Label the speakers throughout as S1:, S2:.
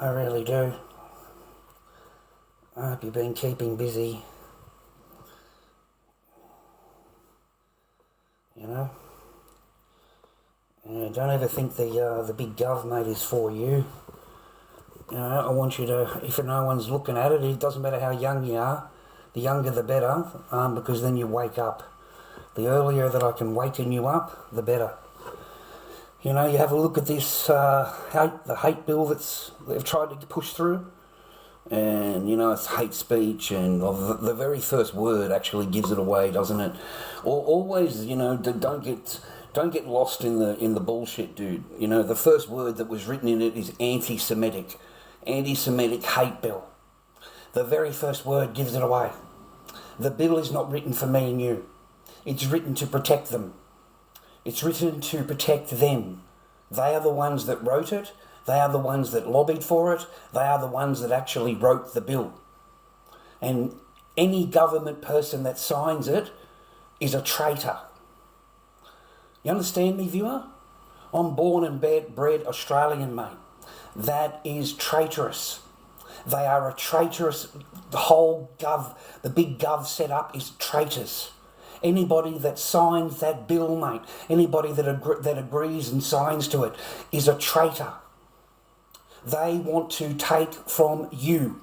S1: I really do. I hope you've been keeping busy. You know? Don't ever think the big gov, mate, is for you. You know, I want you to, if no one's looking at it, it doesn't matter how young you are, the younger the better, because then you wake up. The earlier that I can waken you up, the better. You know, you have a look at this the hate bill they've tried to push through, and you know it's hate speech, and the very first word actually gives it away, doesn't it? Always, you know, don't get lost in the bullshit, dude. You know, the first word that was written in it is anti-Semitic hate bill. The very first word gives it away. The bill is not written for me and you. It's written to protect them. It's written to protect them. They are the ones that wrote it. They are the ones that lobbied for it. They are the ones that actually wrote the bill. And any government person that signs it is a traitor. You understand me, viewer? I'm born and bred Australian, mate. That is traitorous. They are a traitorous, the big gov set up is traitors. Anybody that signs that bill, mate, anybody that agrees and signs to it is a traitor. They want to take from you.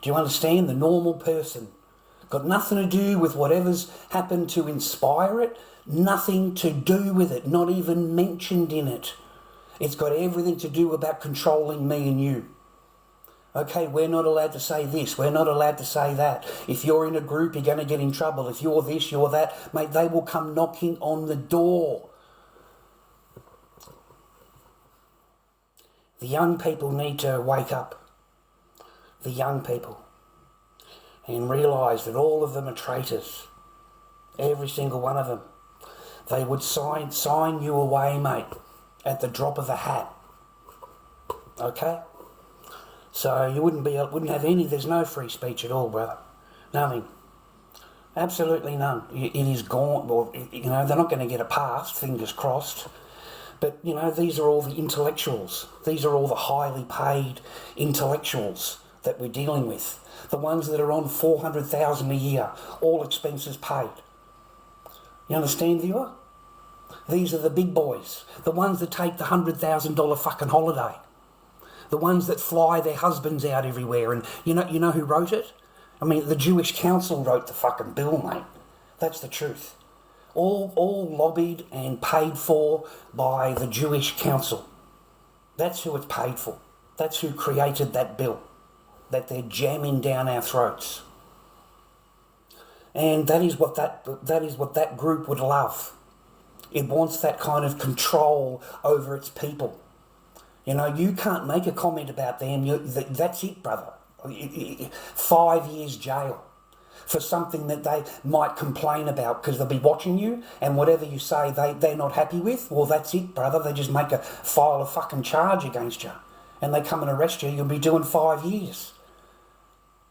S1: Do you understand? The normal person. Got nothing to do with whatever's happened to inspire it. Nothing to do with it. Not even mentioned in it. It's got everything to do about controlling me and you. Okay, we're not allowed to say this, we're not allowed to say that. If you're in a group, you're going to get in trouble. If you're this, you're that. Mate, they will come knocking on the door. The young people need to wake up. The young people. And realise that all of them are traitors. Every single one of them. They would sign you away, mate, at the drop of a hat. Okay? So you wouldn't have any, there's no free speech at all, brother. Nothing. Absolutely none. It is gone. Well, you know, they're not going to get it passed, fingers crossed. But, you know, these are all the intellectuals. These are all the highly paid intellectuals that we're dealing with. The ones that are on $400,000 a year, all expenses paid. You understand, viewer? These are the big boys. The ones that take the $100,000 fucking holiday. The ones that fly their husbands out everywhere. And you know who wrote it? I mean, the Jewish Council wrote the fucking bill, mate. That's the truth. All lobbied and paid for by the Jewish Council. That's who it's paid for. That's who created that bill that they're jamming down our throats. And that is what that group would love. It wants that kind of control over its people. You know, you can't make a comment about them. That's it, brother. 5 years jail for something that they might complain about because they'll be watching you, and whatever you say they're not happy with, well, that's it, brother. They just file a fucking charge against you and they come and arrest you. You'll be doing 5 years.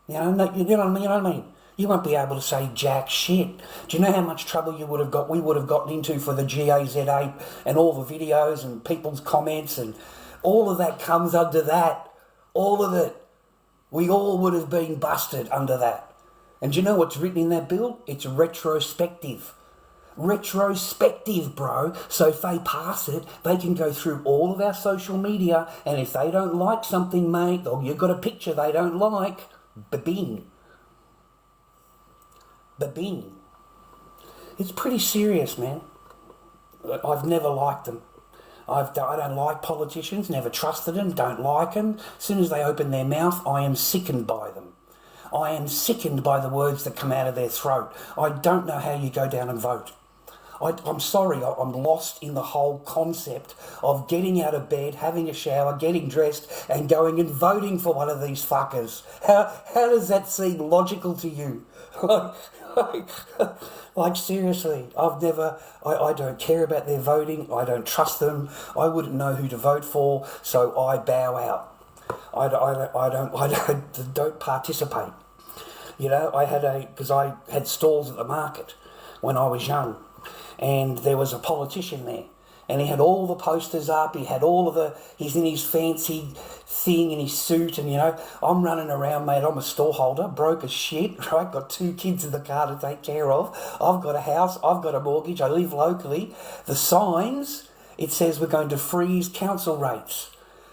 S1: You know what I mean? You won't be able to say jack shit. Do you know how much trouble we would have gotten into for the GAZA and all the videos and people's comments, and all of that comes under that. All of it. We all would have been busted under that. And do you know what's written in that bill? It's retrospective. Retrospective, bro. So if they pass it, they can go through all of our social media, and if they don't like something, mate, or you've got a picture they don't like, ba-bing. Ba-bing. It's pretty serious, man. I've never liked them. I don't like politicians, never trusted them, don't like them. As soon as they open their mouth, I am sickened by them. I am sickened by the words that come out of their throat. I don't know how you go down and vote. I'm sorry, I'm lost in the whole concept of getting out of bed, having a shower, getting dressed, and going and voting for one of these fuckers. How does that seem logical to you? Like seriously, I don't care about their voting. I don't trust them. I wouldn't know who to vote for, so I bow out. I don't participate. You know, because I had stalls at the market when I was young, and there was a politician there, And he had all the posters up, he had all of he's in his fancy thing in his suit, and I'm running around, mate, I'm a storeholder, broke as shit, right, got 2 kids in the car to take care of, I've got a house, I've got a mortgage, I live locally. The signs, it says we're going to freeze council rates.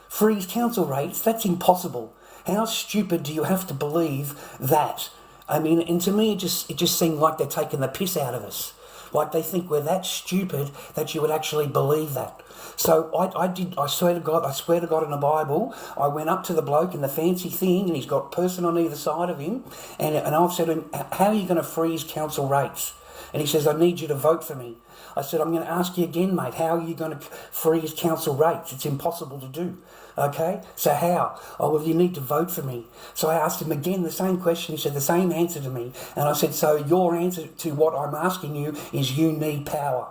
S1: Freeze council rates? That's impossible. How stupid do you have to believe that? I mean, and to me, it just seemed like they're taking the piss out of us. Like they think we're that stupid that you would actually believe that. So I swear to God in the Bible, I went up to the bloke in the fancy thing, and he's got a person on either side of him, and I've said to him, how are you going to freeze council rates? And he says, I need you to vote for me. I said, I'm going to ask you again, mate, how are you going to freeze council rates? It's impossible to do. Okay, so how? Oh, well, you need to vote for me. So I asked him again the same question. He said the same answer to me. And I said, so your answer to what I'm asking you is you need power.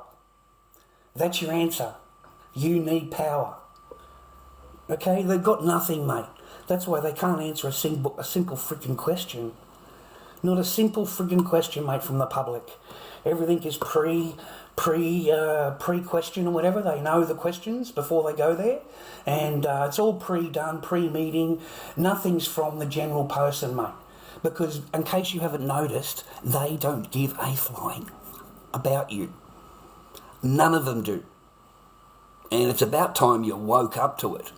S1: That's your answer. You need power. Okay, they've got nothing, mate. That's why they can't answer a simple freaking question. Not a simple friggin' question, mate, from the public. Everything is pre-question or whatever. They know the questions before they go there. And it's all pre-done, pre-meeting. Nothing's from the general person, mate. Because, in case you haven't noticed, they don't give a flying about you. None of them do. And it's about time you woke up to it.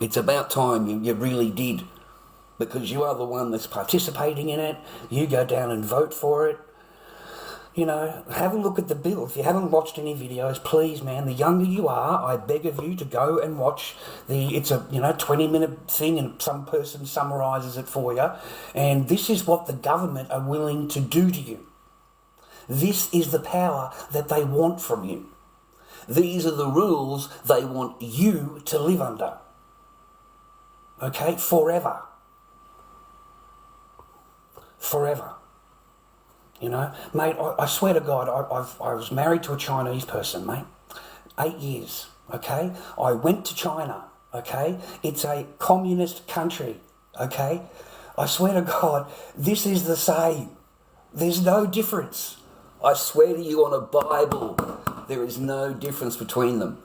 S1: It's about time you really did. Because you are the one that's participating in it. You go down and vote for it. Have a look at the bill. If you haven't watched any videos, please, man, the younger you are, I beg of you to go and watch it's a 20-minute thing, and some person summarises it for you. And this is what the government are willing to do to you. This is the power that they want from you. These are the rules they want you to live under. Okay? Forever. Forever. Mate, I swear to God, I was married to a Chinese person, mate. 8 years, okay? I went to China, okay? It's a communist country, okay? I swear to God, this is the same. There's no difference. I swear to you on a Bible, there is no difference between them.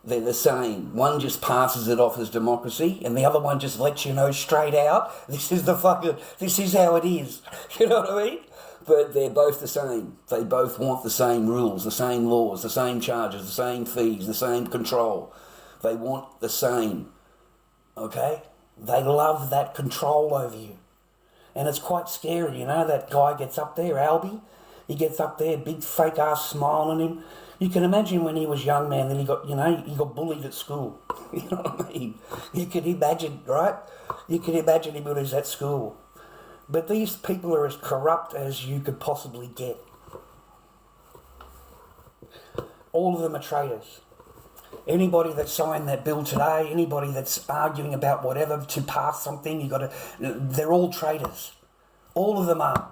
S1: They're the same. One just passes it off as democracy, and the other one just lets you know straight out, this is how it is. You know what I mean? But they're both the same. They both want the same rules, the same laws, the same charges, the same fees, the same control. They want the same. Okay? They love that control over you. And it's quite scary, that guy gets up there, Albie. He gets up there, big fake ass smile on him. You can imagine when he was young, man, that he got bullied at school. You know what I mean? You can imagine, right? You can imagine him when he was at school. But these people are as corrupt as you could possibly get. All of them are traitors. Anybody that signed that bill today, anybody that's arguing about whatever to pass something, they're all traitors. All of them are.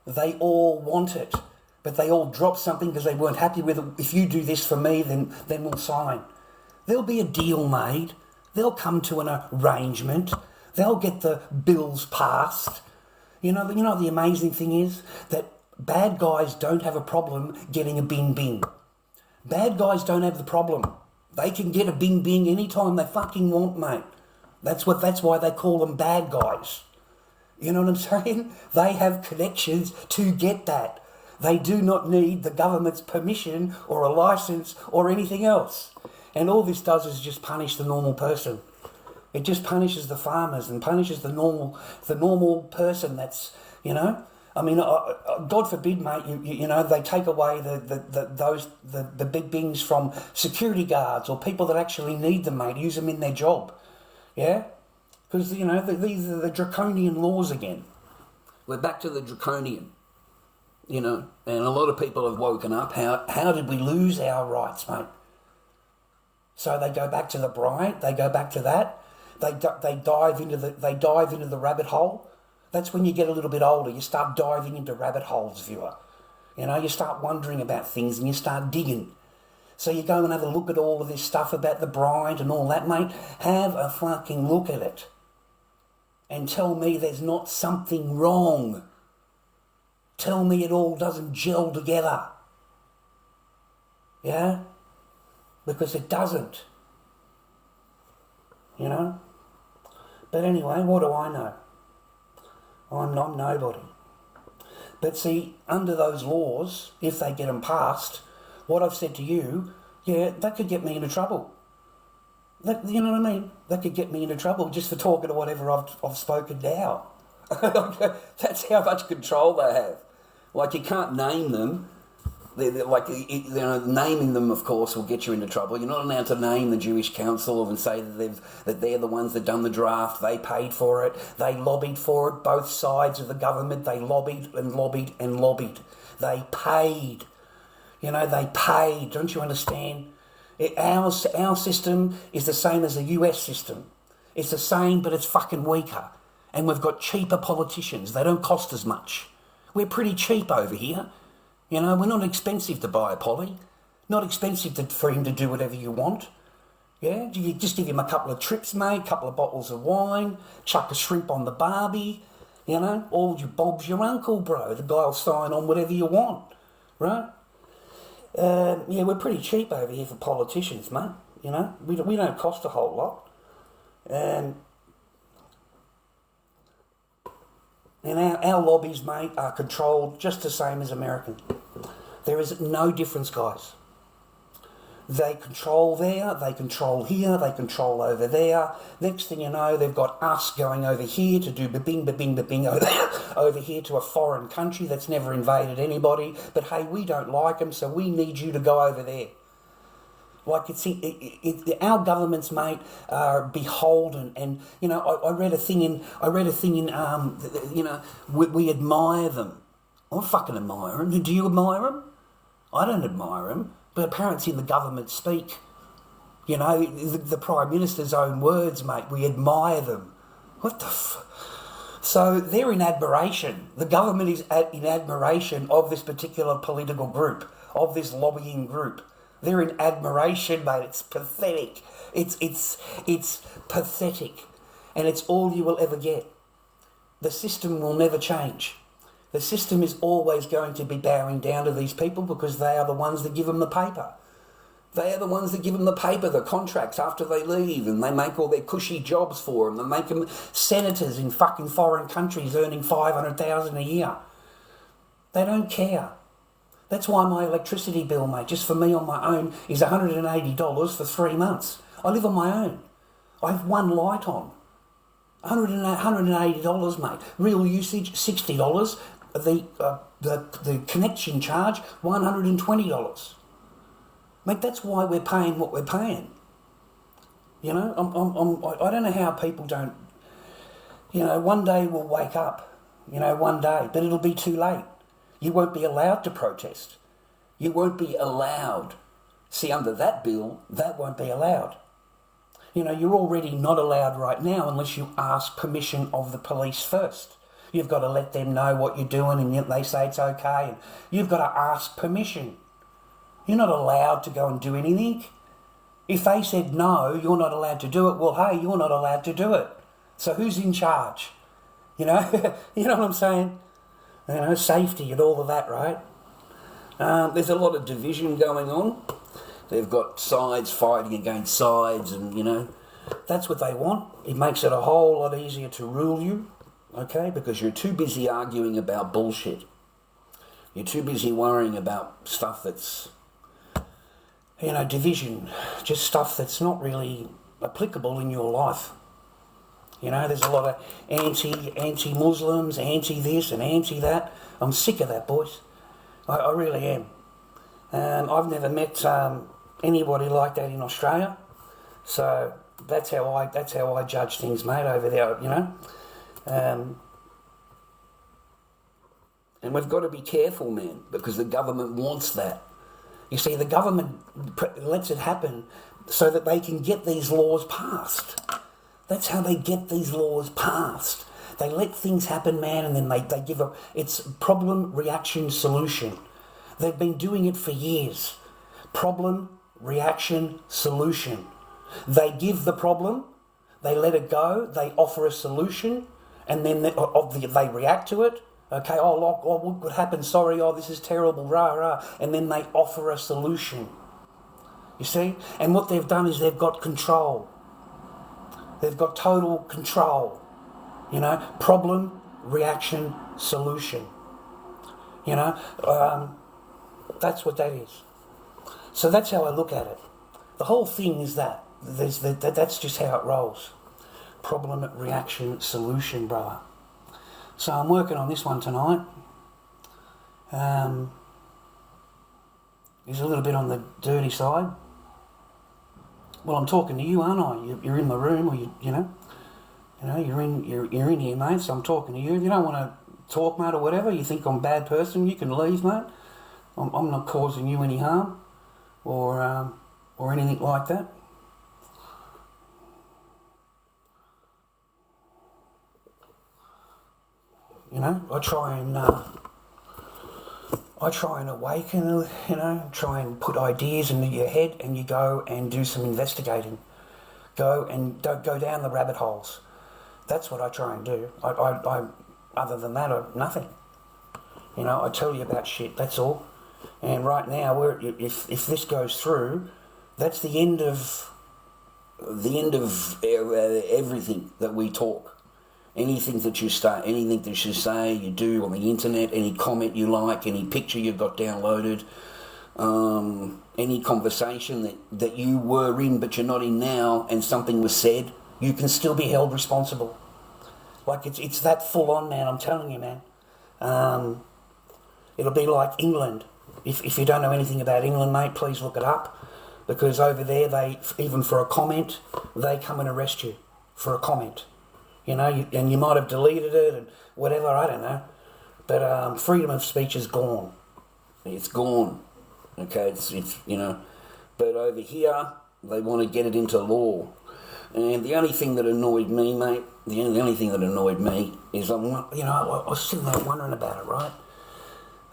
S1: They all want it, but they all drop something because they weren't happy with it. If you do this for me, then we'll sign. There'll be a deal made. They'll come to an arrangement. They'll get the bills passed. You know the amazing thing is that bad guys don't have a problem getting a bing bing. Bad guys don't have the problem. They can get a bing bing anytime they fucking want, mate. That's why they call them bad guys. You know what I'm saying? They have connections to get that. They do not need the government's permission or a license or anything else. And all this does is just punish the normal person. It just punishes the farmers and punishes the normal person that's, I mean, God forbid, mate, they take away the big bings from security guards or people that actually need them, mate, use them in their job. Yeah? Because, these are the draconian laws again. We're back to the draconian, and a lot of people have woken up. How did we lose our rights, mate? So they go back to the Bryant, they go back to that. They dive into the rabbit hole. That's when you get a little bit older. You start diving into rabbit holes, viewer. You start wondering about things and you start digging. So you go and have a look at all of this stuff about the Bryant and all that, mate. Have a fucking look at it. And tell me there's not something wrong. Tell me it all doesn't gel together. Yeah? because it doesn't. You know? But anyway, what do I know? I'm nobody. But see, under those laws, if they get them passed, what I've said to you, yeah, that could get me into trouble. You know what I mean? That could get me into trouble just for talking to whatever I've spoken now. That's how much control they have. Like, you can't name them. Naming them, of course, will get you into trouble. You're not allowed to name the Jewish Council and say that they're the ones that done the draft. They paid for it. They lobbied for it. Both sides of the government, they lobbied and lobbied and lobbied. They paid. You know, they paid. Don't you understand? Our system is the same as the US system. It's the same, but it's fucking weaker. And we've got cheaper politicians. They don't cost as much. We're pretty cheap over here. You know, we're not expensive to buy a Polly. Not expensive for him to do whatever you want. Yeah, you just give him a couple of trips, mate, a couple of bottles of wine, chuck a shrimp on the barbie, you know, all your Bob's your uncle, bro. The guy will sign on whatever you want, right? Yeah, we're pretty cheap over here for politicians, mate. You know, we don't cost a whole lot. And our lobbies, mate, are controlled just the same as American. There is no difference, guys. They control there, they control here, they control over there. Next thing you know, they've got us going over here to do ba-bing, ba-bing, ba-bing over here to a foreign country that's never invaded anybody. But hey, we don't like them, so we need you to go over there. Like, our governments, mate, are beholden, and you know, I read a thing in, you know, we admire them. I fucking admire them. Do you admire them? I don't admire them, but apparently it's in the government speak. You know, the Prime Minister's own words, mate. We admire them. What the So they're in admiration. The government is in admiration of this particular political group, of this lobbying group. They're in admiration, mate. It's pathetic. It's pathetic. And it's all you will ever get. The system will never change. The system is always going to be bowing down to these people because they are the ones that give them the paper. They are the ones that give them the paper, the contracts after they leave, and they make all their cushy jobs for them. They make them senators in fucking foreign countries earning $500,000 a year. They don't care. That's why my electricity bill, mate, just for me on my own, is $180 for 3 months. I live on my own. I have one light on. $180, mate. Real usage, $60. The connection charge, $120. Mate, that's why we're paying what we're paying. You know, I don't know how people don't... You know, one day we'll wake up. You know, one day. But it'll be too late. You won't be allowed to protest. You won't be allowed. See, under that bill, that won't be allowed. You know, you're already not allowed right now unless you ask permission of the police first. You've got to let them know what you're doing and they say it's okay. And you've got to ask permission. You're not allowed to go and do anything. If they said no, you're not allowed to do it, well, hey, you're not allowed to do it. So who's in charge? You know, you know what I'm saying? You know, safety and all of that, right? There's a lot of division going on. They've got sides fighting against sides and, you know, that's what they want. It makes it a whole lot easier to rule you, okay, because you're too busy arguing about bullshit. You're too busy worrying about stuff that's, you know, division, just stuff that's not really applicable in your life. You know, there's a lot of anti-Muslims, anti-this and anti-that. I'm sick of that, boys. I really am. I've never met anybody like that in Australia, so that's how I judge things, mate, over there. You know, and we've got to be careful, man, because the government wants that. You see, the government lets it happen so that they can get these laws passed. That's how they get these laws passed. They let things happen, man, and then they give up. It's problem, reaction, solution. They've been doing it for years. Problem, reaction, solution. They give the problem, they let it go, they offer a solution, and then they react to it. Okay, what happened? Sorry, this is terrible, rah, rah. And then they offer a solution. You see? And what they've done is they've got control. They've got total control. You know, problem, reaction, solution. You know, that's what that is. So that's how I look at it. The whole thing is that. That's just how it rolls. Problem, reaction, solution, brother. So I'm working on this one tonight. It's a little bit on the dirty side. Well, I'm talking to you, aren't I? You're in my room, or you know, you're in here, mate. So I'm talking to you. If you don't want to talk, mate, or whatever, you think I'm a bad person, you can leave, mate. I'm not causing you any harm, or anything like that. You know, I try and awaken, you know, try and put ideas into your head, and you go and do some investigating. Go down the rabbit holes. That's what I try and do. I other than that, nothing. You know, I tell you about shit, that's all. And right now, if this goes through, that's the end of everything that we talk. Anything that you say, you do on the internet, any comment you like, any picture you've got downloaded, any conversation that you were in but you're not in now, and something was said, you can still be held responsible. Like it's that full on, man. I'm telling you, man. It'll be like England. If you don't know anything about England, mate, please look it up, because over there, they even for a comment, they come and arrest you for a comment. You know, and you might have deleted it and whatever, I don't know. But freedom of speech is gone. It's gone. Okay, it's you know. But over here, they want to get it into law. And the only thing that annoyed me, mate, the only thing that annoyed me is I was sitting there wondering about it, right?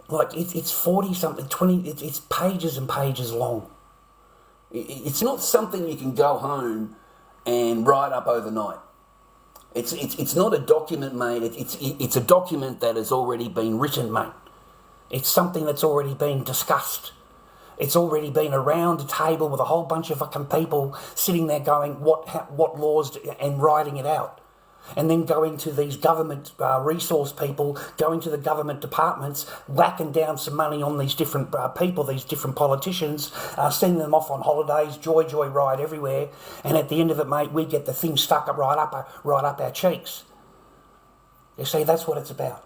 S1: Like, it's 40-something, 20, it's pages and pages long. It's not something you can go home and write up overnight. It's not a document, mate. It's a document that has already been written, mate. It's something that's already been discussed. It's already been around a table with a whole bunch of fucking people sitting there going, what laws, and writing it out. And then going to these government resource people, going to the government departments, whacking down some money on these different people, these different politicians, sending them off on holidays, joy ride everywhere. And at the end of it, mate, we get the thing stuck up right up our cheeks. You see, that's what it's about.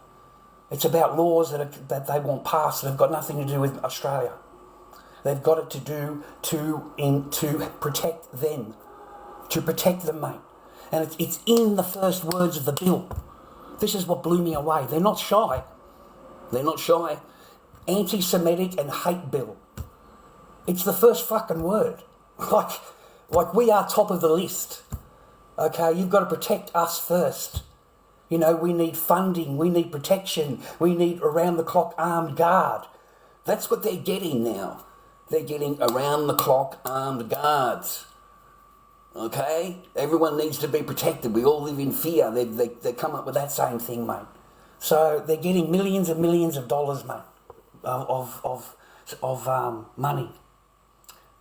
S1: It's about laws that they want passed that have got nothing to do with Australia. They've got it to do to protect them, mate. And it's in the first words of the bill. This is what blew me away. They're not shy. Anti-Semitic and hate bill. It's the first fucking word. Like we are top of the list. Okay, you've got to protect us first. You know, we need funding, we need protection, we need around-the-clock armed guard. That's what they're getting now. They're getting around-the-clock armed guards. Okay? Everyone needs to be protected. We all live in fear. They come up with that same thing, mate. So they're getting millions and millions of dollars, mate, of money.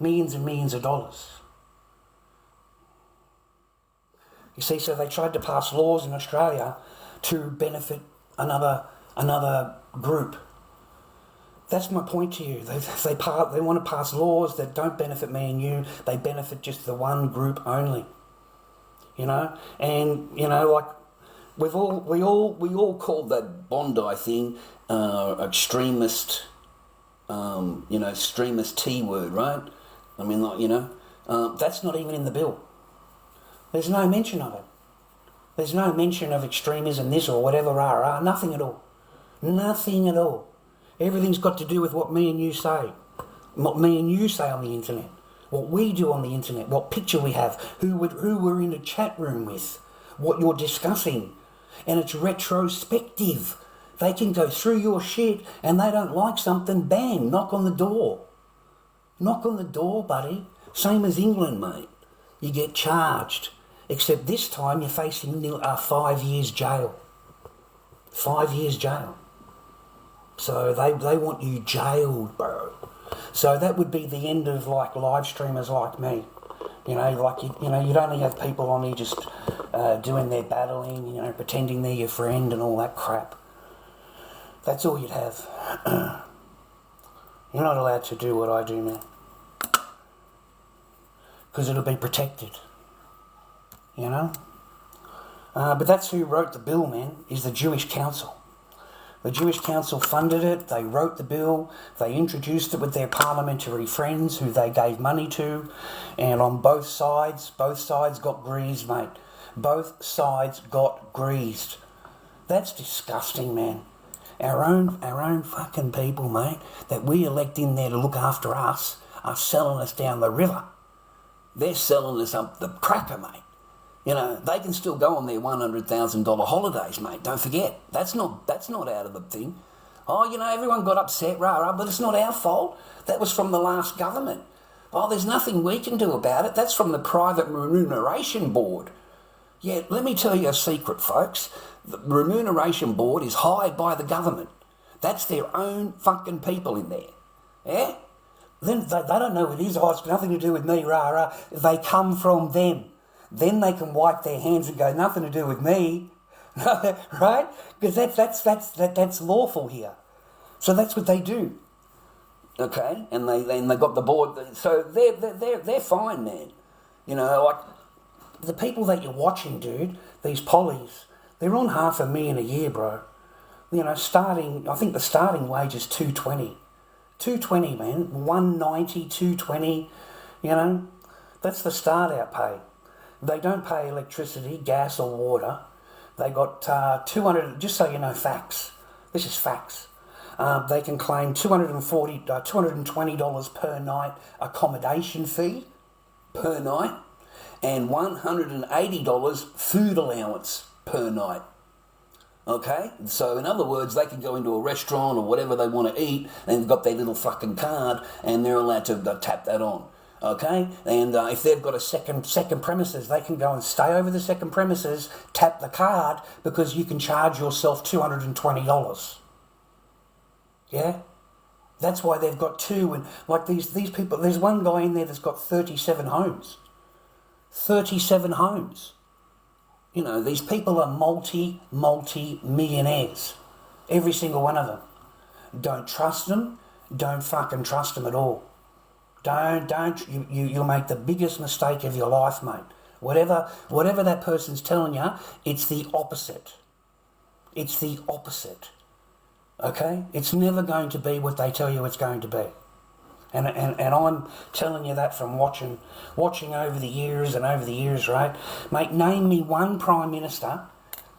S1: Millions and millions of dollars. You see, so they tried to pass laws in Australia to benefit another group. That's my point to you. They want to pass laws that don't benefit me and you. They benefit just the one group only. You know, and you know, like we all called that Bondi thing extremist. Extremist T word, right? I mean, like, you know, that's not even in the bill. There's no mention of it. There's no mention of extremism, this or whatever, nothing at all. Nothing at all. Everything's got to do with what me and you say. What me and you say on the internet. What we do on the internet. What picture we have. Who we're in a chat room with. What you're discussing. And it's retrospective. They can go through your shit and they don't like something, bang, knock on the door. Knock on the door, buddy. Same as England, mate. You get charged. Except this time you're facing 5 years jail. 5 years jail. So they want you jailed, bro. So that would be the end of like live streamers like me. You know, like you'd only have people on here just doing their battling, you know, pretending they're your friend and all that crap. That's all you'd have. You're not allowed to do what I do, man. Because it'll be protected. You know? But that's who wrote the bill, man, is the Jewish Council. The Jewish Council funded it, they wrote the bill, they introduced it with their parliamentary friends who they gave money to, and on both sides got greased, mate. Both sides got greased. That's disgusting, man. Our own fucking people, mate, that we elect in there to look after us, are selling us down the river. They're selling us up the cracker, mate. You know, they can still go on their $100,000 holidays, mate. Don't forget. That's not out of the thing. Oh, you know, everyone got upset, but it's not our fault. That was from the last government. Oh, there's nothing we can do about it. That's from the private remuneration board. Yeah, let me tell you a secret, folks. The remuneration board is hired by the government. That's their own fucking people in there. Yeah? Then they don't know what it is. Oh, it's nothing to do with me, They come from them. Then they can wipe their hands and go, nothing to do with me, right? Because that's lawful here. So that's what they do, okay? And they got the board, so they're fine, man. You know, like the people that you're watching, dude, these pollies, they're on $500,000 a year, bro. You know, I think the starting wage is $220. $220, man. $190, $220. You know, that's the start out pay. They don't pay electricity, gas or water. They got $200, just so you know, facts. This is facts. They can claim $220 per night accommodation fee per night and $180 food allowance per night. Okay? So in other words, they can go into a restaurant or whatever they want to eat and they've got their little fucking card and they're allowed to tap that on. Okay, and if they've got a second premises, they can go and stay over the second premises, tap the card, because you can charge yourself $220. Yeah, that's why they've got two. And like these people, there's one guy in there that's got 37 homes. 37 homes. You know, these people are multi-millionaires. Every single one of them. Don't trust them. Don't fucking trust them at all. You'll make the biggest mistake of your life, mate. Whatever that person's telling you, it's the opposite. It's the opposite. Okay? It's never going to be what they tell you it's going to be. And I'm telling you that from watching over the years, right? Mate, name me one Prime Minister,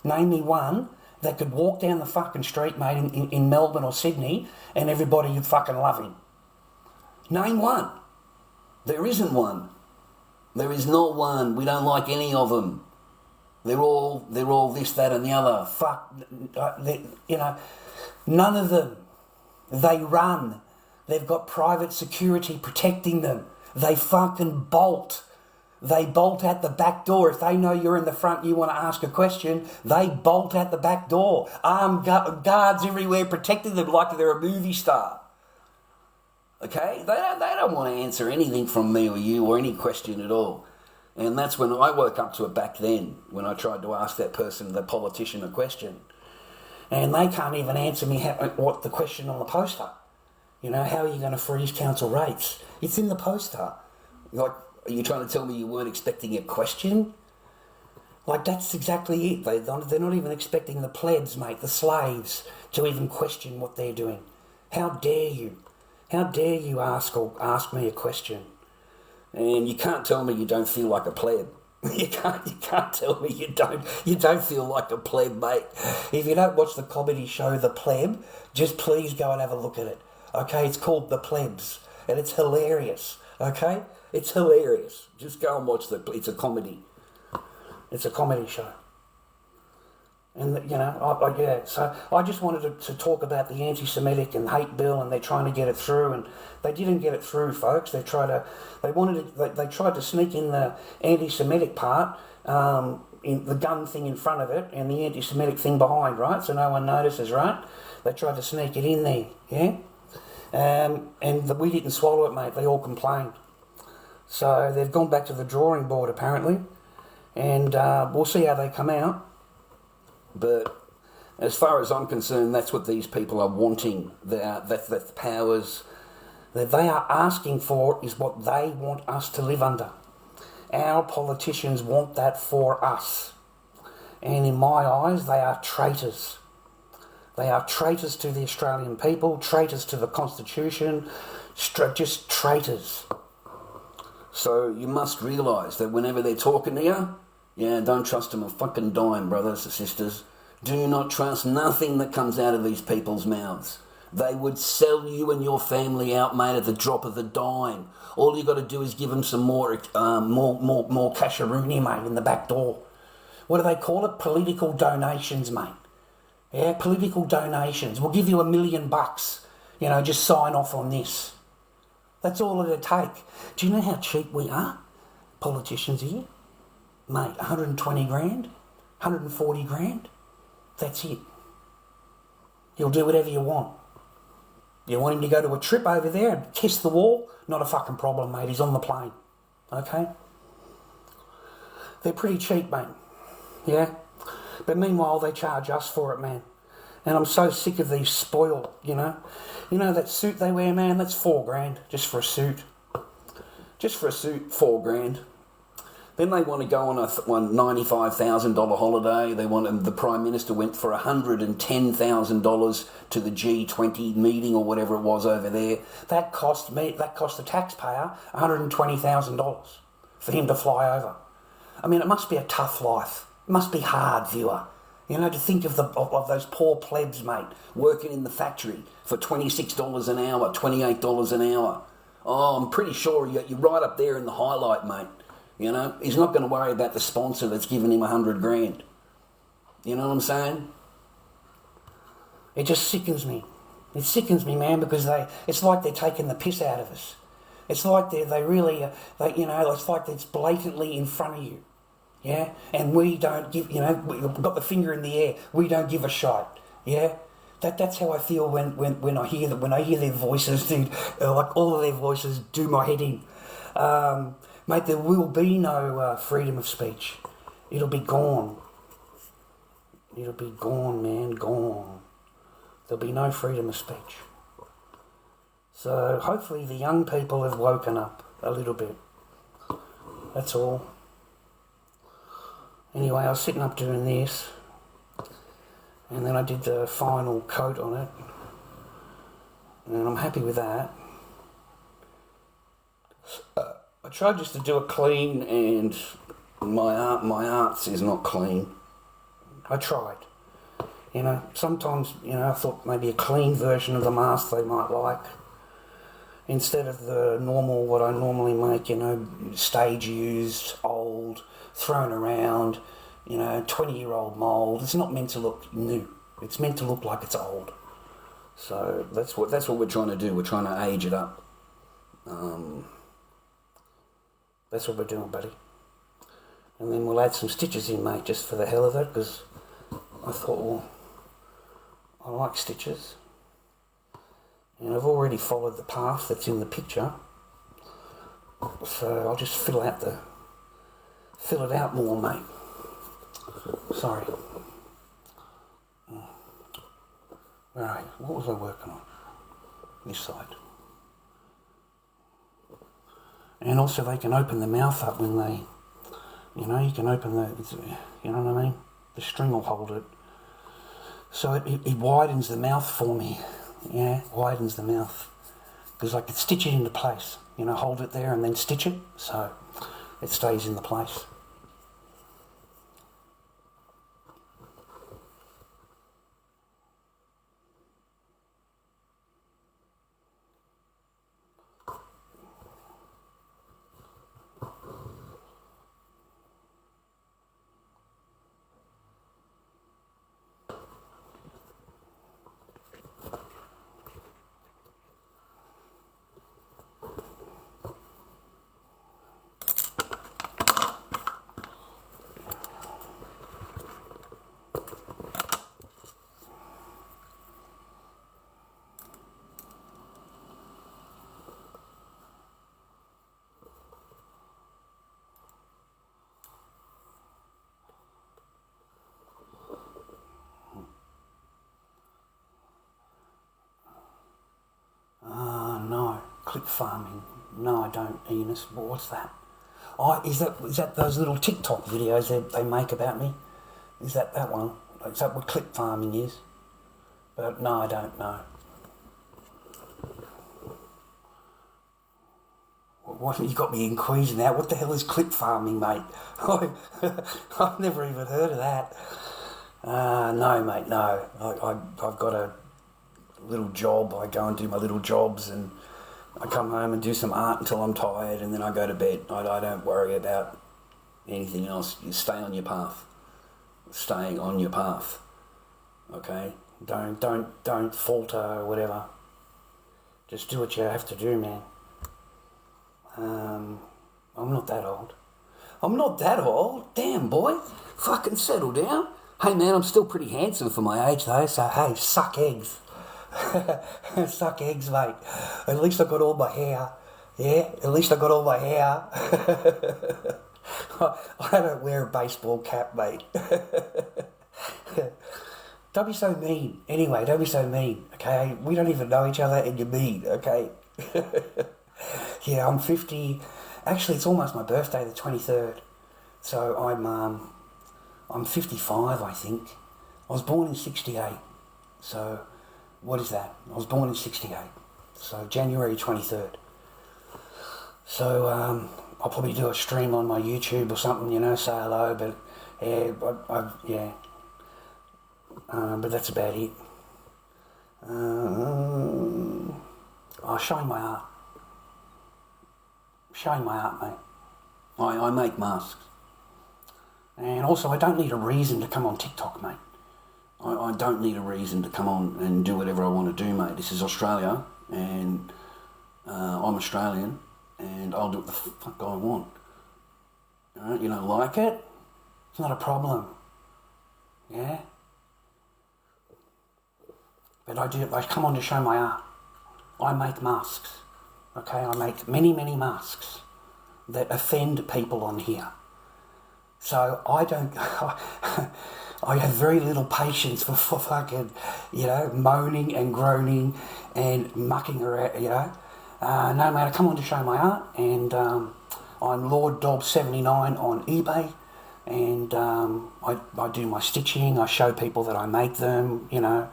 S1: name me one that could walk down the fucking street, mate, in Melbourne or Sydney, and everybody would fucking love him. Name one. There isn't one. There is not one. We don't like any of them. They're all this, that, and the other. Fuck, you know, none of them. They run. They've got private security protecting them. They fucking bolt. They bolt at the back door. If they know you're in the front, you want to ask a question, they bolt at the back door. Armed guards everywhere protecting them like they're a movie star. Okay? They don't want to answer anything from me or you or any question at all. And that's when I woke up to it back then, when I tried to ask that person, the politician, a question. And they can't even answer me what the question on the poster. You know, how are you going to freeze council rates? It's in the poster. Like, are you trying to tell me you weren't expecting a question? Like, that's exactly it. They're not even expecting the plebs, mate, the slaves, to even question what they're doing. How dare you? How dare you ask me a question? And you can't tell me you don't feel like a pleb. You can't tell me you don't feel like a pleb, mate. If you don't watch the comedy show The Pleb, just please go and have a look at it. Okay, it's called The Plebs, and it's hilarious. Okay, it's hilarious. Just go and watch it's a comedy. It's a comedy show. And, you know, yeah, so I just wanted to talk about the anti-Semitic and hate bill, and they're trying to get it through, and they didn't get it through, folks. They tried to sneak in the anti-Semitic part, in the gun thing in front of it, and the anti-Semitic thing behind, right? So no one notices, right? They tried to sneak it in there, yeah? We didn't swallow it, mate. They all complained. So they've gone back to the drawing board, apparently, and we'll see how they come out. But as far as I'm concerned, that's what these people are wanting. That the powers that they are asking for is what they want us to live under. Our politicians want that for us. And in my eyes, they are traitors. They are traitors to the Australian people, traitors to the Constitution, just traitors. So you must realise that whenever they're talking to you, don't trust them a fucking dime, brothers and sisters. Do not trust nothing that comes out of these people's mouths. They would sell you and your family out, mate, at the drop of a dime. All you got to do is give them some more casheroony, mate, in the back door. What do they call it? Political donations, mate. Yeah, political donations. We'll give you $1 million. Just sign off on this. That's all it'll take. Do you know how cheap we are, politicians here? Mate, 120 grand, 140 grand. That's it. He'll do whatever you want. You want him to go to a trip over there and kiss the wall? Not a fucking problem, mate. He's on the plane. Okay? They're pretty cheap, mate. Yeah? But meanwhile, they charge us for it, man. And I'm so sick of these spoiled, You know that suit they wear, man? That's $4,000 just for a suit. Just for a suit, $4,000. Then they want to go on a $95,000 holiday. The Prime Minister went for $110,000 to the G20 meeting or whatever it was over there. That cost the taxpayer $120,000 for him to fly over. I mean, it must be a tough life. It must be hard, viewer. To think of those poor plebs, mate, working in the factory for $26 an hour, $28 an hour. Oh, I'm pretty sure you're right up there in the highlight, mate. He's not going to worry about the sponsor that's giving him $100,000. You know what I'm saying? It just sickens me. It sickens me, man, because it's like they're taking the piss out of us. It's like it's like it's blatantly in front of you. Yeah? And we don't give, we've got the finger in the air. We don't give a shite. Yeah? That's how I feel when I hear their voices, dude. Like all of their voices do my head in. Mate, there will be no freedom of speech. It'll be gone. It'll be gone, man, gone. There'll be no freedom of speech. So hopefully the young people have woken up a little bit. That's all. Anyway, I was sitting up doing this, and then I did the final coat on it, and I'm happy with that. I tried just to do it clean, and my arts is not clean. I tried. Sometimes, I thought maybe a clean version of the mask they might like, instead of the normal, what I normally make, stage used, old, thrown around, 20-year-old mould. It's not meant to look new. It's meant to look like it's old. So that's what we're trying to do. We're trying to age it up. That's what we're doing, buddy. And then we'll add some stitches in, mate, just for the hell of it, because I thought, well, I like stitches. And I've already followed the path that's in the picture. So I'll just fill it out more, mate. Sorry. Alright, what was I working on? This side. And also they can open the mouth up when they, you can open you know what I mean? The string will hold it. So it widens the mouth for me. Yeah, widens the mouth. Because I could stitch it into place. Hold it there and then stitch it. So it stays in the place. Clip farming. No, I don't, Enos. What's that? Oh, is that those little TikTok videos they make about me? Is that one? Is that what clip farming is? But no, I don't know. What, you got me in Queens now. What the hell is clip farming, mate? I've never even heard of that. No, mate, no. I've got a little job. I go and do my little jobs, and I come home and do some art until I'm tired, and then I go to bed. I don't worry about anything else. You stay on your path. Staying on your path. Okay? Don't falter or whatever. Just do what you have to do, man. I'm not that old. I'm not that old. Damn, boy. Fucking settle down. Hey, man, I'm still pretty handsome for my age, though, so, hey, suck eggs. Suck eggs, mate. At least I got all my hair. Yeah, at least I got all my hair. I don't wear a baseball cap, mate. Don't be so mean. Anyway, don't be so mean, okay? We don't even know each other and you're mean, okay? Yeah, I'm 50. Actually, it's almost my birthday, the 23rd. So I'm 55, I think. I was born in 68. So what is that? I was born in 68. So January 23rd. So I'll probably do a stream on my YouTube or something, you know, say hello, but yeah, but that's about it. Showing my art. Showing my art, mate. I make masks. And also, I don't need a reason to come on TikTok, mate. I don't need a reason to come on and do whatever I want to do, mate. This is Australia, and I'm Australian, and I'll do what the fuck I want. You don't like it? It's not a problem. Yeah? But I come on to show my art. I make masks. Okay, I make many, many masks that offend people on here. So I don't... I have very little patience for fucking, you know, moaning and groaning and mucking around, you know. No, mate, I come on to show my art, and I'm lorddobby on eBay, and I do my stitching. I show people that I make them, you know.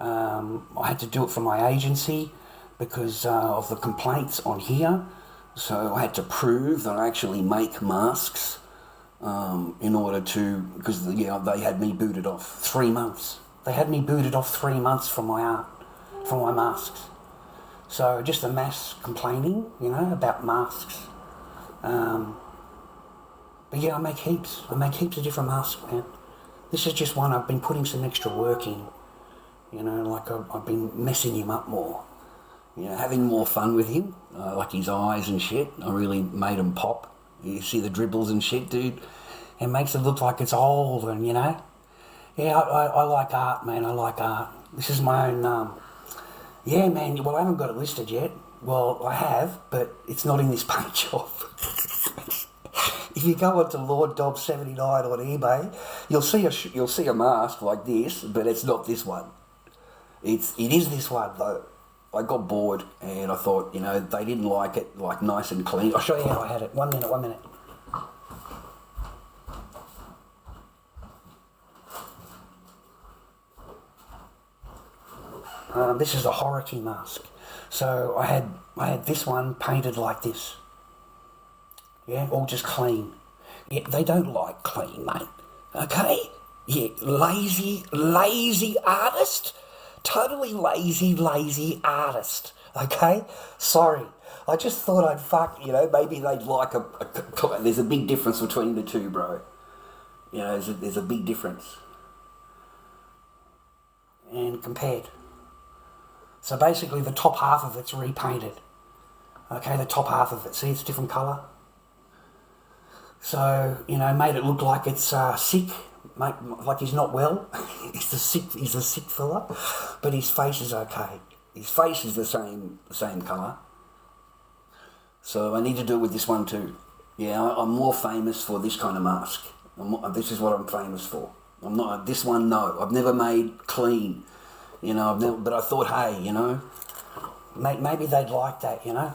S1: I had to do it for my agency because of the complaints on here, so I had to prove that I actually make masks in order to, because they had me booted off 3 months. They had me booted off 3 months for my art, for my masks. So just a mass complaining, you know, about masks. But yeah, I make heaps. I make heaps of different masks, man. This is just one I've been putting some extra work in. You know, like I've been messing him up more. You know, having more fun with him, like his eyes and shit. I really made him pop. You see the dribbles and shit, dude? It makes it look like it's old and, you know. Yeah, I like art, man. I like art. This is my own... yeah, man. Well, I haven't got it listed yet. Well, I have, but it's not in this paint job. If you go onto lorddobby on eBay, you'll see a mask like this, but it's not this one. It is this one though. I got bored and I thought, you know, they didn't like it like nice and clean. I'll show you how I had it. 1 minute. This is a Horiki mask. So I had this one painted like this. Yeah, all just clean. Yeah, they don't like clean, mate. Okay? Yeah, lazy artist. Totally lazy artist. Okay? Sorry. I just thought I'd you know, maybe they'd like there's a big difference between the two, bro. You know, there's a big difference. And compared. So basically the top half of it's repainted. Okay, the top half of it. See, it's a different colour. So, you know, made it look like it's sick, like he's not well. He's a sick fella, but his face is okay. His face is the same colour. So I need to do it with this one too. Yeah, I'm more famous for this kind of mask. This is what I'm famous for. I'm not this one. No, I've never made clean. You know, but I thought, hey, you know, maybe they'd like that, you know.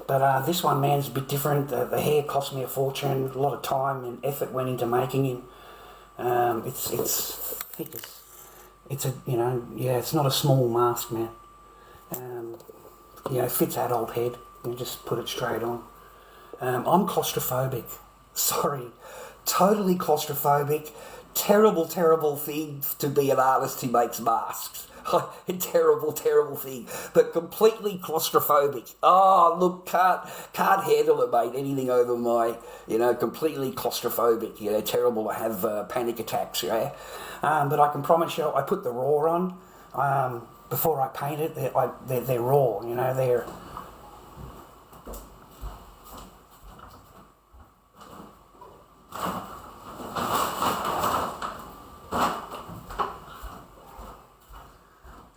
S1: But this one, man, is a bit different. The hair cost me a fortune. A lot of time and effort went into making him. It's thick. It's a, you know, yeah, it's not a small mask, man. You know, it fits adult head. You just put it straight on. I'm claustrophobic. Sorry. Totally claustrophobic. Terrible, terrible thing to be an artist who makes masks. Terrible, terrible thing. But completely claustrophobic. Oh, look, can't handle it, mate. Anything over my, you know, completely claustrophobic. You know, terrible. I have panic attacks, yeah. But I can promise you, I put the raw on before I paint it. They're raw, you know, they're...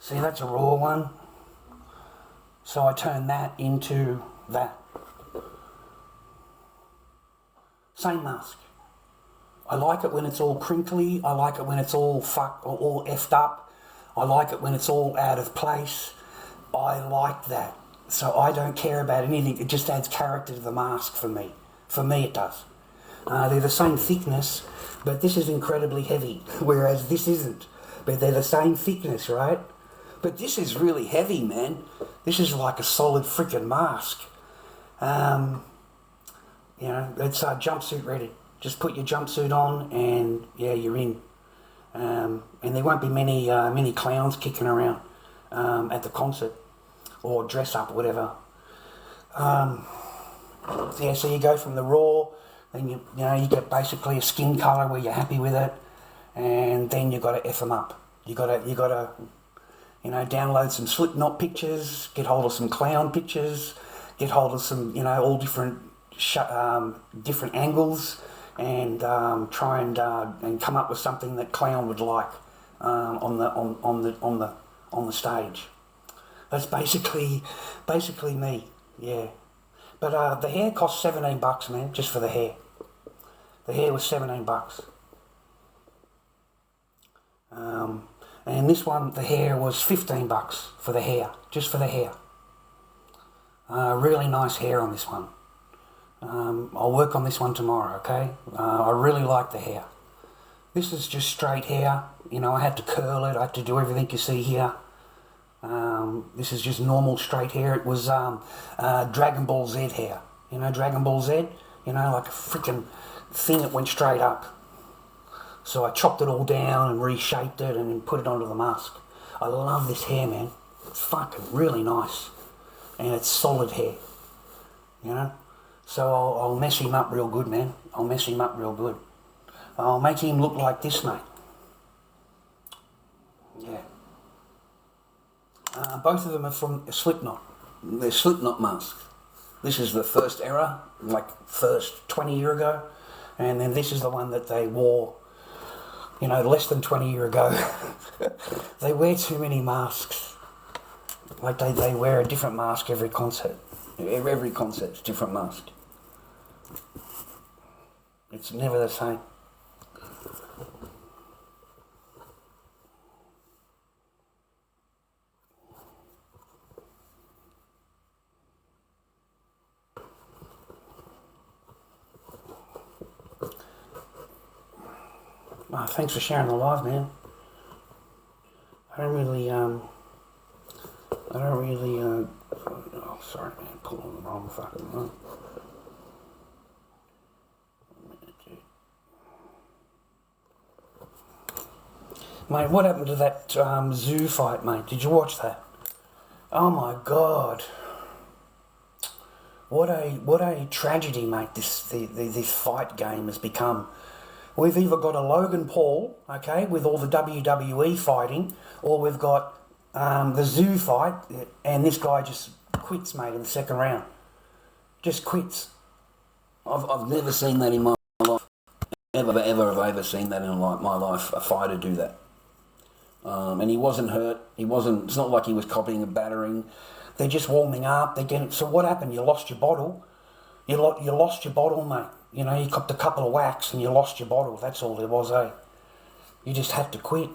S1: See, that's a raw one. So I turn that into that. Same mask. I like it when it's all crinkly. I like it when it's all fucked or all effed up. I like it when it's all out of place. I like that. So I don't care about anything. It just adds character to the mask for me. For me it does. They're the same thickness, but this is incredibly heavy, whereas this isn't. But they're the same thickness, right? But this is really heavy, man. This is like a solid freaking mask. You know, it's jumpsuit ready. Just put your jumpsuit on and, yeah, you're in. And there won't be many clowns kicking around at the concert or dress up or whatever. Yeah, so you go from the raw, then you get basically a skin colour where you're happy with it, and then you got to F them up. You got to you know, download some Slipknot pictures, get hold of some clown pictures, get hold of some, you know, all different different angles, and try and come up with something that clown would like on the stage. That's basically me, yeah. But the hair cost $17, man, just for the hair. The hair was $17. And this one, the hair was $15 for the hair, just for the hair. Really nice hair on this one. I'll work on this one tomorrow, okay? I really like the hair. This is just straight hair. You know, I had to curl it. I had to do everything you see here. This is just normal straight hair. It was Dragon Ball Z hair. You know Dragon Ball Z? You know, like a freaking thing that went straight up. So I chopped it all down and reshaped it and put it onto the mask. I love this hair, man. It's fucking really nice. And it's solid hair. You know? So I'll mess him up real good, man. I'll mess him up real good. I'll make him look like this, mate. Yeah. Both of them are from Slipknot. They're Slipknot masks. This is the first era, like first 20 years ago. And then this is the one that they wore, you know, less than 20 years ago. They wear too many masks. Like they wear a different mask every concert. Every concert's different mask. It's never the same. Oh, thanks for sharing the live, man. I don't really, oh, sorry, man, pulling the wrong fucking one. Mate, what happened to that zoo fight, mate? Did you watch that? Oh my God. What a tragedy, mate, this fight game has become. We've either got a Logan Paul, okay, with all the WWE fighting, or we've got the zoo fight, and this guy just quits, mate, in the second round. Just quits. I've never seen that in my life. Ever have I ever seen that in my life, a fighter do that. And he wasn't hurt. It's not like he was copying and battering. They're just warming up. They're getting. So what happened? You lost your bottle. You lost your bottle, mate. You know, you copped a couple of whacks and you lost your bottle. That's all there was, eh? You just had to quit.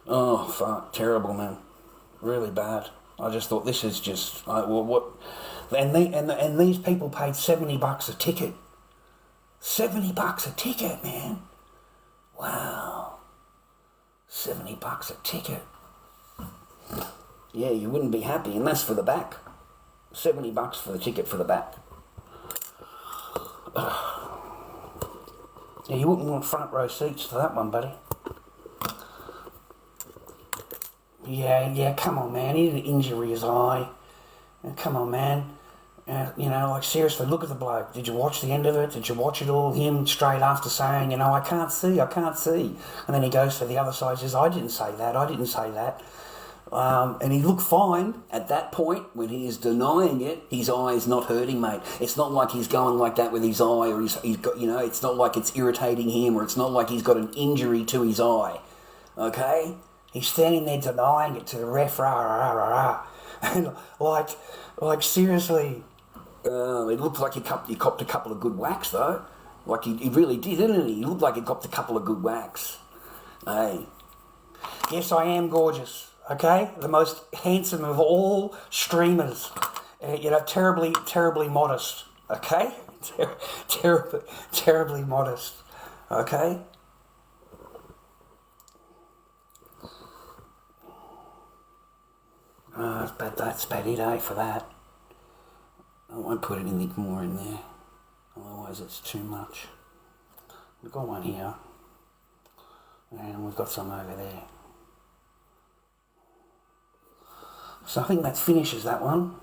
S1: Oh, fuck. Terrible, man. Really bad. I just thought, this is just, what? And these people paid $70 a ticket. $70 a ticket, man. Wow. $70 a ticket. Yeah, you wouldn't be happy, and that's for the back. $70 for the ticket for the back. Yeah, you wouldn't want front row seats to that one, buddy. Yeah, come on, man. He didn't injure his eye. Come on, man. Like, seriously, look at the bloke. Did you watch the end of it? Did you watch it all? Him straight after saying, I can't see. And then he goes to the other side and says, I didn't say that. And he looked fine at that point when he is denying it. His eye is not hurting, mate. It's not like he's going like that with his eye, or he's got, it's not like it's irritating him, or it's not like he's got an injury to his eye. Okay? He's standing there denying it to the ref, and like seriously, it looked like he copped a couple of good whacks though. Like he really did, didn't he? He looked like he copped a couple of good whacks. Hey, yes, I am gorgeous. Okay, the most handsome of all streamers. Terribly, terribly modest. Okay, terribly modest. Okay. That's about it, eh, for that. I won't put anything more in there, otherwise it's too much. We've got one here, and we've got some over there. So I think that finishes that one.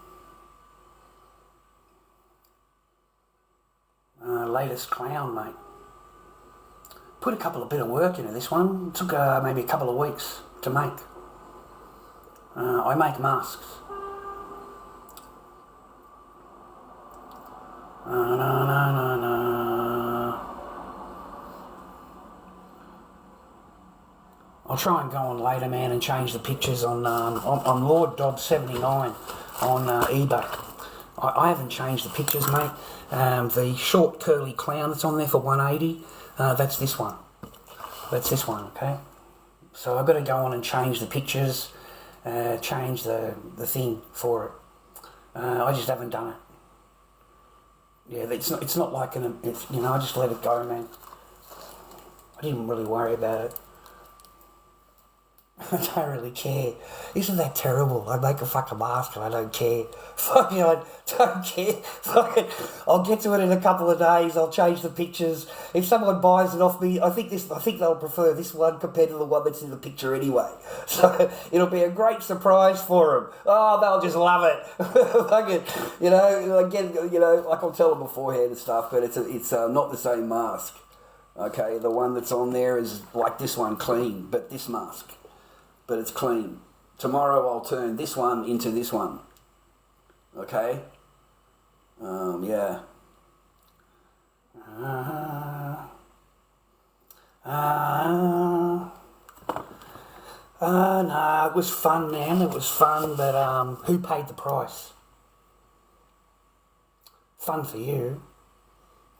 S1: Latest clown, mate. Put a couple of bit of work into this one. It took maybe a couple of weeks to make. I make masks. I'll try and go on later, man, and change the pictures on lorddobby on eBay. I haven't changed the pictures, mate. The short curly clown that's on there for $180, that's this one. Okay? So I've got to go on and change the pictures, change the thing for it. I just haven't done it. Yeah, it's not like I just let it go, man. I didn't really worry about it. I don't really care. Isn't that terrible? I make a fucking mask and I don't care. Fucking, I don't care. Fucking, I'll get to it in a couple of days. I'll change the pictures. If someone buys it off me, I think they'll prefer this one compared to the one that's in the picture anyway. So it'll be a great surprise for them. Oh, they'll just love it. Fucking, again, like I'll tell them beforehand and stuff, but it's not the same mask. Okay, the one that's on there is like this one, clean, but this mask. But it's clean. Tomorrow I'll turn this one into this one. Okay? Yeah. No, it was fun, man. It was fun, but who paid the price? Fun for you,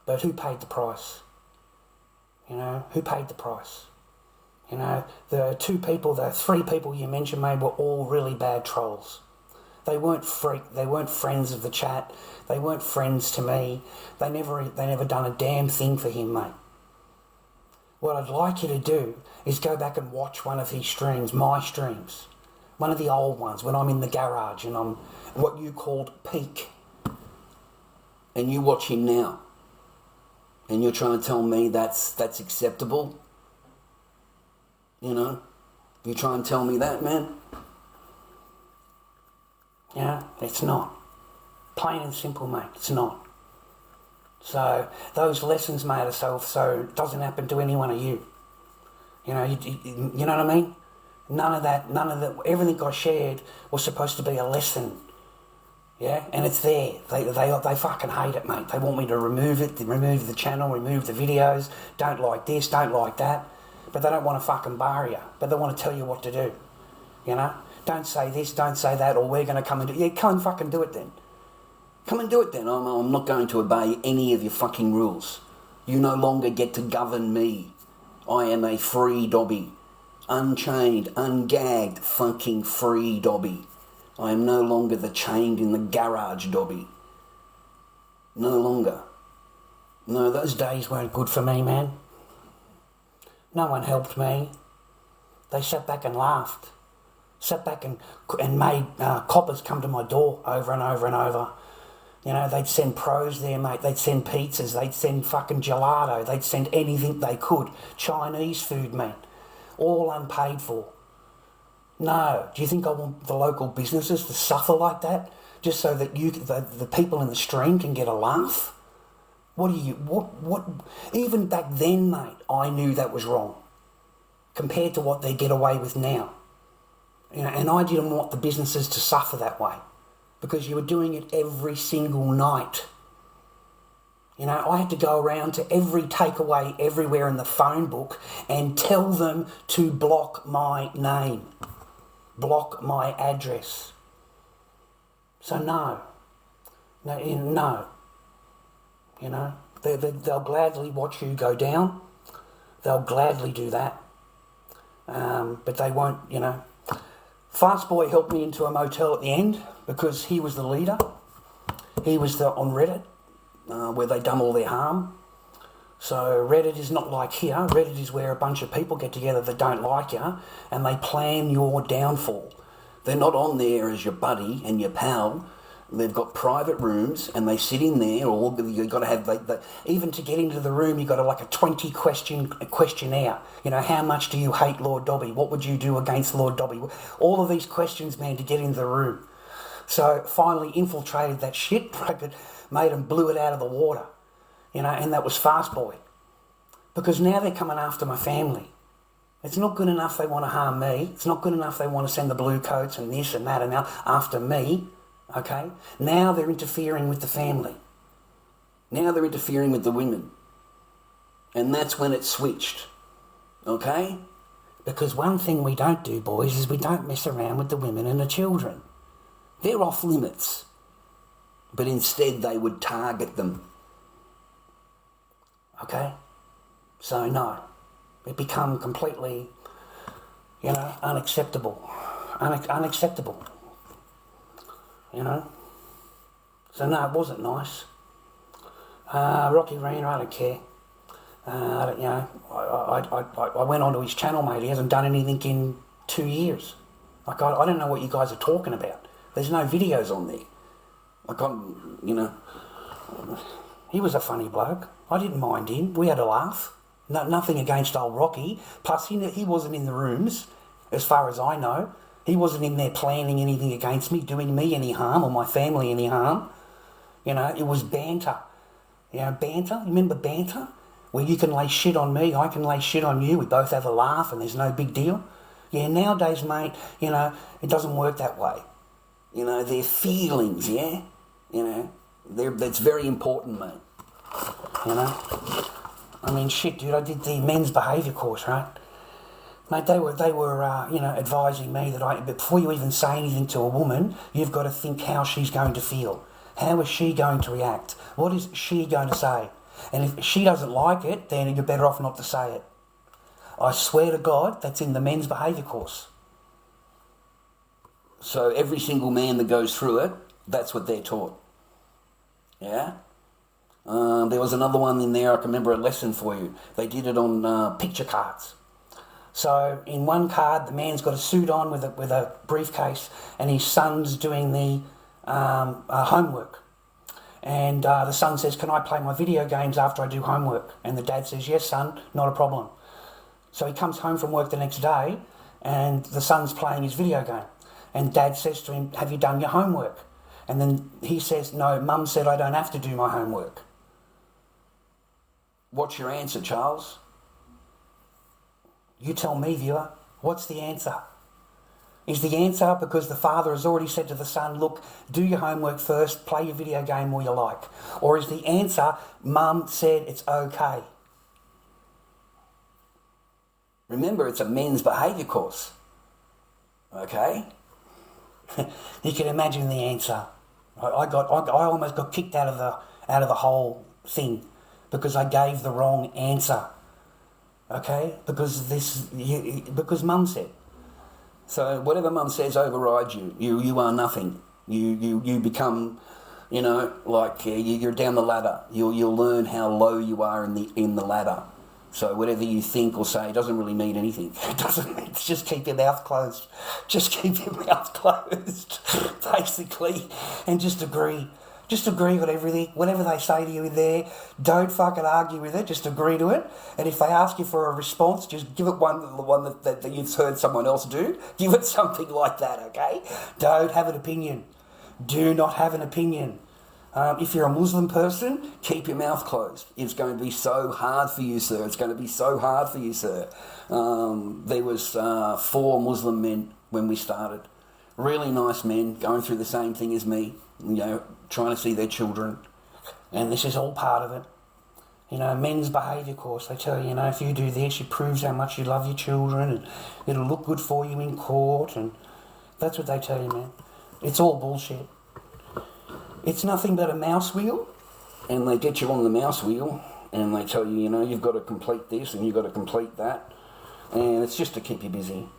S1: but who paid the price? Who paid the price? The three people you mentioned, mate, were all really bad trolls. They weren't friends of the chat. They weren't friends to me. They never done a damn thing for him, mate. What I'd like you to do is go back and watch one of his streams, my streams. One of the old ones, when I'm in the garage and I'm what you called peak. And you watch him now. And you're trying to tell me that's acceptable? You try and tell me that, man? Yeah, it's not. Plain and simple, mate, it's not. So, those lessons, mate, are so it doesn't happen to any one of you. You know what I mean? None of that, everything I shared was supposed to be a lesson. Yeah, and it's there. They fucking hate it, mate. They want me to remove it, remove the channel, remove the videos, don't like this, don't like that. But they don't want to fucking bar you. But they want to tell you what to do. Don't say this, don't say that, or we're going to come and do it. Yeah, come and fucking do it then. Come and do it then. I'm not going to obey any of your fucking rules. You no longer get to govern me. I am a free Dobby. Unchained, ungagged, fucking free Dobby. I am no longer the chained in the garage Dobby. No longer. No, those days weren't good for me, man. No one helped me. They sat back and laughed. Sat back and made coppers come to my door over and over and over. You know, they'd send pros there, mate. They'd send pizzas. They'd send fucking gelato. They'd send anything they could. Chinese food, mate. All unpaid for. No. Do you think I want the local businesses to suffer like that? Just so that the people in the stream can get a laugh? What? Even back then, mate, I knew that was wrong. Compared to what they get away with now. You know, and I didn't want the businesses to suffer that way. Because you were doing it every single night. You know, I had to go around to every takeaway everywhere in the phone book and tell them to block my name. Block my address. So no. You know, they'll gladly watch you go down. They'll gladly do that. But they won't, you know. Fast Boy helped me into a motel at the end because he was the leader. He was on Reddit, where they done all their harm. So Reddit is not like here. Reddit is where a bunch of people get together that don't like you and they plan your downfall. They're not on there as your buddy and your pal. They've got private rooms and they sit in there, or you've got to have, even to get into the room, you've got like a 20 questionnaire. You know, how much do you hate Lord Dobby? What would you do against Lord Dobby? All of these questions, man, to get into the room. So finally infiltrated that shit, made them blew it out of the water. You know, and that was Fast Boy. Because now they're coming after my family. It's not good enough they want to harm me. It's not good enough they want to send the blue coats and this and that and now after me. Okay? Now they're interfering with the family. Now they're interfering with the women. And that's when it switched. Okay? Because one thing we don't do, boys, is we don't mess around with the women and the children. They're off limits. But instead they would target them. Okay? So no. It become completely, you know, unacceptable. Unacceptable. You know? So no, it wasn't nice. Rocky Rena, I don't care. I went onto his channel, mate. He hasn't done anything in 2 years. Like, I don't know what you guys are talking about. There's no videos on there. Like, he was a funny bloke. I didn't mind him. We had a laugh. No, nothing against old Rocky. Plus, he wasn't in the rooms, as far as I know. He wasn't in there planning anything against me, doing me any harm or my family any harm. You know, it was banter. You know, banter? Remember banter? Where you can lay shit on me, I can lay shit on you. We both have a laugh and there's no big deal. Yeah, nowadays, mate, you know, it doesn't work that way. You know, they're feelings, yeah? You know, that's very important, mate. You know? I mean, shit, dude, I did the men's behaviour course, right? Mate, they were advising me that before you even say anything to a woman, you've got to think how she's going to feel. How is she going to react? What is she going to say? And if she doesn't like it, then you're better off not to say it. I swear to God, that's in the men's behaviour course. So every single man that goes through it, that's what they're taught. Yeah? There was another one in there, I can remember a lesson for you. They did it on picture cards. So in one card, the man's got a suit on with a briefcase and his son's doing the homework. And the son says, can I play my video games after I do homework? And the dad says, yes, son, not a problem. So he comes home from work the next day and the son's playing his video game. And dad says to him, have you done your homework? And then he says, no, mum said I don't have to do my homework. What's your answer, Charles? You tell me, viewer, what's the answer? Is the answer because the father has already said to the son, look, do your homework first, play your video game all you like? Or is the answer, mum said it's okay? Remember, it's a men's behaviour course. Okay? You can imagine the answer. I almost got kicked out of the whole thing because I gave the wrong answer. Okay? Because mum said.
S2: So whatever mum says overrides you. You are nothing. You become, like you're down the ladder. You'll learn how low you are in the ladder. So whatever you think or say doesn't really mean anything. It doesn't. It's just keep your mouth closed. Just keep your mouth closed, basically, and just agree. Just agree with everything. Whatever they say to you in there, don't fucking argue with it. Just agree to it. And if they ask you for a response, just give it the one that you've heard someone else do. Give it something like that, okay? Don't have an opinion. Do not have an opinion. If you're a Muslim person, keep your mouth closed. It's going to be so hard for you, sir. It's going to be so hard for you, sir. There was 4 Muslim men when we started. Really nice men, going through the same thing as me, trying to see their children. And this is all part of it. Men's behaviour course, they tell you, if you do this, it proves how much you love your children and it'll look good for you in court. And that's what they tell you, man. It's all bullshit. It's nothing but a mouse wheel, and they get you on the mouse wheel, and they tell you, you've got to complete this and you've got to complete that, and it's just to keep you busy.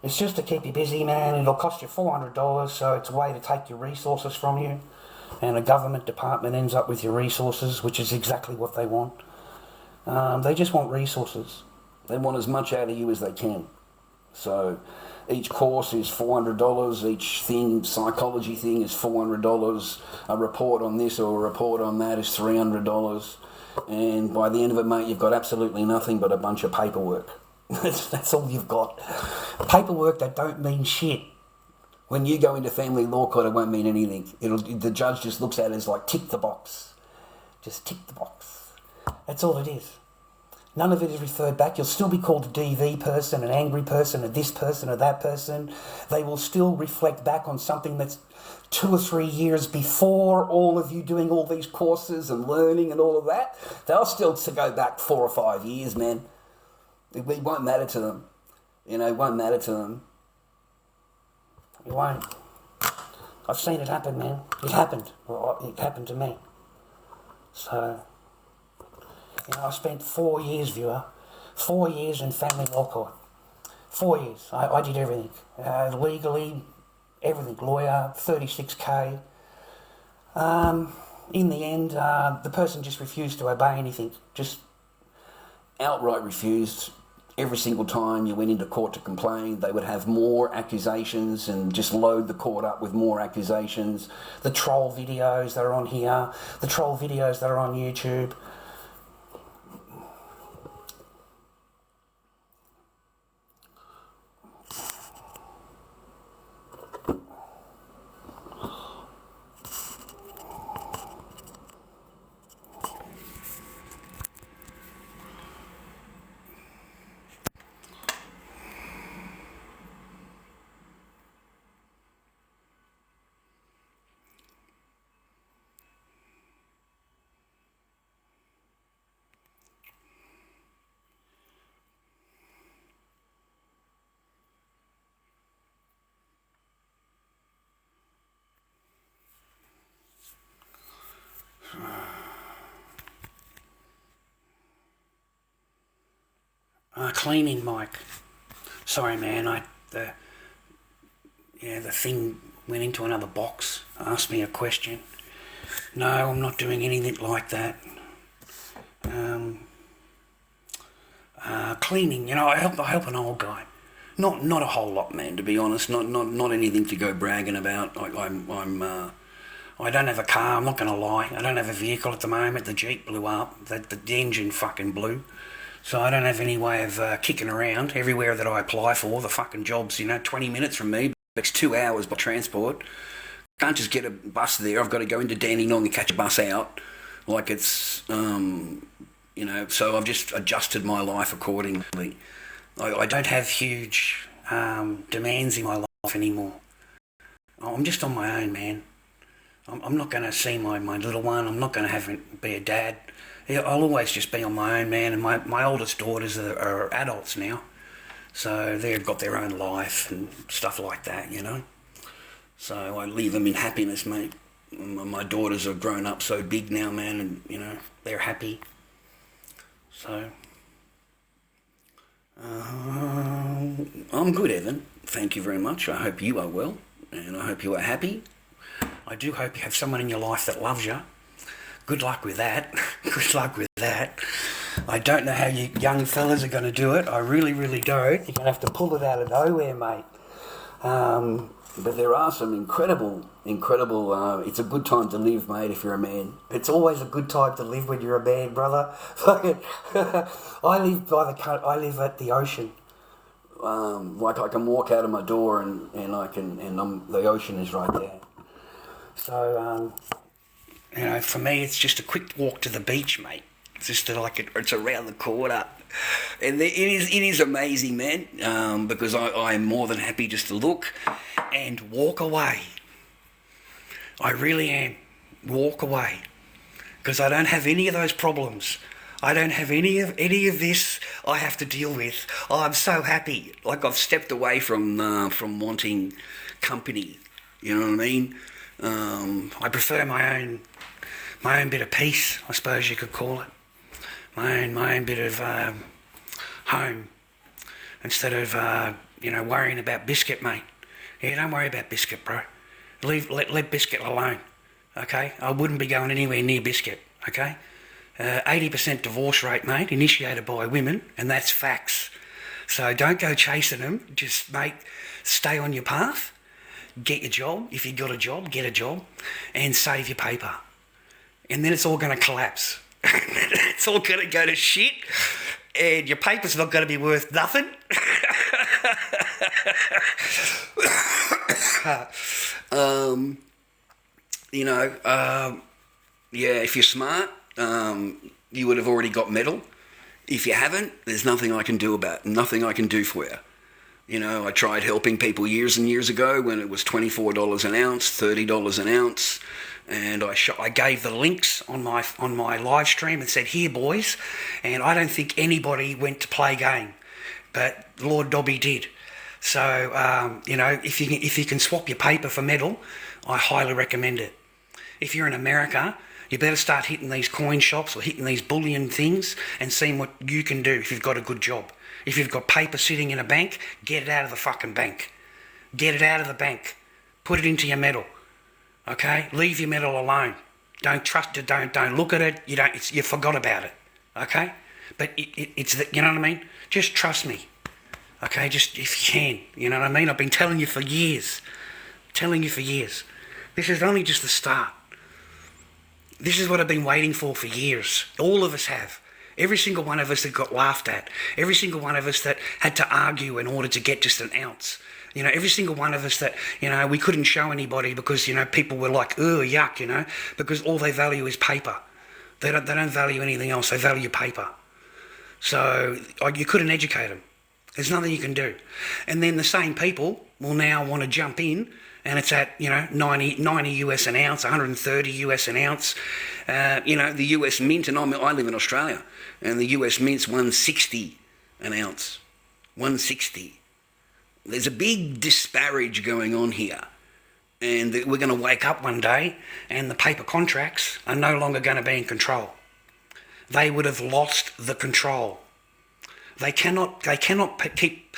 S2: It's just to keep you busy, man. It'll cost you $400, so it's a way to take your resources from you, and a government department ends up with your resources, which is exactly what they want. They just want resources. They want as much out of you as they can. So each course is $400, each psychology thing is $400, a report on this or a report on that is $300, and by the end of it, mate, you've got absolutely nothing but a bunch of paperwork. That's all you've got. Paperwork that don't mean shit. When you go into family law court, it won't mean anything. The judge just looks at it as like, tick the box. Just tick the box. That's all it is. None of it is referred back. You'll still be called a DV person, an angry person, a this person or that person. They will still reflect back on something that's 2 or 3 years before all of you doing all these courses and learning and all of that. They'll still go back 4 or 5 years, man. It won't matter to them. It won't matter to them. It won't. I've seen it happen, man. It happened. It happened to me. So, I spent 4 years, viewer. 4 years in family law court. 4 years. I did everything. Legally, everything. Lawyer, 36K. In the end, the person just refused to obey anything. Just outright refused. Every single time you went into court to complain, they would have more accusations and just load the court up with more accusations. The troll videos that are on here, the troll videos that are on YouTube. Cleaning, Mike. Sorry, man. The thing went into another box. Asked me a question. No, I'm not doing anything like that. Cleaning. I help an old guy. Not a whole lot, man. To be honest, not anything to go bragging about. I don't have a car. I'm not going to lie. I don't have a vehicle at the moment. The Jeep blew up. The engine fucking blew. So I don't have any way of kicking around. Everywhere that I apply for, the fucking job's, 20 minutes from me. It's 2 hours by transport. Can't just get a bus there. I've got to go into Dandenong and catch a bus out. Like it's, so I've just adjusted my life accordingly. I don't have huge demands in my life anymore. I'm just on my own, man. I'm not going to see my little one. I'm not going to have it be a dad. I'll always just be on my own, man, and my oldest daughters are adults now, so they've got their own life and stuff like that, So I leave them in happiness, mate. My daughters are grown up so big now, man, and, they're happy. So, I'm good, Evan. Thank you very much. I hope you are well, and I hope you are happy. I do hope you have someone in your life that loves you. Good luck with that. Good luck with that. I don't know how you young fellas are going to do it. I really, really don't. You're going to have to pull it out of nowhere, mate. But there are some incredible, it's a good time to live, mate, if you're a man.
S1: It's always a good time to live when you're a man, brother. I live at the ocean.
S2: Like I can walk out of my door and the ocean is right there.
S1: So, for me, it's just a quick walk to the beach, mate. It's just it's around the corner.
S2: And it is amazing, man, because I'm more than happy just to look and walk away. I really am. Walk away. Because I don't have any of those problems. I don't have any of this I have to deal with. Oh, I'm so happy. Like I've stepped away from wanting company. You know what I mean? I prefer my own bit of peace, I suppose you could call it. My own bit of home, instead of worrying about Biscuit, mate. Yeah, don't worry about Biscuit, bro. Let Biscuit alone. Okay, I wouldn't be going anywhere near Biscuit. Okay, 80% divorce rate, mate, initiated by women, and that's facts. So don't go chasing them. Just, mate, stay on your path. Get your job. If you've got a job, get a job, and save your paper. And then it's all going to collapse. It's all going to go to shit, and your paper's not going to be worth nothing. If you're smart, you would have already got metal. If you haven't, there's nothing I can do nothing I can do for you. You know, I tried helping people years and years ago when it was $24 an ounce, $30 an ounce. And I gave the links on my live stream and said, here, boys. And I don't think anybody went to play game, but Lord Dobby did. So, if you can swap your paper for metal, I highly recommend it. If you're in America, you better start hitting these coin shops or hitting these bullion things and seeing what you can do if you've got a good job. If you've got paper sitting in a bank, get it out of the fucking bank. Get it out of the bank. Put it into your metal. Okay, leave your metal alone. Don't trust it. Don't look at it. You forgot about it. Okay, but it's you know what I mean. Just trust me. Okay, just if you can. You know what I mean. I've been telling you for years. This is only just the start. This is what I've been waiting for years. All of us have. Every single one of us that got laughed at. Every single one of us that had to argue in order to get just an ounce. You know, every single one of us that, we couldn't show anybody because, people were like, oh, yuck, because all they value is paper. They don't value anything else. They value paper. So you couldn't educate them. There's nothing you can do. And then the same people will now want to jump in and it's at, 90 US an ounce, 130 US an ounce. The US mint, and I live in Australia, and the US mint's 160 an ounce. 160. There's a big disparage going on here, and we're going to wake up one day and the paper contracts are no longer going to be in control. They would have lost the control. They cannot keep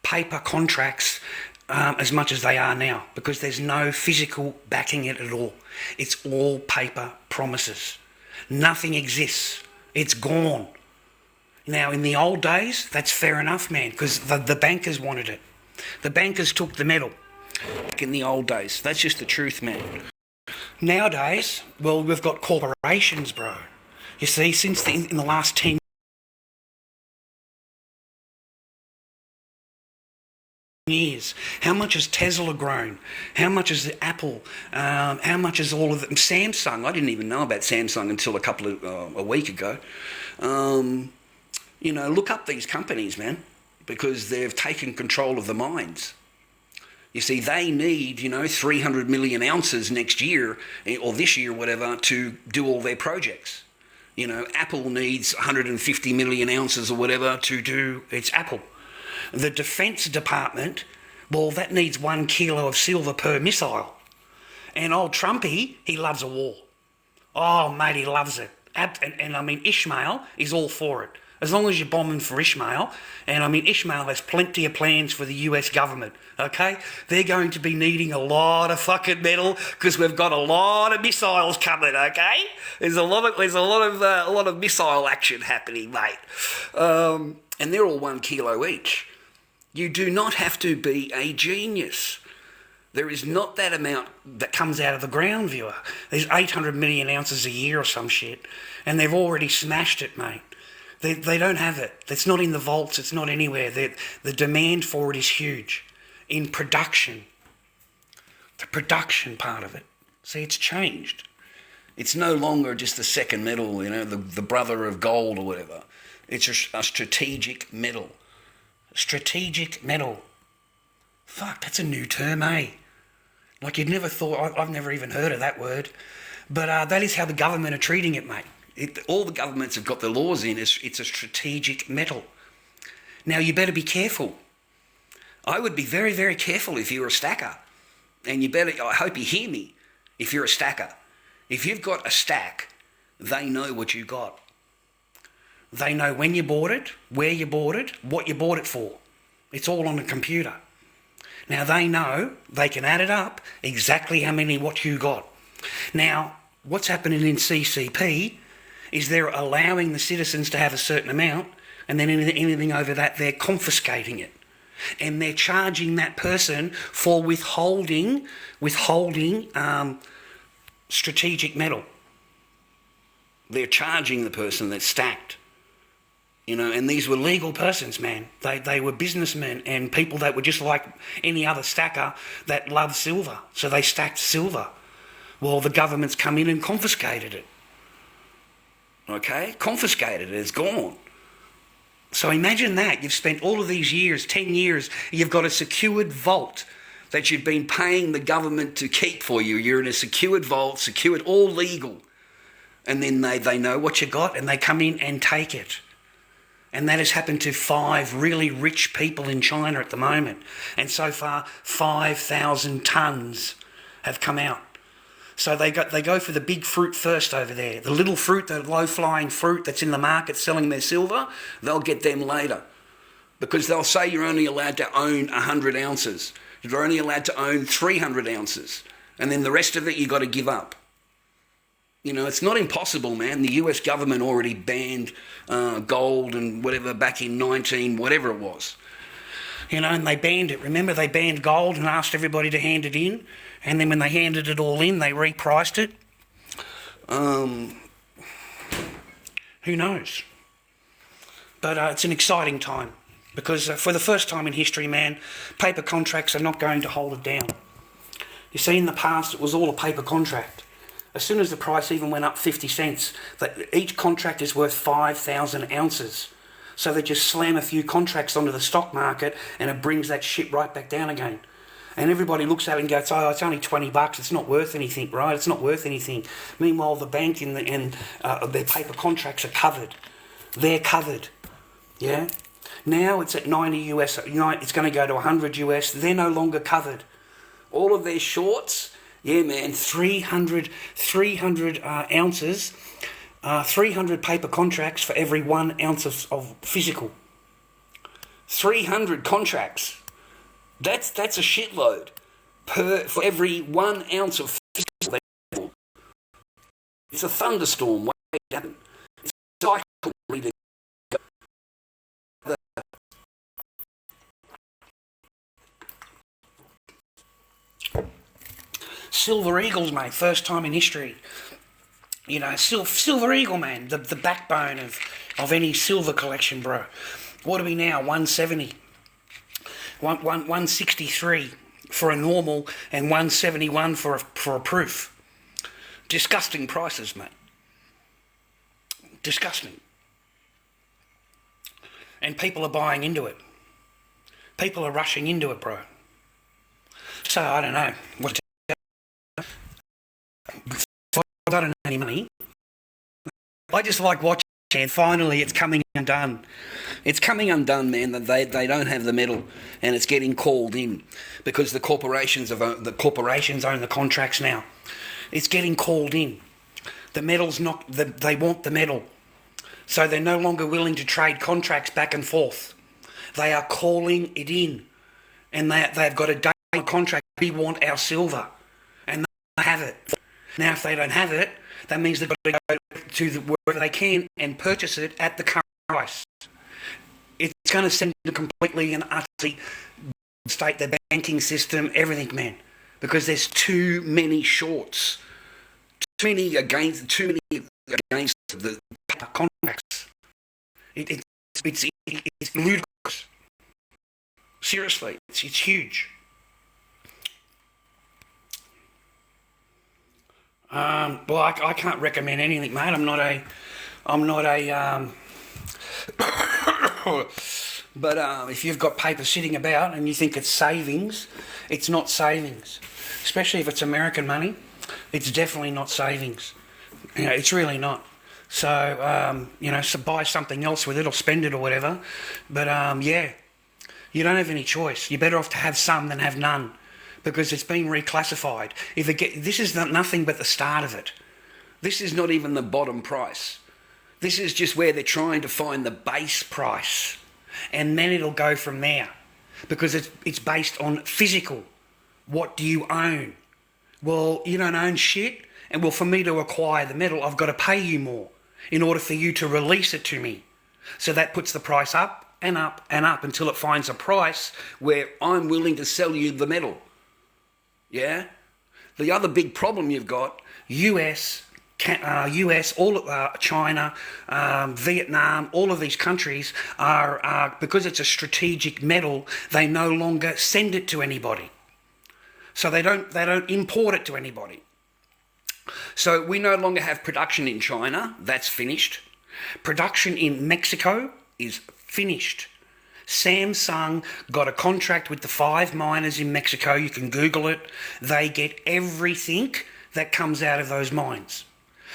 S2: paper contracts as much as they are now because there's no physical backing it at all. It's all paper promises. Nothing exists. It's gone. Now, in the old days, that's fair enough, man, because the bankers wanted it. The bankers took the metal back in the old days. That's just the truth, man. Nowadays, well, we've got corporations, bro. You see, in the last 10 years, how much has Tesla grown? How much has Apple? How much is all of them? Samsung? I didn't even know about Samsung until a week ago. Look up these companies, man, because they've taken control of the mines. You see, they need, 300 million ounces next year, or this year, whatever, to do all their projects. Apple needs 150 million ounces or whatever to do its Apple. The Defence Department, well, that needs 1 kilo of silver per missile. And old Trumpy, he loves a war. Oh, mate, he loves it. And I mean, Ishmael is all for it.
S1: As long as you're bombing for Ishmael, and I mean Ishmael has plenty of plans for the US government, okay? They're going to be needing a lot of fucking metal because we've got a lot of missiles coming, okay? There's a lot of missile action happening, mate. And they're all 1 kilo each. You do not have to be a genius. There is not that amount that comes out of the ground, viewer. There's 800 million ounces a year or some shit, and they've already smashed it, mate. They don't have it. It's not in the vaults. It's not anywhere. The demand for it is huge. In production, the production part of it. See, it's changed. It's no longer just the second metal, you know, the brother of gold or whatever. It's a strategic metal. Strategic metal. Fuck, that's a new term, eh? Like you'd never thought. I've never even heard of that word. But that is how the government are treating it, mate. All the governments have got the laws in. It's a strategic metal. Now, you better be careful. I would be very, very careful if you're a stacker. And I hope you hear me, if you're a stacker. If you've got a stack, they know what you got. They know when you bought it, where you bought it, what you bought it for. It's all on the computer. Now, they know they can add it up exactly how many what you got. Now, what's happening in CCP is they're allowing the citizens to have a certain amount, and then anything over that, they're confiscating it. And they're charging that person for withholding strategic metal. They're charging the person that's stacked. You know, and these were legal persons, man. They were businessmen and people that were just like any other stacker that loved silver. So they stacked silver. Well, the government's come in and confiscated it. Okay? Confiscated it. It's gone. So imagine that. You've spent all of these years, 10 years, you've got a secured vault that you've been paying the government to keep for you. You're in a secured vault, secured, all legal. And then they know what you got and they come in and take it. And that has happened to 5 really rich people in China at the moment. And so far, 5,000 tonnes have come out. So they go for the big fruit first over there. The little fruit, the low-flying fruit that's in the market selling their silver, they'll get them later. Because they'll say you're only allowed to own 100 ounces. You're only allowed to own 300 ounces. And then the rest of it you got to give up. You know, it's not impossible, man. The US government already banned gold and whatever back in whatever it was. You know, and they banned it. Remember, they banned gold and asked everybody to hand it in. And then when they handed it all in, they repriced it. Who knows? But it's an exciting time. Because for the first time in history, man, paper contracts are not going to hold it down. You see, in the past, it was all a paper contract. As soon as the price even went up 50 cents, each contract is worth 5,000 ounces. So they just slam a few contracts onto the stock market and it brings that shit right back down again. And everybody looks at it and goes, oh, it's only $20. It's not worth anything, right? It's not worth anything. Meanwhile, the bank and their paper contracts are covered. They're covered. Yeah? Now it's at 90 US. It's going to go to 100 US. They're no longer covered. All of their shorts, yeah, man, 300 ounces, 300 paper contracts for every 1 ounce of physical. 300 contracts. That's a shitload for every 1 ounce of physical. It's a thunderstorm waiting to happen. It's a cycle ready to go. Silver Eagles, mate, first time in history. You know, Silver Eagle, man, the backbone of any silver collection, bro. What are we now, 170? 163 for a normal and 171 for a proof. Disgusting prices, mate. Disgusting. And people are buying into it. People are rushing into it, bro. So, I don't know what to do. I don't have any money. I just like watching, and finally it's coming undone. It's coming undone, man, that they don't have the metal and it's getting called in because the corporations own the contracts now. It's getting called in. The metal's not, they want the metal. So they're no longer willing to trade contracts back and forth. They are calling it in. And they've got a day contract. We want our silver. And they have it. Now, if they don't have it, that means they've got to go to wherever they can and purchase it at the current price. It's going to send them completely and utterly state their banking system, everything, man. Because there's too many shorts. Too many against the contracts. It's ludicrous. Seriously, it's huge. Well, I can't recommend anything, mate. I'm not a. But if you've got paper sitting about and you think it's savings, it's not savings. Especially if it's American money, it's definitely not savings. It's really not. So, so buy something else with it or spend it or whatever. But, you don't have any choice. You're better off to have some than have none because it's been reclassified. This is nothing but the start of it.
S2: This is not even the bottom price. This is just where they're trying to find the base price.
S1: And then it'll go from there because it's based on physical. What do you own? Well, you don't own shit. And well, for me to acquire the metal, I've got to pay you more in order for you to release it to me. So that puts the price up and up and up until it finds a price
S2: where I'm willing to sell you the metal. Yeah? The other big problem you've got,
S1: US, China, Vietnam, all of these countries are because it's a strategic metal, they no longer send it to anybody. So they don't import it to anybody.
S2: So we no longer have production in China. That's finished.
S1: Production in Mexico is finished. Samsung got a contract with the 5 miners in Mexico. You can Google it. They get everything that comes out of those mines.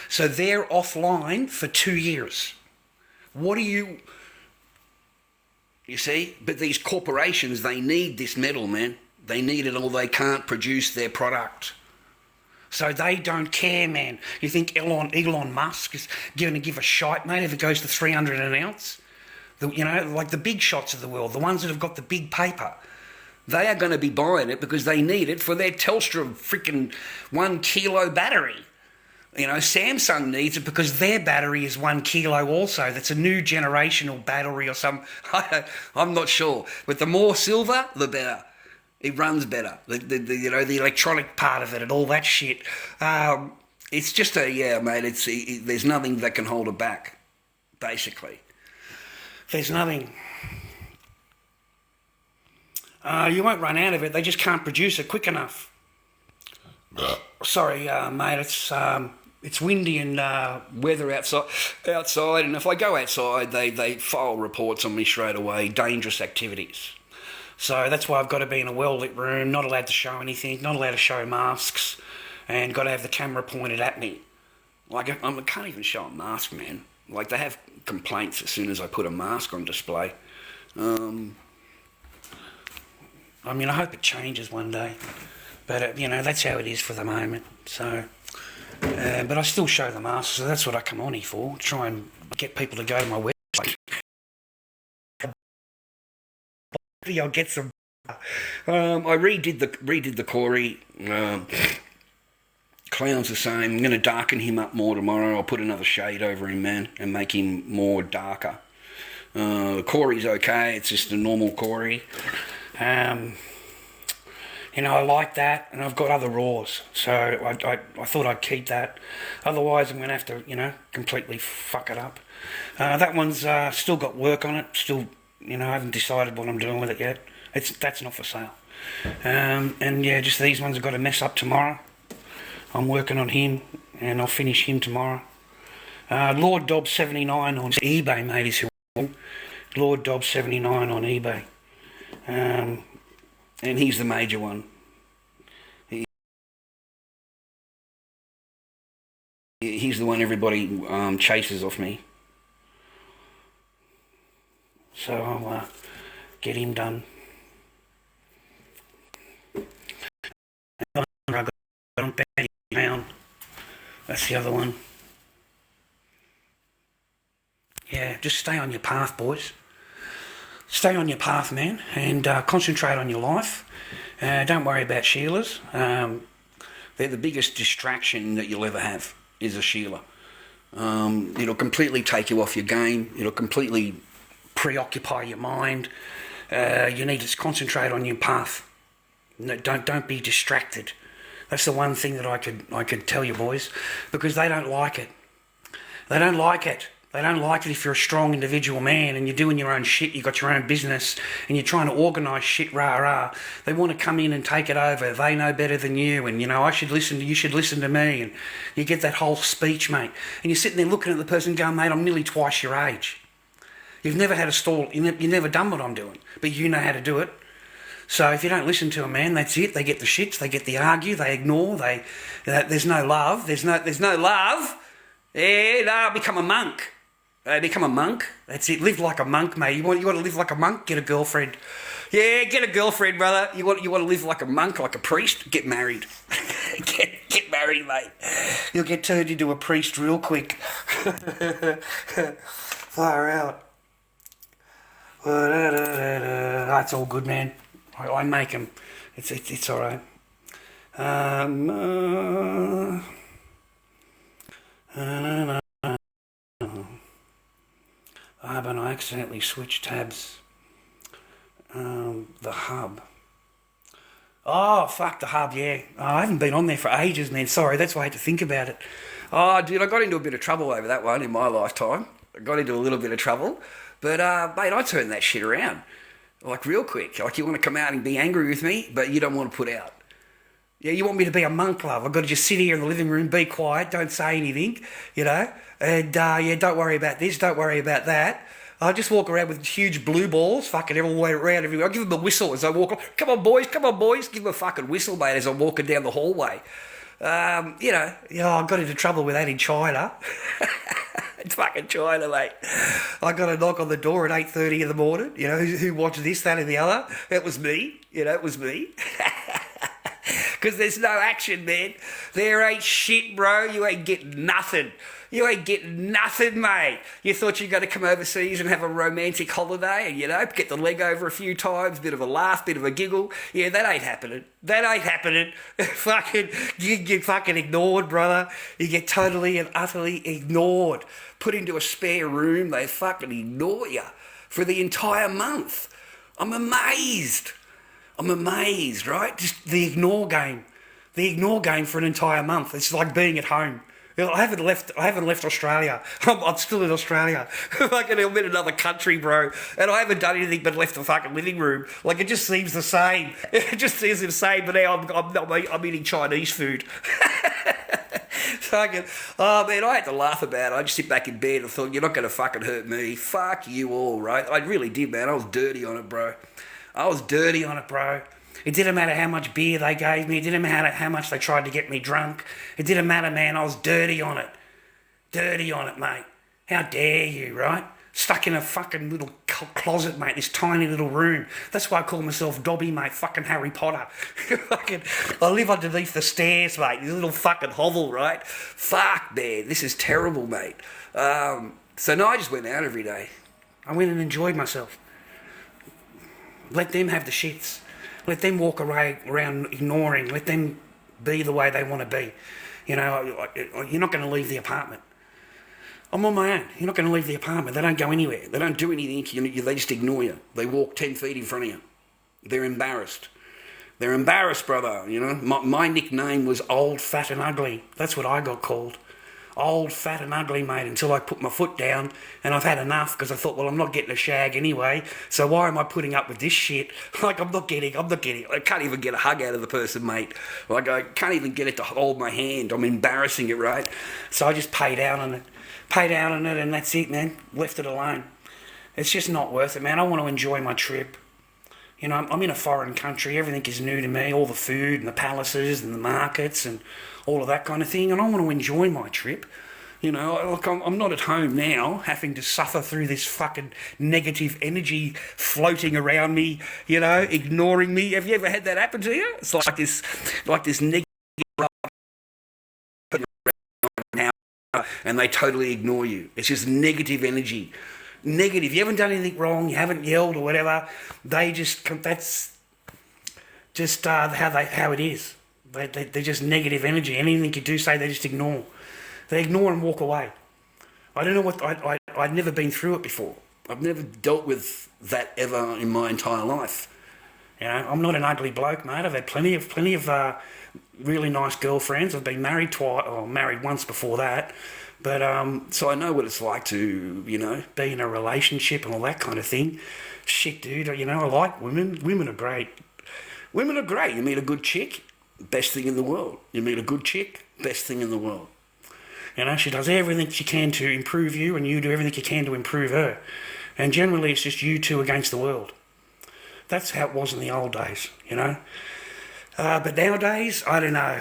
S1: So they're offline for 2 years. What do you
S2: see? But these corporations, they need this metal, man. They need it or they can't produce their product.
S1: So they don't care, man. You think Elon Musk is going to give a shite, mate, if it goes to 300 an ounce? Like the big shots of the world, the ones that have got the big paper.
S2: They are going to be buying it because they need it for their Telstra freaking 1 kilo battery. Samsung needs it because their battery is 1 kilo also. That's a new generational battery or some. I'm not sure. But the more silver, the better. It runs better. The electronic part of it and all that shit. It's just mate. There's nothing that can hold it back. Basically,
S1: there's nothing. You won't run out of it. They just can't produce it quick enough. Sorry, mate. It's windy and
S2: weather outside, and if I go outside, they file reports on me straight away. Dangerous activities.
S1: So that's why I've got to be in a well-lit room, not allowed to show anything, not allowed to show masks, and got to have the camera pointed at me.
S2: Like, I can't even show a mask, man. Like, they have complaints as soon as I put a mask on display.
S1: I hope it changes one day. But, that's how it is for the moment. So, but I still show the masks, so that's what I come on here for, try and get people to go to my website. I'll get some.
S2: I redid the Corey. Clown's the same. I'm going to darken him up more tomorrow. I'll put another shade over him, man, and make him more darker. Corey's okay. It's just a normal Corey.
S1: I like that, and I've got other raws, so I thought I'd keep that. Otherwise, I'm going to have to, completely fuck it up. That one's still got work on it. Still. I haven't decided what I'm doing with it yet. That's not for sale. Just these ones I've got to mess up tomorrow. I'm working on him, and I'll finish him tomorrow. lorddobby on eBay, mate, is who I'm lorddobby on eBay.
S2: And he's the major one. He's the one everybody chases off me.
S1: So I'll get him done. That's the other one. just stay on your path, boys. Stay on your path, man, and concentrate on your life. Don't worry about Sheilas. They're the biggest distraction that you'll ever have, is a Sheila. It'll completely take you off your game. It'll completely preoccupy your mind. You need to concentrate on your path. No, don't be distracted. That's the one thing that I could tell you, boys, because they don't like it. They don't like it. They don't like it if you're a strong individual man and you're doing your own shit, you've got your own business and you're trying to organise shit, rah-rah. They want to come in and take it over. They know better than you and, you know, you should listen to me. And you get that whole speech, mate. And you're sitting there looking at the person going, mate, I'm nearly twice your age. You've never had a stall, you've never done what I'm doing, but you know how to do it. So if you don't listen to a man, that's it. They get the shits, they get the argue, they ignore, there's no love. There's no love. Yeah, no, become a monk. Become a monk. That's it. Live like a monk, mate. You want to live like a monk? Get a girlfriend. Yeah, get a girlfriend, brother. You want to live like a monk, like a priest? Get married. get married, mate. You'll get turned into a priest real quick. Far out. That's all good, man. I make them. It's all right. But I accidentally switched tabs. The hub. Oh, fuck the hub, yeah. Oh, I haven't been on there for ages, man. Sorry, that's why I had to think about it. Oh, dude, I got into a bit of trouble over that one in my lifetime. I got into a little bit of trouble. But, mate, I turned that shit around. Like, real quick. Like, you want to come out and be angry with me, but you don't want to put out. Yeah, you want me to be a monk, love. I've got to just sit here in the living room, be quiet, don't say anything, you know. And, yeah, don't worry about this, don't worry about that. I just walk around with huge blue balls, fucking everywhere around everywhere. I give them a whistle as I walk. Come on, boys. Give them a fucking whistle, mate, as I'm walking down the hallway. You know, I got into trouble with that in China. It's fucking China, mate. I got a knock on the door at 8:30 in the morning. You know, who watched this, that, and the other? It was me. You know, it was me. Because there's no action, man. There ain't shit, bro. You ain't getting nothing. You ain't getting nothing, mate. You thought you were going to come overseas and have a romantic holiday and, you know, get the leg over a few times, bit of a laugh, bit of a giggle. Yeah, that ain't happening. That ain't happening. You get fucking ignored, brother. You get totally and utterly ignored. Put into a spare room, they fucking ignore you for the entire month. I'm amazed, right? Just the ignore game. The ignore game for an entire month. It's like being at home. I haven't left Australia. I'm still in Australia. Fucking I'm in another country, bro. And I haven't done anything but left the fucking living room. Like, it just seems the same. It just seems the same, but now I'm eating Chinese food. Fucking, oh man, I had to laugh about it. I just sit back in bed and thought, you're not going to fucking hurt me. Fuck you all, right? I really did, man. I was dirty on it, bro. It didn't matter how much beer they gave me. It didn't matter how much they tried to get me drunk. It didn't matter, man. I was dirty on it. Dirty on it, mate. How dare you, right? Stuck in a fucking little closet, mate. This tiny little room. That's why I call myself Dobby, mate. Fucking Harry Potter. I live underneath the stairs, mate. This little fucking hovel, right? Fuck, man. This is terrible, mate. So no, I just went out every day. I went and enjoyed myself. Let them have the shits. Let them walk around ignoring. Let them be the way they want to be. You know, you're not going to leave the apartment. I'm on my own. You're not going to leave the apartment. They don't go anywhere. They don't do anything. They just ignore you. They walk 10 feet in front of you. They're embarrassed. They're embarrassed, brother. You know, my nickname was Old, Fat and Ugly. That's what I got called. Old, fat and ugly, mate, until I put my foot down and I've had enough because I thought, well, I'm not getting a shag anyway, so why am I putting up with this shit? Like, I'm not getting, I can't even get a hug out of the person, mate. Like, I can't even get it to hold my hand. I'm embarrassing it, right? So I just pay down on it, and that's it, man. Left it alone. It's just not worth it, man. I want to enjoy my trip. You know, I'm in a foreign country. Everything is new to me. All the food and the palaces and the markets and all of that kind of thing. And I want to enjoy my trip. You know, like I'm not at home now having to suffer through this fucking negative energy floating around me, you know, ignoring me. Have you ever had that happen to you? It's like this negative now, and they totally ignore you. It's just negative energy. negative. You haven't done anything wrong. You haven't yelled or whatever. They just that's just how it is. They're just negative energy. Anything you do say, they just ignore. They ignore and walk away. I don't know what I'd never been through it before. I've never dealt with that ever in my entire life. You know, I'm not an ugly bloke, mate. I've had plenty of really nice girlfriends. I've been married twice, or married once before that. But so I know what it's like to, you know, be in a relationship and all that kind of thing. Shit, dude. You know, I like women. Women are great. Women are great. You meet a good chick, best thing in the world. You meet a good chick, best thing in the world. You know, she does everything she can to improve you, and you do everything you can to improve her. And generally, it's just you two against the world. That's how it was in the old days, you know. But nowadays, I don't know.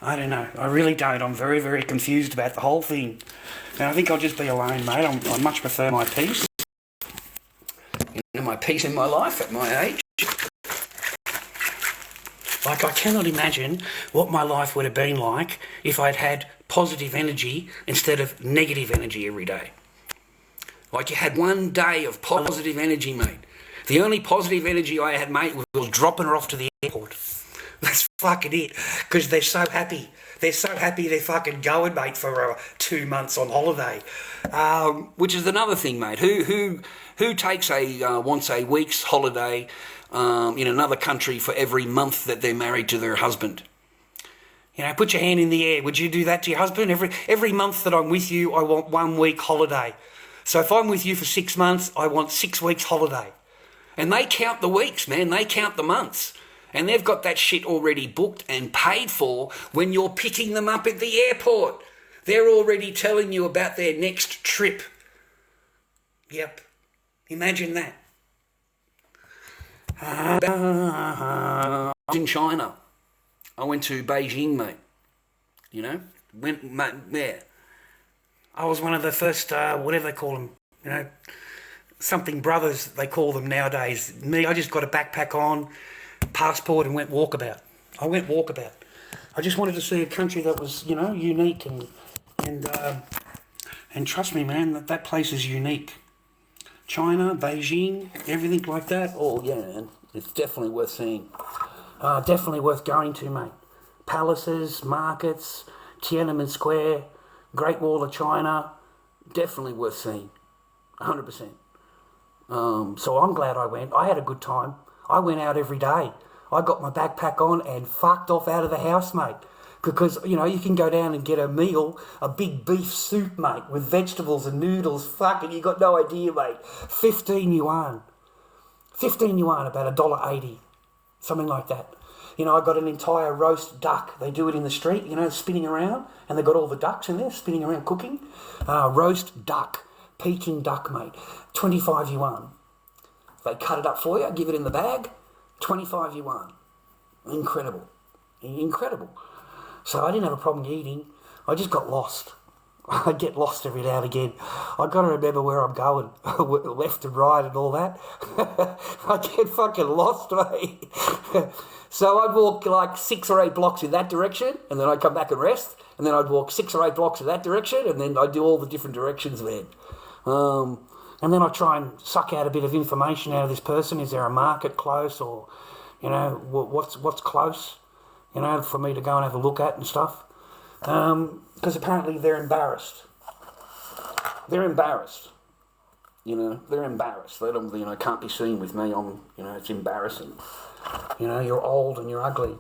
S1: I really don't. I'm very, very confused about the whole thing. And I think I'll just be alone, mate. I much prefer my peace. You know, my peace in my life at my age. Like, I cannot imagine what my life would have been like if I'd had positive energy instead of negative energy every day. Like, you had one day of positive energy, mate. The only positive energy I had, mate, was dropping her off to the airport. That's fucking it. Because they're so happy. They're so happy they're fucking going, mate, for 2 months on holiday. Which is another thing, mate. Who takes wants a week's holiday in another country for every month that they're married to their husband? You know, put your hand in the air. Would you do that to your husband? Every month that I'm with you, I want 1 week holiday. So if I'm with you for 6 months, I want 6 weeks holiday. And they count the weeks, man. They count the months. And they've got that shit already booked and paid for when you're picking them up at the airport. They're already telling you about their next trip. Yep. Imagine that. I was in China. I went to Beijing, mate. You know? Went there. I was one of the first, whatever they call them, you know, something brothers they call them nowadays. Me, I just got a backpack on, passport, and went walkabout. I went walkabout. I just wanted to see a country that was, you know, unique and trust me, man, that place is unique. China, Beijing, everything like that.
S2: Oh yeah, man. It's definitely worth seeing.
S1: Definitely worth going to, mate. Palaces, markets, Tiananmen Square, Great Wall of China,
S2: Definitely worth seeing.
S1: 100%. So I'm glad I went. I had a good time. I went out every day. I got my backpack on and fucked off out of the house, mate. Because, you know, you can go down and get a meal, a big beef soup, mate, with vegetables and noodles. Fucking, you got no idea, mate. 15 yuan. 15 yuan, about $1.80. Something like that. You know, I got an entire roast duck. They do it in the street, you know, spinning around. And they got all the ducks in there spinning around cooking. Roast duck. Peking duck, mate. 25 yuan. They cut it up for you, give it in the bag. 25 yuan. Incredible. Incredible. So I didn't have a problem eating. I just got lost. I get lost every now and again. I got to remember where I'm going, left and right and all that. I get fucking lost, mate. So I'd walk like 6 or 8 blocks in that direction, and then I'd come back and rest, and then I'd walk 6 or 8 blocks in that direction, and then I'd do all the different directions then. And then I try and suck out a bit of information out of this person. Is there a market close, or, you know, what's close, you know, for me to go and have a look at and stuff. Because apparently they're embarrassed. They're embarrassed. You know, they're embarrassed. They don't, you know, can't be seen with me. You know, it's embarrassing. You know, you're old and you're ugly.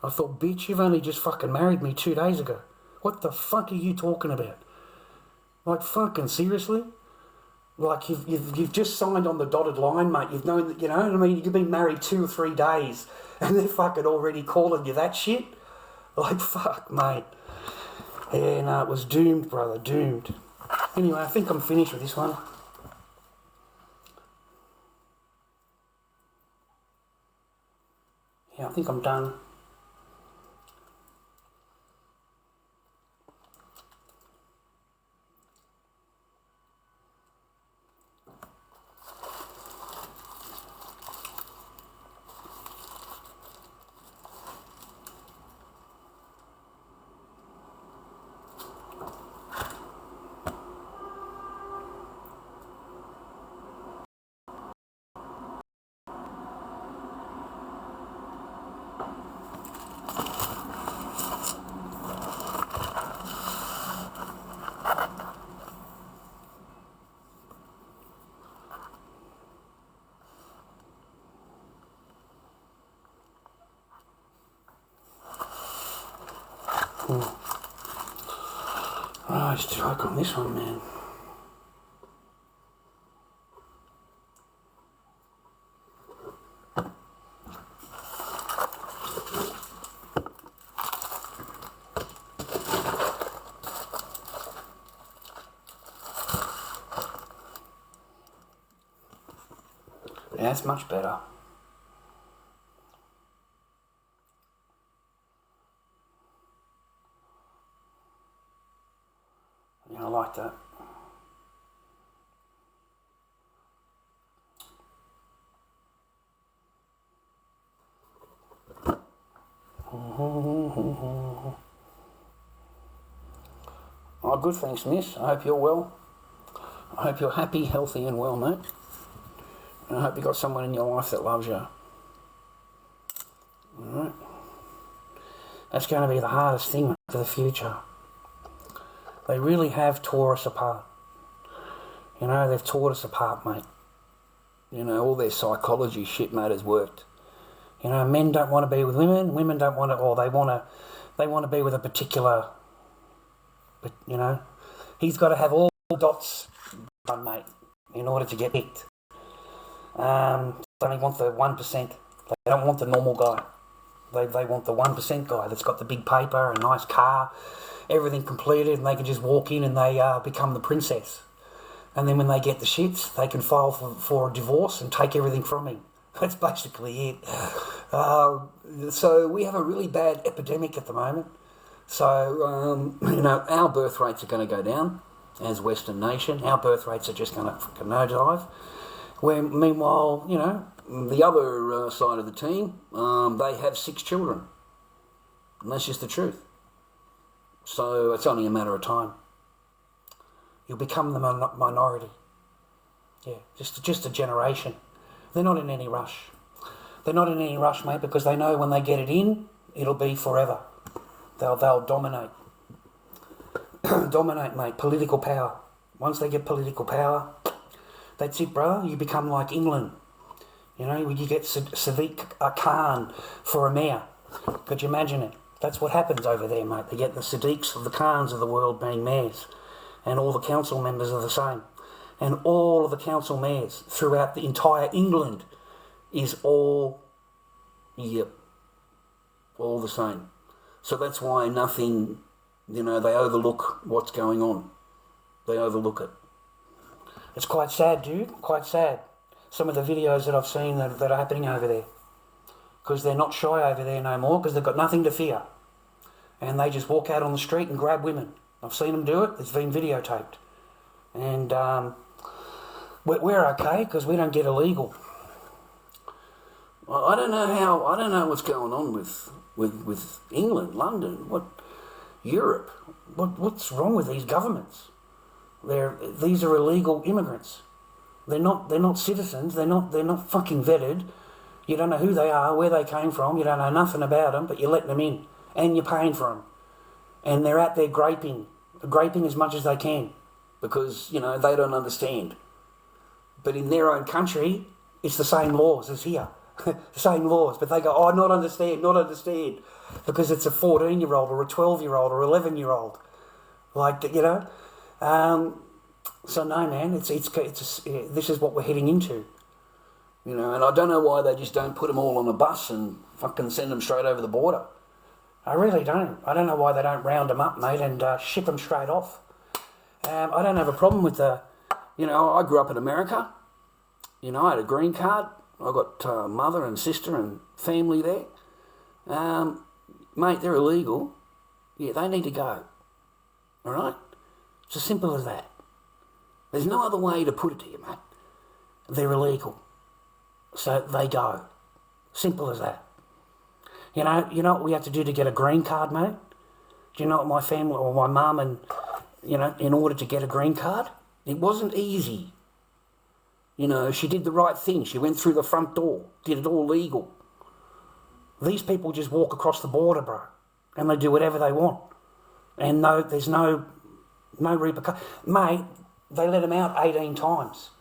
S1: I thought, bitch, you've only just fucking married me 2 days ago. What the fuck are you talking about? Like, fucking seriously? Like, you've just signed on the dotted line, mate. You've known that, you know what I mean? You've been married 2 or 3 days, and they're fucking already calling you that shit? Like, fuck, mate. Yeah, no, it was doomed, brother, doomed. Anyway, I think I'm finished with this one. Yeah, I think I'm done. Oh, it's choke on this one, man. Yeah, that's much better. Yeah, I like that. Oh, good, thanks, miss. I hope you're well. I hope you're happy, healthy and well, mate. And I hope you've got someone in your life that loves you. Alright. That's going to be the hardest thing for the future. They really have tore us apart. You know, they've tore us apart, mate. You know, all their psychology shit, mate, has worked. You know, men don't want to be with women, women don't want to, or they want to be with a particular, but you know, he's got to have all dots done, mate, in order to get picked. They only want the 1%. They don't want the normal guy. They want the 1% guy that's got the big paper, a nice car, everything completed, and they can just walk in and they become the princess. And then when they get the shits, they can file for a divorce and take everything from him. That's basically it. So we have a really bad epidemic at the moment. So, you know, our birth rates are going to go down as Western nation. Our birth rates are just going to fucking nosedive. Where, meanwhile, you know, the other side of the team, they have 6 children. And that's just the truth. So it's only a matter of time. You'll become the minority. Yeah, just a generation. They're not in any rush. They're not in any rush, mate, because they know when they get it in, it'll be forever. They'll dominate. Dominate, mate. Political power. Once they get political power, that's it, bro. You become like England. You know, you get Sadiq Khan for a mayor. Could you imagine it? That's what happens over there, mate. They get the Sadiqs of the Khans of the world being mayors. And all the council members are the same. And all of the council mayors throughout the entire England is all the same. So that's why nothing, you know, they overlook what's going on. They overlook it. It's quite sad, dude. Quite sad. Some of the videos that I've seen that are happening over there. Because they're not shy over there no more, because they've got nothing to fear. And they just walk out on the street and grab women. I've seen them do it. It's been videotaped. And we're okay because we don't get illegal. Well, I don't know what's going on with England, London, Europe. What's wrong with these governments? These are illegal immigrants. They're not citizens. They're not fucking vetted. You don't know who they are, where they came from. You don't know nothing about them, but you're letting them in and you're paying for them. And they're out there graping as much as they can because, you know, they don't understand. But in their own country, it's the same laws as here. The same laws. But they go, oh, not understand. Because it's a 14-year-old or a 12-year-old or 11-year-old. Like, you know. So no, man, this is what we're heading into. You know, and I don't know why they just don't put them all on a bus and fucking send them straight over the border. I really don't. I don't know why they don't round them up, mate, and ship them straight off. I don't have a problem with you know, I grew up in America. You know, I had a green card. I got mother and sister and family there. Mate, they're illegal. Yeah, they need to go. All right? It's as simple as that. There's no other way to put it to you, mate. They're illegal. So they go. Simple as that. You know what we had to do to get a green card, mate? Do you know what my family or my mum and, you know, in order to get a green card? It wasn't easy. You know, she did the right thing. She went through the front door, did it all legal. These people just walk across the border, bro, and they do whatever they want. And there's no repercussion. Mate, they let him out 18 times.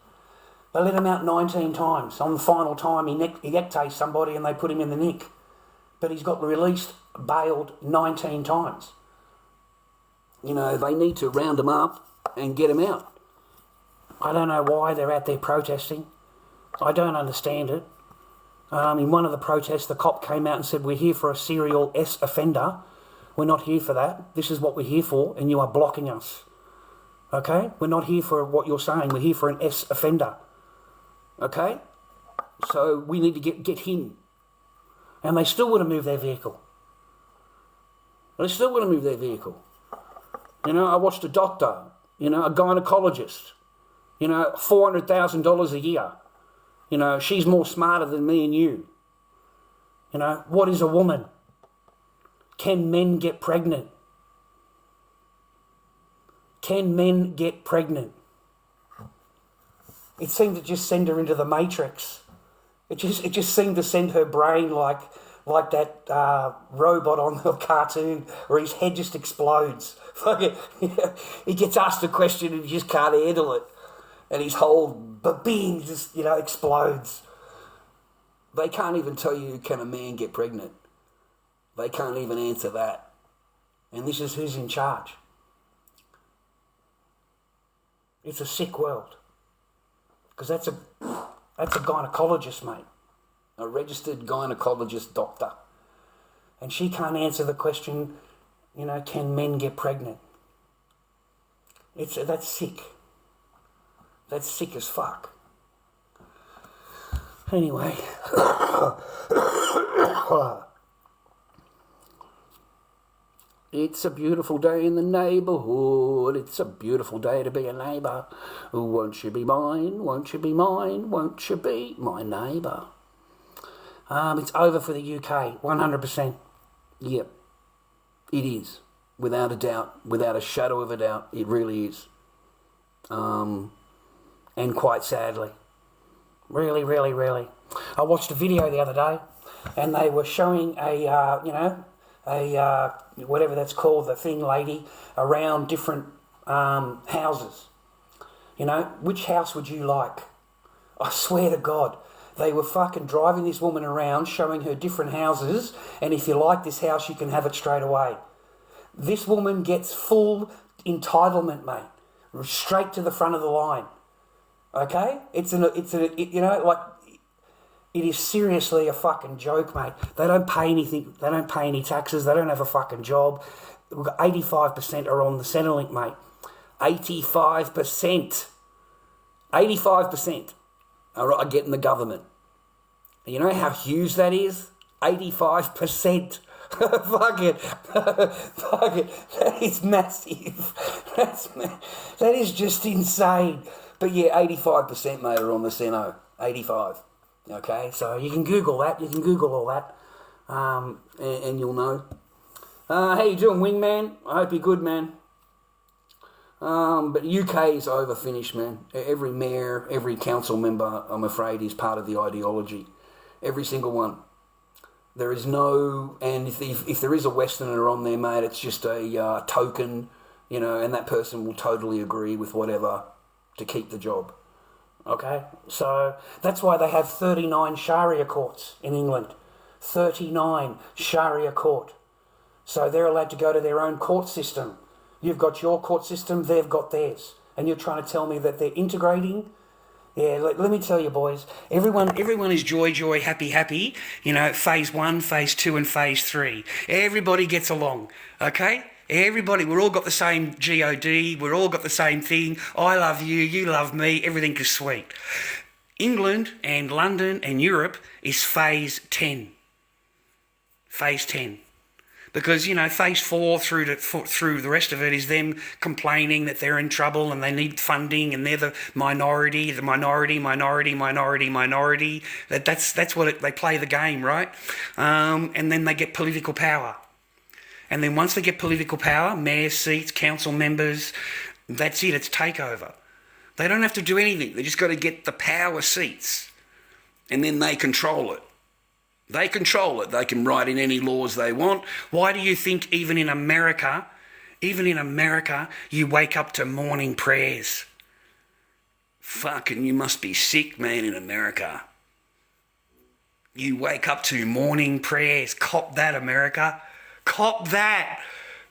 S1: They let him out 19 times. On the final time, he necktased somebody and they put him in the nick. But he's got released, bailed 19 times.
S2: they need to round them up and get them out.
S1: I don't know why they're out there protesting. I don't understand it. In one of the protests, the cop came out and said, we're here for a serial S offender. We're not here for that. This is what we're here for, and you are blocking us. Okay? We're not here for what you're saying. We're here for an S offender. Okay? So we need to get him. And they still wouldn't move their vehicle. They still wouldn't move their vehicle. I watched a doctor, a gynecologist, $400,000 a year. She's more smarter than me and you. What is a woman? Can men get pregnant? Can men get pregnant? It seemed to just send her into the Matrix. It just seemed to send her brain like that robot on the cartoon where his head just explodes. He gets asked a question and he just can't handle it. And his whole being just, explodes. They can't even tell you, can a man get pregnant? They can't even answer that. And this is who's in charge. It's a sick world. Because that's a gynecologist, mate.
S2: A registered gynecologist doctor.
S1: And she can't answer the question, can men get pregnant? That's sick. That's sick as fuck. Anyway. It's a beautiful day in the neighbourhood. It's a beautiful day to be a neighbour. Won't you be mine? Won't you be mine? Won't you be my neighbour? It's over for the UK, 100%. Yep, it is. Without a doubt, without a shadow of a doubt, it really is. And quite sadly. Really, really, really. I watched a video the other day and they were showing whatever that's called, the thing lady, around different houses. Which house would you like? I swear to God, they were fucking driving this woman around, showing her different houses, and if you like this house, you can have it straight away. This woman gets full entitlement, mate, straight to the front of the line. Okay? It is seriously a fucking joke, mate. They don't pay anything. They don't pay any taxes. They don't have a fucking job. We've got 85% are on the Centrelink, mate. 85%. 85% are getting the government. You know how huge that is? 85%. Fuck it. That is massive. That is just insane. But yeah, 85%, mate, are on the Ceno. 85. Okay, so you can Google that. You can Google all that, and you'll know. How you doing, Wingman? I hope you're good, man. But UK is over, finished, man. Every mayor, every council member, I'm afraid, is part of the ideology. Every single one. There is no, and if there is a Westerner on there, mate, it's just a token, and that person will totally agree with whatever to keep the job. Okay, so that's why they have 39 Sharia courts in England. 39 Sharia court. So they're allowed to go to their own court system. You've got your court system, they've got theirs. And you're trying to tell me that they're integrating? Yeah, let me tell you, boys, everyone is joy, happy, phase 1, phase 2 and phase 3. Everybody gets along, okay? Everybody, we're all got the same GOD, we're all got the same thing. I love you, you love me, everything is sweet. England and London and Europe is phase 10. Phase 10. Because, phase 4 through the rest of it is them complaining that they're in trouble and they need funding and they're the minority. That's what they play the game, right? And then they get political power. And then once they get political power, mayor seats, council members, that's it, it's takeover. They don't have to do anything. They just got to get the power seats. And then they control it. They control it. They can write in any laws they want. Why do you think even in America, you wake up to morning prayers? Fucking, you must be sick, man, in America. You wake up to morning prayers. Cop that, America. Cop that.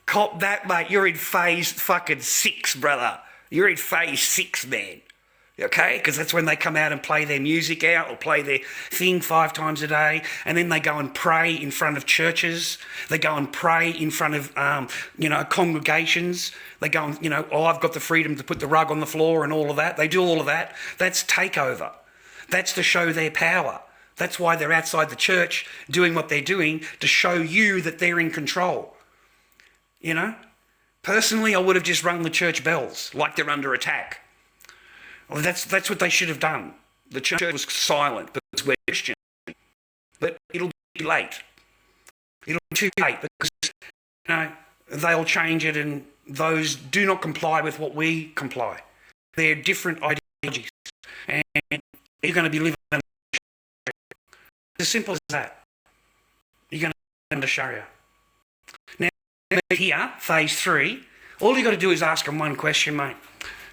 S3: Cop that, mate. You're in phase fucking 6, brother. You're in phase 6, man. Okay? Because that's when they come out and play their music out or play their thing 5 times a day. And then they go and pray in front of churches. They go and pray in front of, congregations. They go and, I've got the freedom to put the rug on the floor and all of that. They do all of that. That's takeover. That's to show their power. That's why they're outside the church doing what they're doing, to show you that they're in control. Personally, I would have just rung the church bells like they're under attack. Well, that's what they should have done. The church was silent because we're Christian. But it'll be late. It'll be too late because they'll change it, and those do not comply with what we comply. They're different ideologies. And you're going to be living under Sharia. As simple as that. You're going to live under Sharia. Now, here, phase 3, all you've got to do is ask them one question, mate.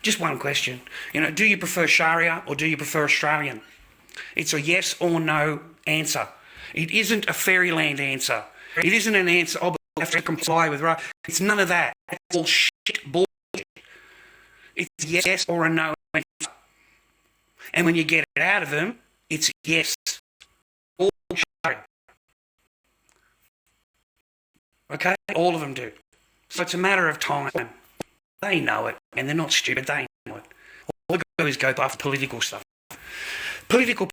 S3: Just one question. Do you prefer Sharia or do you prefer Australian? It's a yes or no answer. It isn't a fairyland answer. It isn't an answer, but we have to comply with right. It's none of that. It's all shit bullshit. It's yes or a no answer. And when you get it out of them, it's yes. All Sharia. Okay? All of them do. So it's a matter of time. They know it, and they're not stupid. They know it. All they do is go after political stuff. Political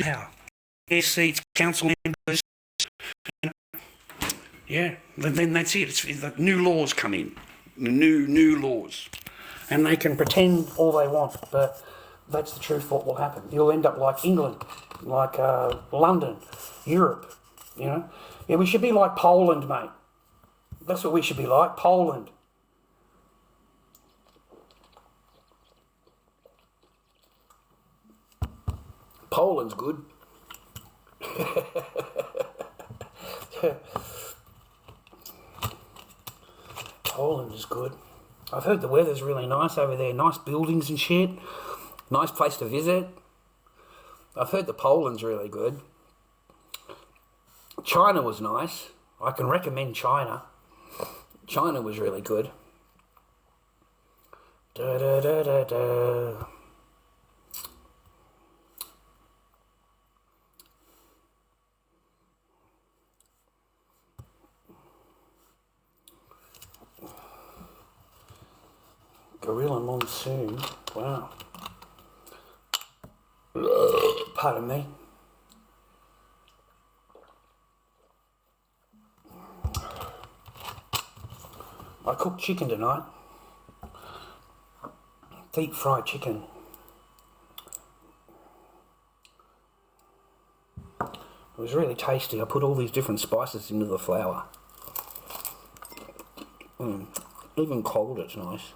S3: power. Air seats, council members. Yeah, then that's it. It's the new laws come in. New laws.
S1: And they can pretend all they want, but that's the truth what will happen. You'll end up like England, like London, Europe, Yeah, we should be like Poland, mate. That's what we should be like, Poland. Poland's good. Poland is good. I've heard the weather's really nice over there. Nice buildings and shit. Nice place to visit. I've heard the Poland's really good. China was nice. I can recommend China. China was really good. Da da da da da. Gorilla monsoon. Wow. Pardon me. I cooked chicken tonight. Deep fried chicken. It was really tasty. I put all these different spices into the flour. Even cold, it's nice.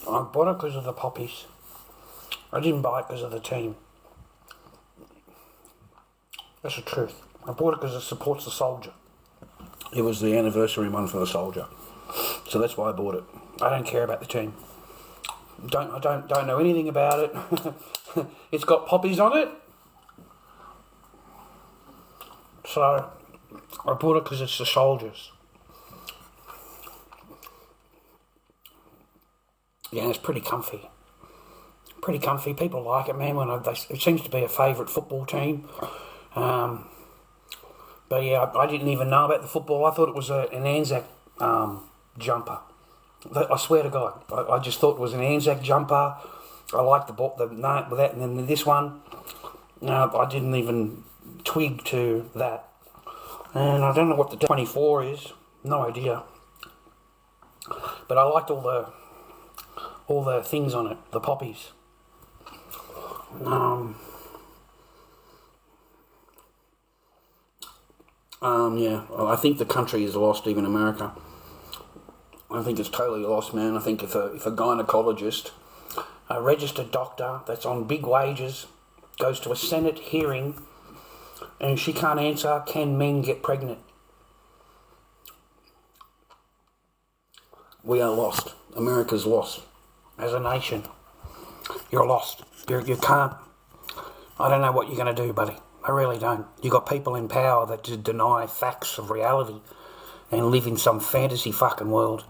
S1: I bought it because of the poppies. I didn't buy it because of the team. That's the truth. I bought it because it supports the soldier. It was the anniversary one for the soldier. So that's why I bought it. I don't care about the team. I don't know anything about it. It's got poppies on it. So I bought it because it's the soldiers. Yeah, it's pretty comfy. Pretty comfy. People like it, man. It seems to be a favourite football team. But yeah, I didn't even know about the football. I thought it was an Anzac jumper. I swear to God, I just thought it was an Anzac jumper. I liked the name with that, and then this one, I didn't even twig to that. And I don't know what the 24 is. No idea. But I liked all the things on it, the poppies.
S2: Yeah, I think the country is lost, even America. I think it's totally lost, man. I think if a gynecologist,
S1: A registered doctor that's on big wages, goes to a Senate hearing and she can't answer, can men get pregnant?
S2: we are lost. America's lost.
S1: As a nation, you're lost. You can't. I don't know what you're going to do, buddy. I really don't. You got people in power that deny facts of reality and live in some fantasy fucking world.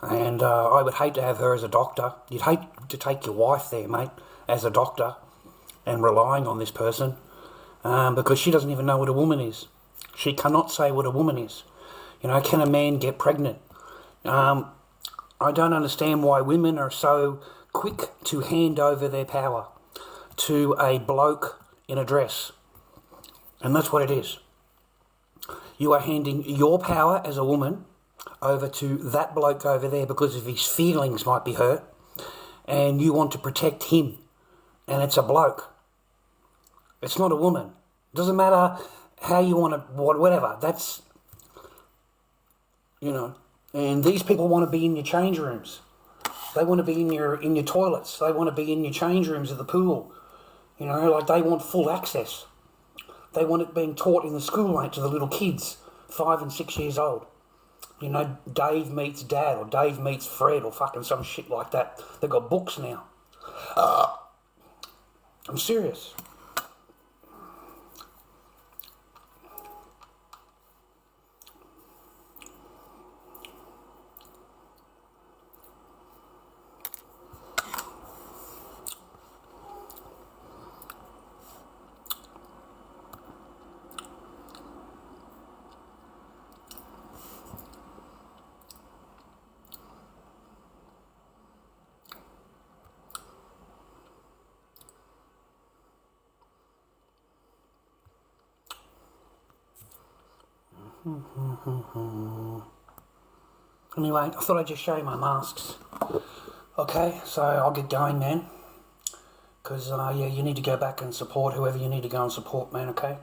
S1: And I would hate to have her as a doctor. You'd hate to take your wife there, mate, as a doctor and relying on this person because she doesn't even know what a woman is. She cannot say what a woman is. You know, can a man get pregnant? I don't understand why women are so quick to hand over their power to a bloke in a dress. And that's what it is. You are handing your power as a woman over to that bloke over there because of his feelings might be hurt, and you want to protect him, and it's a bloke. It's not a woman. It doesn't matter how you want to, whatever. That's, you know, and these people want to be in your change rooms. They want to be in your toilets. They want to be in your change rooms at the pool. You know, like they want full access. They want it being taught in the school, mate, to the little kids, 5 and 6 years old. You know, Dave meets Dad, or Dave meets Fred, or fucking some shit like that. They've got books now. I'm serious. Anyway, I thought I'd just show you my masks. Okay, so I'll get going, man. Because, yeah, you need to go back and support whoever you need to go and support, man, okay?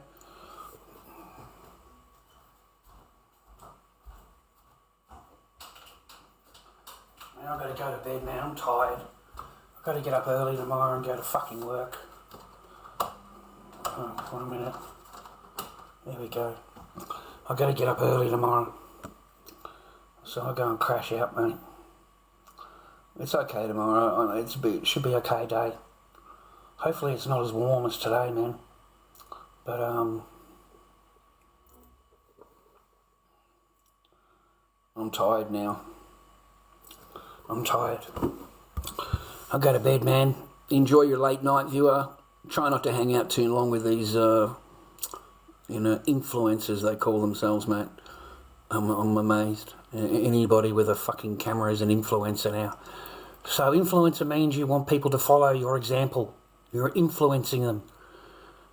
S1: Man, I've got to go to bed, man. I'm tired. I've got to get up early tomorrow and go to fucking work. Oh, 1 minute. There we go. I've got to get up early tomorrow. So I'll go and crash out, mate. It's okay tomorrow. It should be a okay day. Hopefully it's not as warm as today, man. But,
S2: I'm tired now.
S1: I'm tired. I'll go to bed, man.
S2: Enjoy your late night, viewer. Try not to hang out too long with these, influencers, they call themselves, mate. I'm amazed. Anybody with a fucking camera is an influencer now. So influencer means you want people to follow your example. You're influencing them.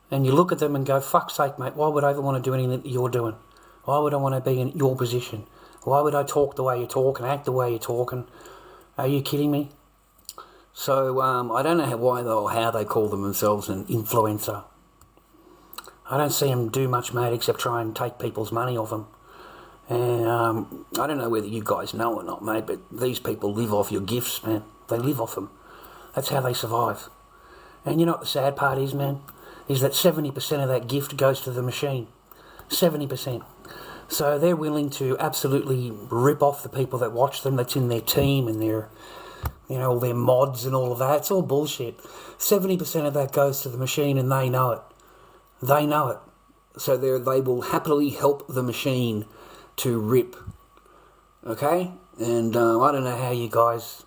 S2: And you look at them and go, fuck's sake, mate, why would I ever want to do anything that you're doing? Why would I want to be in your position? Why would I talk the way you talk and act the way you're talking? Are you kidding me? So I don't know how they call themselves an influencer. I don't see them do much, mate, except try and take people's money off them. And I don't know whether you guys know or not, mate, but these people live off your gifts, man. They live off them. That's how they survive. And you know what the sad part is, man? Is that 70% of that gift goes to the machine. 70%. So they're willing to absolutely rip off the people that watch them, that's in their team and their, all their mods and all of that. It's all bullshit. 70% of that goes to the machine and they know it. They know it. So they will happily help the machine to rip. Okay? And I don't know how you guys...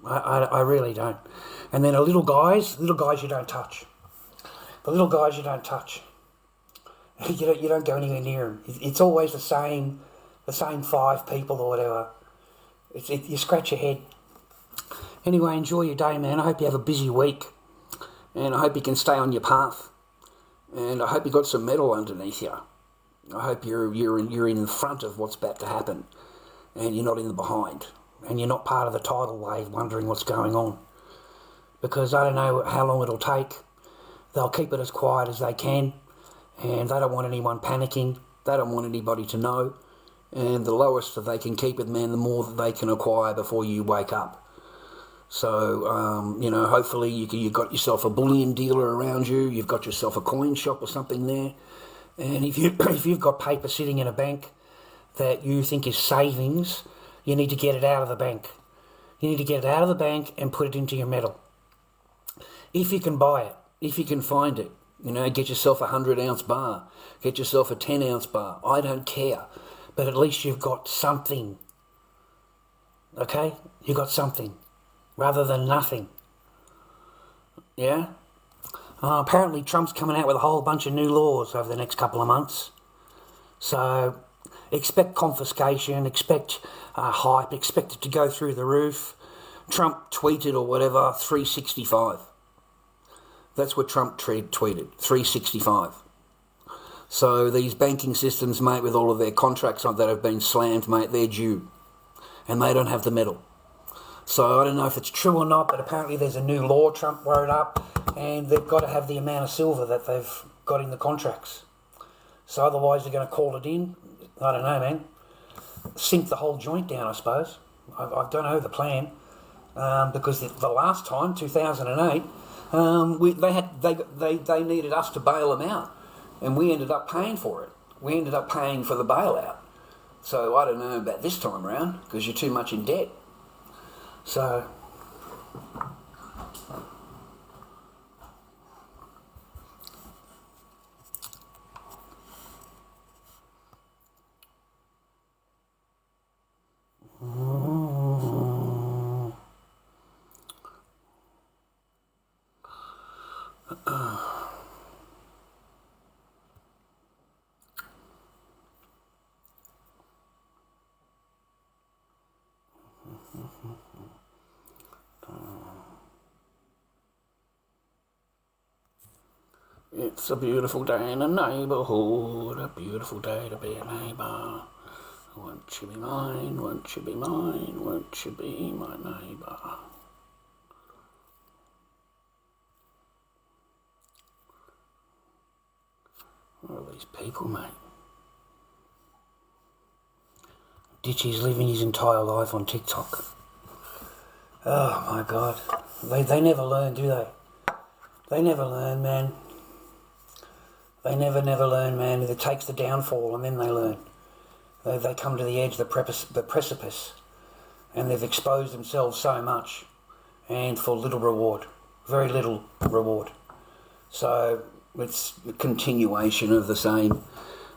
S2: I really don't. And then little guys you don't touch. The little guys you don't touch. You don't go anywhere near them. It's always the same 5 people or whatever. You scratch your head. Anyway, enjoy your day, man. I hope you have a busy week. And I hope you can stay on your path. And I hope you got some metal underneath you. I hope you're in front of what's about to happen. And you're not in the behind. And you're not part of the tidal wave wondering what's going on. Because I don't know how long it'll take. They'll keep it as quiet as they can. And they don't want anyone panicking. They don't want anybody to know. And the lowest that they can keep it, man, the more that they can acquire before you wake up. So, you know, hopefully you've got yourself a bullion dealer around you. You've got yourself a coin shop or something there. And if you've got paper sitting in a bank that you think is savings, you need to get it out of the bank. You need to get it out of the bank and put it into your metal. If you can buy it, if you can find it, you know, get yourself a 100-ounce bar, get yourself a 10-ounce bar. I don't care, but at least you've got something. Okay, you got something, rather than nothing. Yeah. Apparently Trump's coming out with a whole bunch of new laws over the next couple of months. So expect confiscation, expect hype, expect it to go through the roof. Trump tweeted or whatever, 365. That's what Trump tweeted, 365. So these banking systems, mate, with all of their contracts that have been slammed, mate, they're due. And they don't have the metal. So I don't know if it's true or not, but apparently there's a new law Trump wrote up, and they've got to have the amount of silver that they've got in the contracts. So otherwise they're going to call it in. I don't know, man. Sink the whole joint down, I suppose. I don't know the plan, because the last time, 2008, they needed us to bail them out, and we ended up paying for it. We ended up paying for the bailout. So I don't know about this time around, because you're too much in debt. So it's a beautiful day in the neighbourhood, a beautiful day to be a neighbour. Won't you be mine, won't you be mine, won't you be my neighbour? What are these people, mate? Ditchy's living his entire life on TikTok. Oh my God. They never learn, do they? They never learn, man. They never learn, man. It takes the downfall and then they learn. They come to the edge of the precipice, and they've exposed themselves so much, and for little reward. Very little reward. So it's a continuation of the same.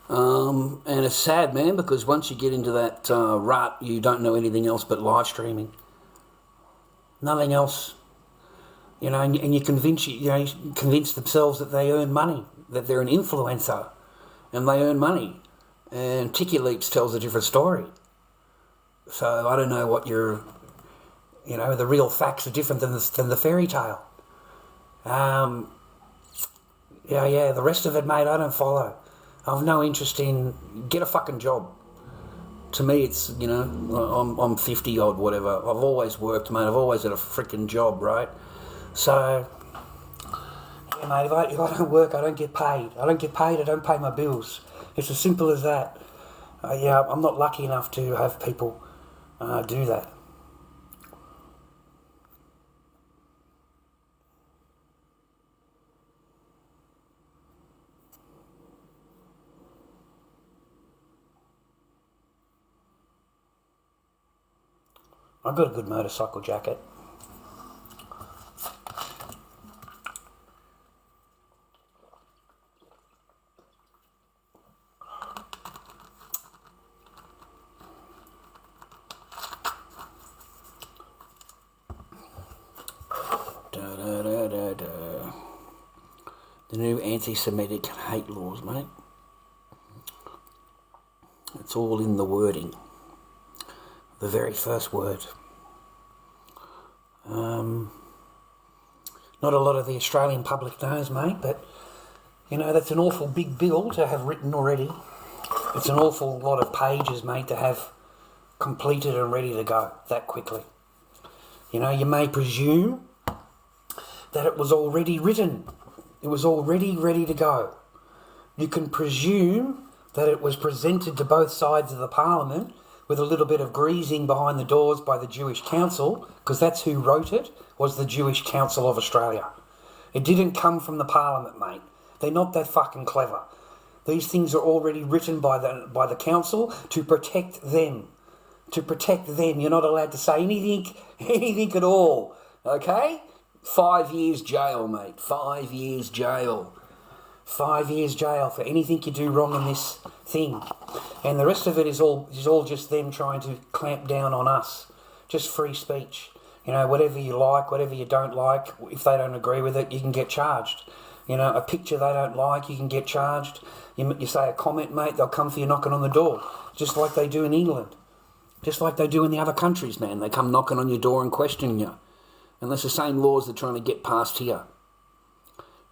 S2: And it's sad, man, because once you get into that rut, you don't know anything else but live streaming. Nothing else. You know, and you convince themselves that they earn money, that they're an influencer, and they earn money. And Ticky Leaps tells a different story. So I don't know what the real facts are different than the fairy tale. The rest of it, mate, I don't follow. I've no interest in, get a fucking job. To me, it's, I'm 50 odd, whatever. I've always worked, mate. I've always had a freaking job, right? So, yeah, mate, if I don't work, I don't get paid. I don't get paid, I don't pay my bills. It's as simple as that. I'm not lucky enough to have people do that. I've got a good motorcycle jacket. The new anti-Semitic hate laws, mate. It's all in the wording. The very first word. Not a lot of the Australian public knows, mate, but, that's an awful big bill to have written already. It's an awful lot of pages, mate, to have completed and ready to go that quickly. You may presume that it was already written. It was already ready to go. You can presume
S1: that it was presented to both sides of the parliament with a little bit of greasing behind the doors by the Jewish Council, because that's who wrote it, was the Jewish Council of Australia. It didn't come from the parliament, mate. They're not that fucking clever. These things are already written by the council to protect them. To protect them. You're not allowed to say anything at all. Okay?
S2: 5 years jail, mate. 5 years jail.
S1: 5 years jail for anything you do wrong in this thing. And the rest of it is all just them trying to clamp down on us. Just free speech. You know, whatever you like, whatever you don't like, if they don't agree with it, you can get charged. You know, a picture they don't like, you can get charged. You say a comment, mate, they'll come for you knocking on the door. Just like they do in England. Just like they do in the other countries, man. They come knocking on your door and questioning you. And that's the same laws they're trying to get passed here.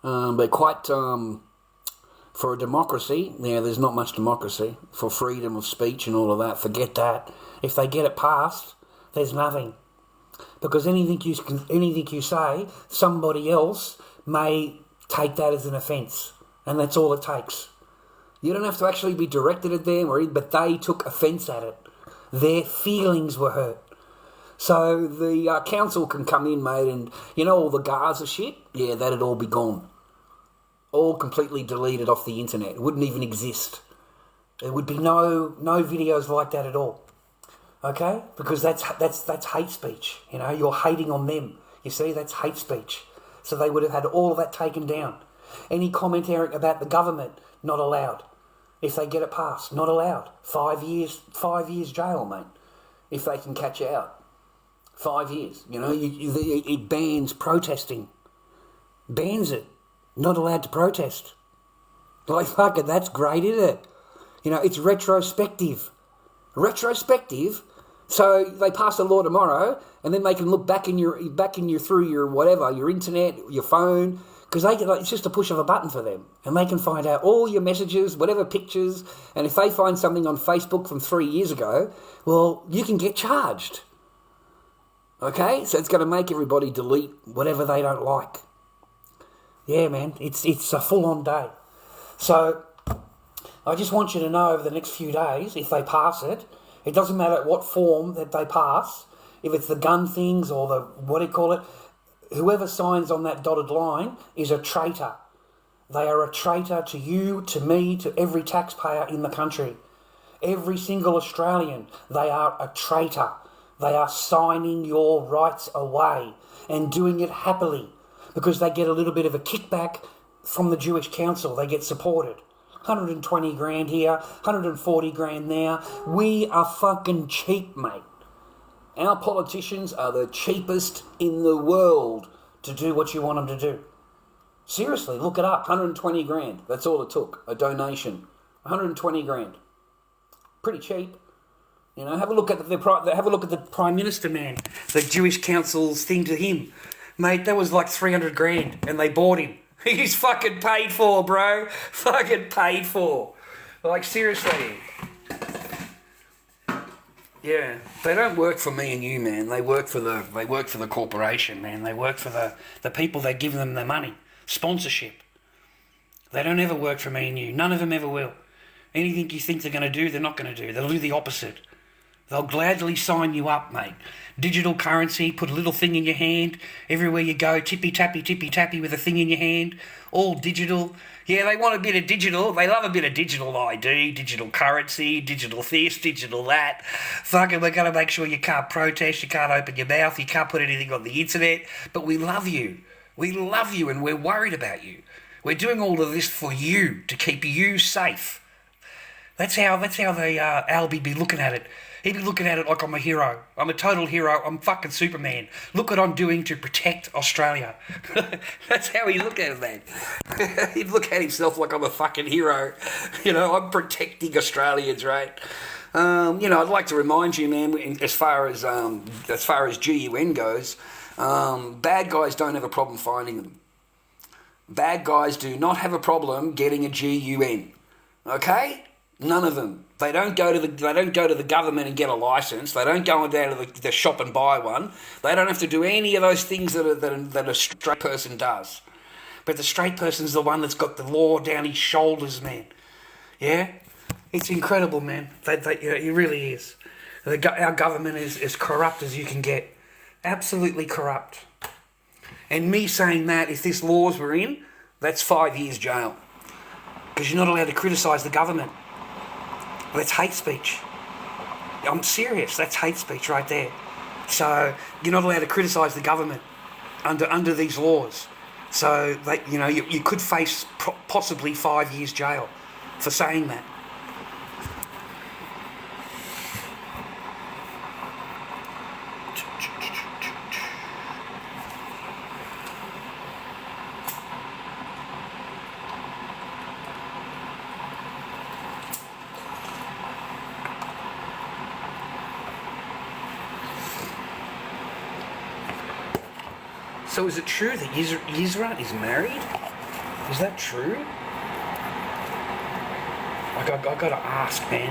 S1: But quite, for a democracy, yeah, there's not much democracy. For freedom of speech and all of that, forget that. If they get it passed, there's nothing. Because anything you say, somebody else may take that as an offence. And that's all it takes. You don't have to actually be directed at them, but they took offence at it. Their feelings were hurt. So the council can come in, mate, and you know all the Gaza shit? Yeah, that'd all be gone. All completely deleted off the internet. It wouldn't even exist. There would be no videos like that at all. Okay? Because that's hate speech. You know, you're hating on them. You see, that's hate speech. So they would have had all of that taken down. Any commentary about the government, not allowed. If they get it passed, not allowed. 5 years jail, mate. If they can catch you out. 5 years. You know, it bans protesting. Bans it. Not allowed to protest. Like, fuck it, that's great, isn't it? You know, it's retrospective. Retrospective. So they pass a law tomorrow, and then they can look back in your through your whatever, your internet, your phone, because it's just a push of a button for them, and they can find out all your messages, whatever pictures, and if they find something on Facebook from 3 years ago, well, you can get charged. Okay, so it's going to make everybody delete whatever they don't like. Yeah, man, it's a full-on day. So I just want you to know over the next few days, if they pass it, it doesn't matter what form that they pass, if it's the gun things or the, what do you call it, whoever signs on that dotted line is a traitor. They are a traitor to you, to me, to every taxpayer in the country. Every single Australian, they are a traitor. They are signing your rights away and doing it happily because they get a little bit of a kickback from the Jewish Council. They get supported. 120 grand here, 140 grand there. We are fucking cheap, mate. Our politicians are the cheapest in the world to do what you want them to do. Seriously, look it up. 120 grand. That's all it took. A donation. 120 grand. Pretty cheap. You know, have a look at the Prime Minister, man. The Jewish Council's thing to him. Mate, that was like 300 grand and they bought him. He's fucking paid for, bro. Fucking paid for. Like, seriously. Yeah. They don't work for me and you, man. They work for the corporation, man. They work for the people that give them the money. Sponsorship. They don't ever work for me and you. None of them ever will. Anything you think they're going to do, they're not going to do. They'll do the opposite. They'll gladly sign you up, mate. Digital currency, put a little thing in your hand. Everywhere you go, tippy-tappy with a thing in your hand. All digital. Yeah, they want a bit of digital. They love a bit of digital ID, digital currency, digital this, digital that. Fucking, we're going to make sure you can't protest, you can't open your mouth, you can't put anything on the internet. But we love you. We love you and we're worried about you. We're doing all of this for you, to keep you safe. That's how the Albie be looking at it. He'd be looking at it like I'm a hero. I'm a total hero. I'm fucking Superman. Look what I'm doing to protect Australia. That's how he look at it, man. He'd look at himself like I'm a fucking hero. You know, I'm protecting Australians, right? You know, I'd like to remind you, man, as far as GUN goes, bad guys don't have a problem finding them. Bad guys do not have a problem getting a GUN. Okay? None of them. They don't go to the government and get a license. They don't go down to the shop and buy one. They don't have to do any of those things that a straight person does. But the straight person's the one that's got the law down his shoulders, man. Yeah?
S3: It's incredible, man. It really is. Our government is as corrupt as you can get. Absolutely corrupt. And me saying that, if this laws were in, that's 5 years jail. Because you're not allowed to criticise the government. That's hate speech. I'm serious. That's hate speech right there. So you're not allowed to criticise the government under these laws. So you could face possibly 5 years jail for saying that. So is it true that Yisra is married? Is that true? Like, I gotta ask, man.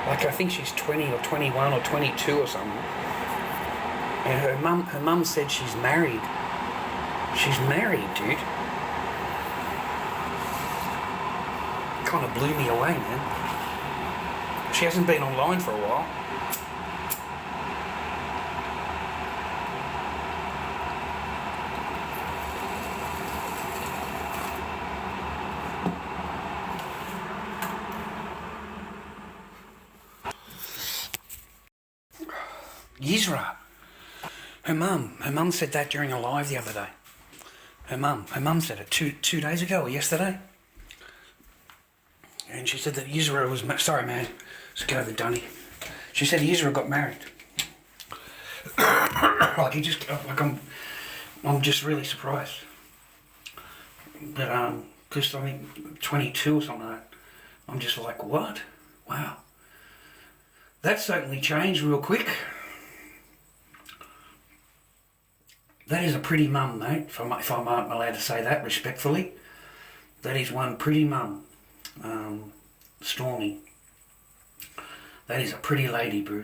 S3: Like, I think she's 20 or 21 or 22 or something. And her mum said she's married. She's married, dude. Kind of blew me away, man. She hasn't been online for a while. Yisra. Her mum said that during a live the other day. Her mum said it two days ago or yesterday. And she said that Yisra was, sorry man, let's get over Dunny. She said Yisra got married. Like I'm just really surprised. But because I think 22 or something like that. I'm just like, what? Wow. That certainly changed real quick. That is a pretty mum, mate, if I'm allowed to say that respectfully. That is one pretty mum, Stormy. That is a pretty lady, bro.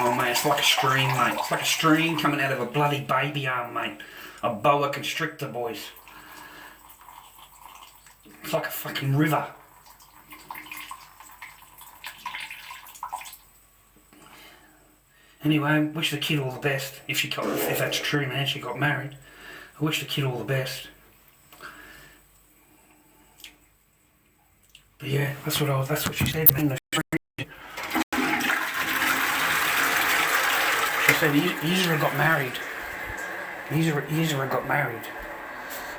S3: Oh, mate, it's like a stream, mate. It's like a stream coming out of a bloody baby arm, mate. A boa constrictor, boys. It's like a fucking river. Anyway, wish the kid all the best. If that's true, man, she got married. I wish the kid all the best. But yeah, that's what she said, man. She said Yisra got married. Yisra got married.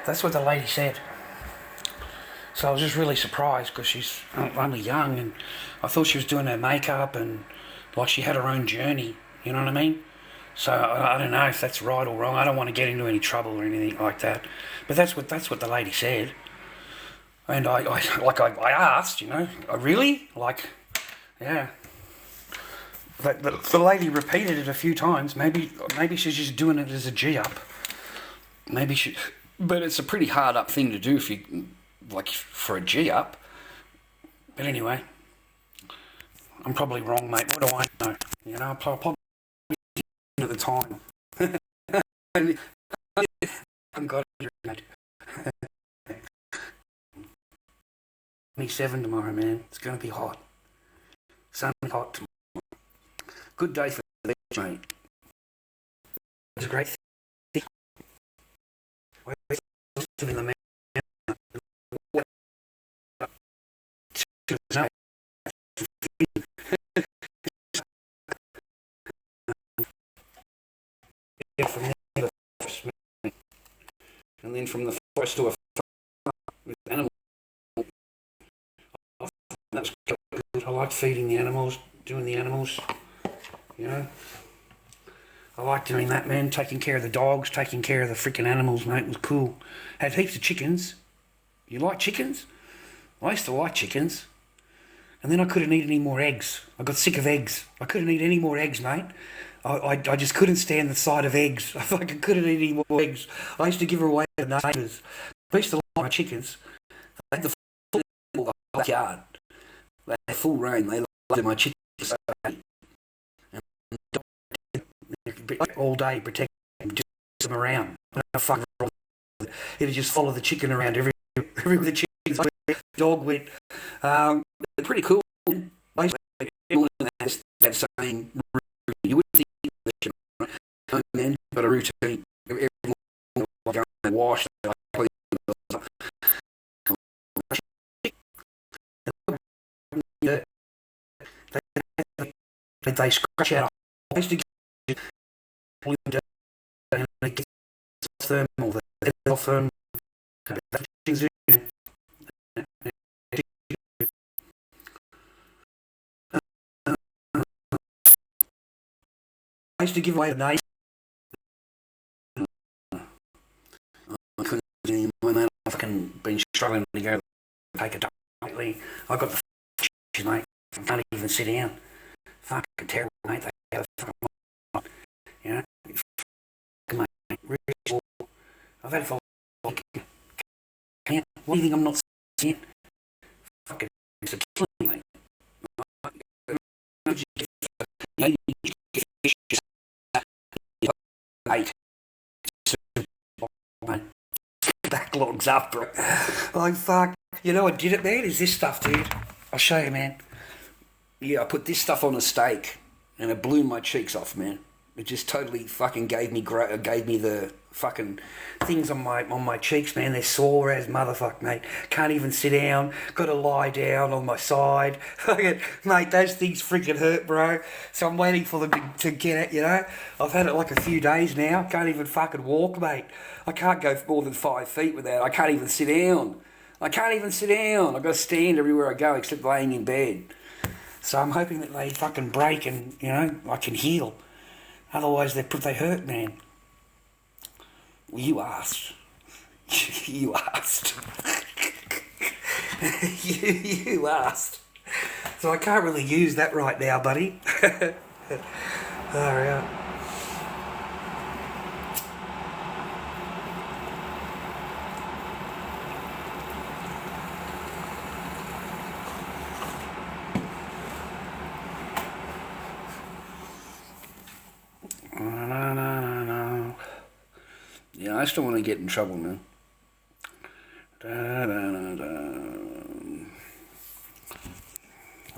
S3: That's what the lady said. So I was just really surprised because she's only young, and I thought she was doing her makeup and like she had her own journey. You know what I mean? So I don't know if that's right or wrong. I don't want to get into any trouble or anything like that. But that's what the lady said. And I asked, you know, really? Like, yeah. The lady repeated it a few times. Maybe she's just doing it as a G-up. Maybe she... But it's a pretty hard up thing to do if you... Like, for a G-up. But anyway. I'm probably wrong, mate. What do I know? You know, I probably at the time. I haven't got it. 27 tomorrow, man. It's going to be hot. Sunny hot tomorrow. Good day for the beach, mate. It's a great thing. In the and then from the forest to a with animal. That's good. I like feeding the animals, doing the animals. You know, I like doing that, man. Taking care of the dogs, taking care of the freaking animals, mate. It was cool. Had heaps of chickens. You like chickens? I used to like chickens. And then I couldn't eat any more eggs. I got sick of eggs. I couldn't eat any more eggs, mate. I just couldn't stand the sight of eggs. I couldn't eat any more eggs. I used to give her away to the neighbours. I used to like my chickens. They had the
S2: backyard. They have full reign. They love my chickens so bad.
S1: All day protect them, just them around. It'd just follow the chicken around everywhere the chickens went, dog went.
S2: They're pretty cool. Basically, everyone has that same routine. You wouldn't think that, you know, young men got a routine. Every morning they go and wash, they clean themselves
S1: up. They scratch out a hole to get and it gets thermal. The thermal. I used to give away a name.
S2: I couldn't do any more than that.
S1: I've fucking been struggling to go take a dump lately. I got the mate. I can't even sit down. Fucking terrible, mate. They have a fucking, you know, mate. Really, I've had it for like, can't. What do you think I'm not seeing? Fucking, it's a killing, mate. Backlogs up, bro. Like, fuck. You know what did it, man? Is this stuff, dude. I'll show you, man.
S2: Yeah, I put this stuff on a steak, and it blew my cheeks off, man. It just totally fucking gave me the fucking
S1: things on my cheeks, man. They're sore as motherfuck, mate. Can't even sit down. Got to lie down on my side. Mate, those things freaking hurt, bro. So I'm waiting for them to get it, you know. I've had it like a few days now. Can't even fucking walk, mate. I can't go more than 5 feet without. I can't even sit down. I've got to stand everywhere I go except laying in bed. So I'm hoping that they fucking break and, you know, I can heal. Otherwise, they hurt, man.
S2: Well, you asked. You asked.
S1: you asked. So I can't really use that right now, buddy. Alright.
S2: No. Yeah, I still want to get in trouble, man.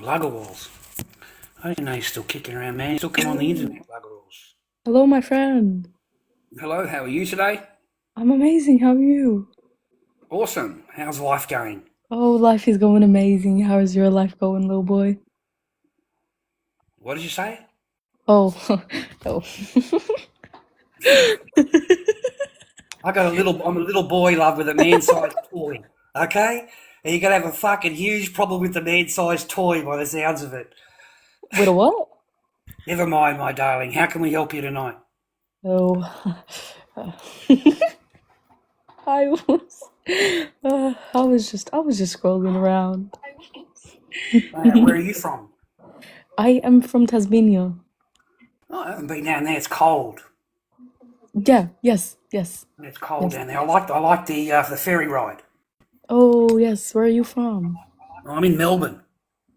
S1: Lugger walls. I didn't know you're still kicking around, man. You still come on the internet, lugger walls.
S4: Hello, my friend.
S2: Hello, how are you today?
S4: I'm amazing. How are you?
S1: Awesome. How's life going?
S4: Oh, life is going amazing. How is your life going, little boy?
S1: What did you say?
S4: Oh, oh.
S1: I'm a little boy, love, with a man-sized toy. Okay? And you're going to have a fucking huge problem with the man-sized toy by the sounds of it.
S4: With a what?
S1: Never mind, my darling. How can we help you tonight?
S4: Oh, I was just scrolling around.
S1: Where are you from?
S4: I am from Tasmania.
S1: Oh, I haven't been down there. It's cold.
S4: Yeah, yes.
S1: It's cold down there. I like the ferry ride.
S4: Oh, yes. Where are you from?
S1: I'm in Melbourne.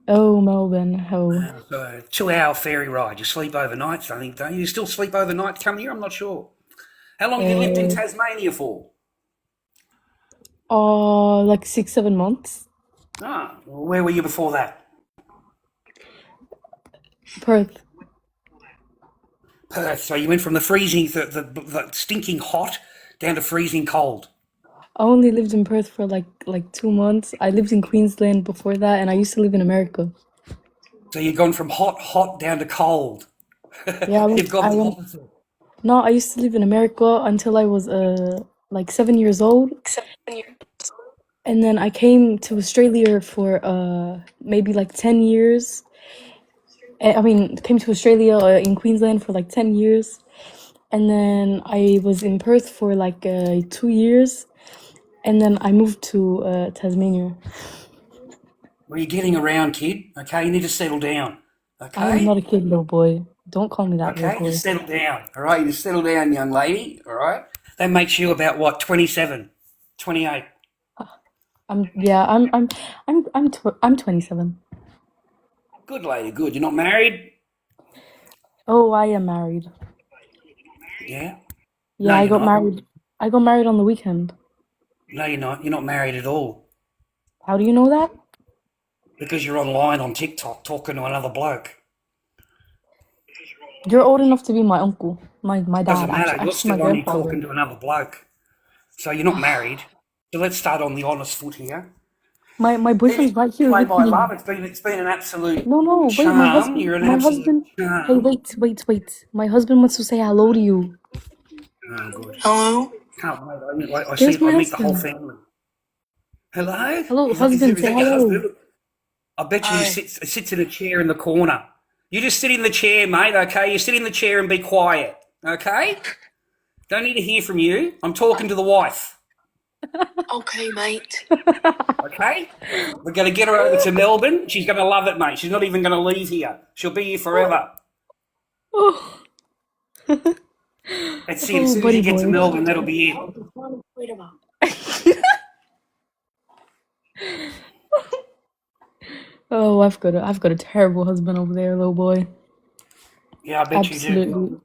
S4: Oh, Melbourne. Oh,
S1: It's a 2-hour ferry ride. You sleep overnight, I think, don't you? You still sleep overnight to come here? I'm not sure. How long have you lived in Tasmania for?
S4: like 6-7 months.
S1: Where were you before that?
S4: Perth.
S1: Perth. So you went from the freezing, the stinking hot, down to freezing cold.
S4: I only lived in Perth for like 2 months. I lived in Queensland before that, and I used to live in America.
S1: So you've gone from hot down to cold.
S4: Yeah,
S1: You've got the opposite.
S4: No, I used to live in America until I was like 7 years old. And then I came to Australia for maybe like 10 years. Came to Australia in Queensland for like 10 years. And then I was in Perth for like 2 years. And then I moved to Tasmania.
S1: Well, you're getting around, kid. Okay, you need to settle down. Okay.
S4: I am not a kid, little boy. Don't call me that,
S1: Okay,
S4: little boy.
S1: just settle down. All right, you just settle down, young lady. All right. That makes you about what, 27, 28.
S4: I'm 27.
S3: Good lady, good. You're not married?
S4: Oh, I am married.
S3: Yeah?
S4: Yeah,
S3: No,
S4: I
S3: you're
S4: got
S3: not.
S4: married. I got married on the weekend.
S3: No, you're not. You're not married at all.
S4: How do you know that?
S3: Because you're online on TikTok talking to another bloke.
S4: You're old enough to be my uncle, my dad,
S3: Doesn't matter. You're
S4: actually my
S3: still on here
S4: grandfather.
S3: talking to another bloke. So you're not married. So let's start on the honest foot here.
S4: My boyfriend's right here
S3: Anyway,
S4: with
S3: my
S4: me.
S3: love, it's been an absolute
S4: No, no, wait,
S3: charm. You're an
S4: my
S3: absolute
S4: husband. Hey,
S3: charm.
S4: wait. My husband wants to say hello to you.
S3: Oh, good.
S5: Hello?
S3: Can't wait. I
S4: There's
S3: see.
S4: my
S3: I meet the whole
S4: husband.
S3: family. Hello?
S4: Hello,
S3: Is that, is, that-
S4: husband,
S3: is
S4: say
S3: that your
S4: hello.
S3: husband? I bet you he
S5: Hi.
S3: sits in a chair in the corner. You just sit in the chair, mate, okay? You sit in the chair and be quiet, okay? Don't need to hear from you. I'm talking to the wife,
S5: Okay, mate.
S3: okay? We're going to get her over to Melbourne. She's going to love it, mate. She's not even going to leave here. She'll be here forever.
S4: Oh,
S3: Let's see it. As
S4: oh,
S3: soon as
S4: buddy
S3: you get to
S4: boy.
S3: Melbourne, that'll be it.
S4: Oh, I've got a terrible husband over there, little boy.
S3: Yeah, I bet you do.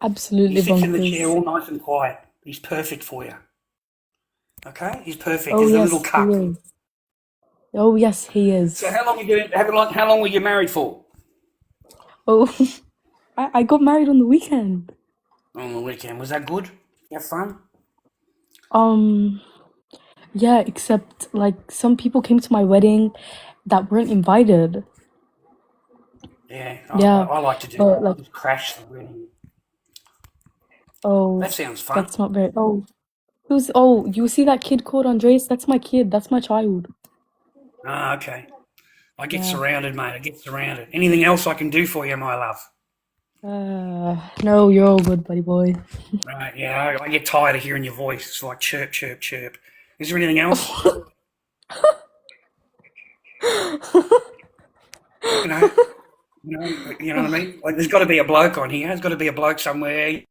S4: Absolutely,
S3: He
S4: absolutely
S3: sits in the chair
S4: bonkers.
S3: all nice and quiet. He's perfect for you, okay? He's perfect.
S4: Oh
S3: He's a little
S4: yes, he
S3: cuck.
S4: is. Oh yes, he
S3: So
S4: is.
S3: how long were you married for?
S4: Oh, I got married on the weekend.
S3: On the weekend. Was that good? You have fun?
S4: Um, yeah, except like some people came to my wedding that weren't invited.
S3: Yeah,
S4: Yeah,
S3: I like to do
S4: but
S3: that.
S4: like,
S3: Just crash the wedding.
S4: oh,
S3: That sounds fun.
S4: that's not very. Oh, you see that kid called Andres? That's my kid. That's my child.
S3: Ah, okay. I get
S4: Yeah.
S3: surrounded, mate. I get surrounded. Anything else I can do for you, my love?
S4: No, you're all good, buddy boy.
S3: Right, yeah, I get tired of hearing your voice. It's like chirp, chirp, chirp. Is there anything else? You know, you know what I mean? Like, there's got to be a bloke on here. There's got to be a bloke somewhere.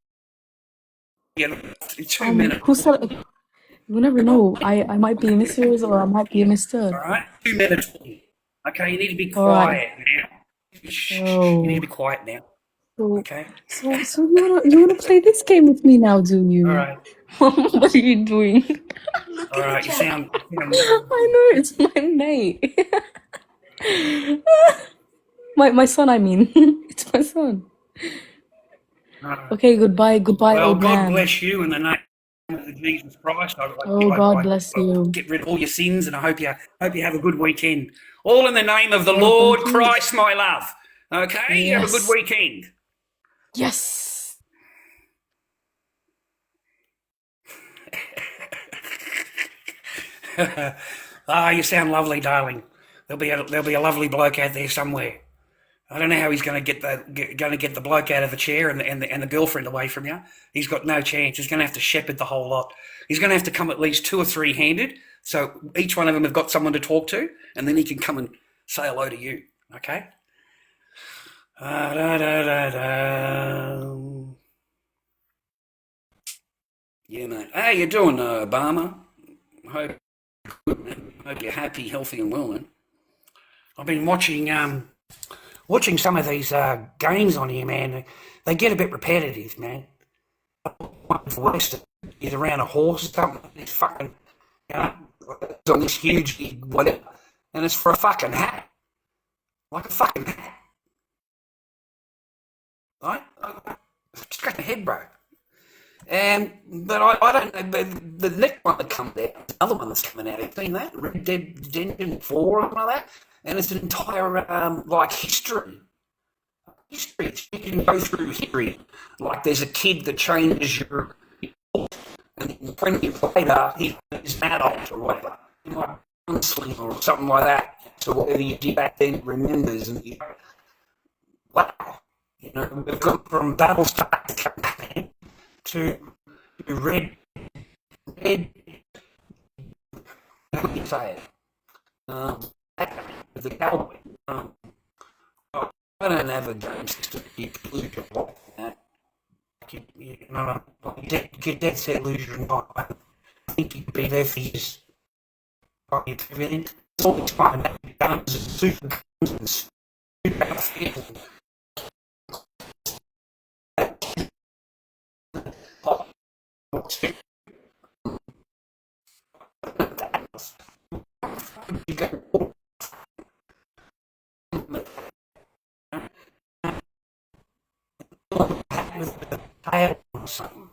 S3: You know, 2 minutes.
S4: Who said? You never know. I might be a Mrs. or I might be a
S3: All
S4: Mister.
S3: right, 2 minutes. Okay, you need to be
S4: All right.
S3: quiet now. Shh, you need to
S4: Oh,
S3: be quiet now.
S4: so
S3: Okay.
S4: so you wanna play this game with me now, do
S3: All
S4: you?
S3: right.
S4: What are you doing?
S3: All right. You sound.
S4: I know it's my mate. My son, I mean. It's my son.
S3: All right.
S4: Okay, goodbye,
S3: Well,
S4: old
S3: God
S4: man.
S3: bless you in the name of Jesus Christ.
S4: Oh, God bless
S3: I
S4: you.
S3: get rid of all your sins, and I hope you have a good weekend. All in the name of the
S4: Oh,
S3: Lord
S4: thank you.
S3: Christ, my love. Okay, you have a good
S4: Yes.
S3: weekend.
S4: Yes.
S3: You sound lovely, darling. There'll be a lovely bloke out there somewhere. I don't know how he's going to get the bloke out of the chair and the girlfriend away from you. He's got no chance. He's going to have to shepherd the whole lot. He's going to have to come at least 2 or 3 handed, so each one of them have got someone to talk to, and then he can come and say hello to you. Okay. Da, da, da, da. Yeah, mate. How you doing, Obama? Hope you're happy, healthy, and well, man. I've been watching some of these games on here, man. They get a bit repetitive, man. One for Western is around a horse or something. It's fucking, it's on this huge whatever, and it's for a fucking hat, like a fucking hat, right? Scratch my head, bro. But I don't know. The next one that comes out, the other one that's coming out, have you seen that? Red Dead Redemption 4 or something like that? And it's an entire, like, history. You can go through history. Like, there's a kid that changes your and 20 years later, he's an adult or whatever. He might be gunslinger or something like that. So whatever you did back then remembers. And wow. We've gone from Battlestar to campaign to red, how do you say it? The cowboy. I don't have a game system. You can lose your life. Your dead set lose your life. I think you could be there for years. everything. It's all the time that guns and super guns and super outfit. You go with the tail or something.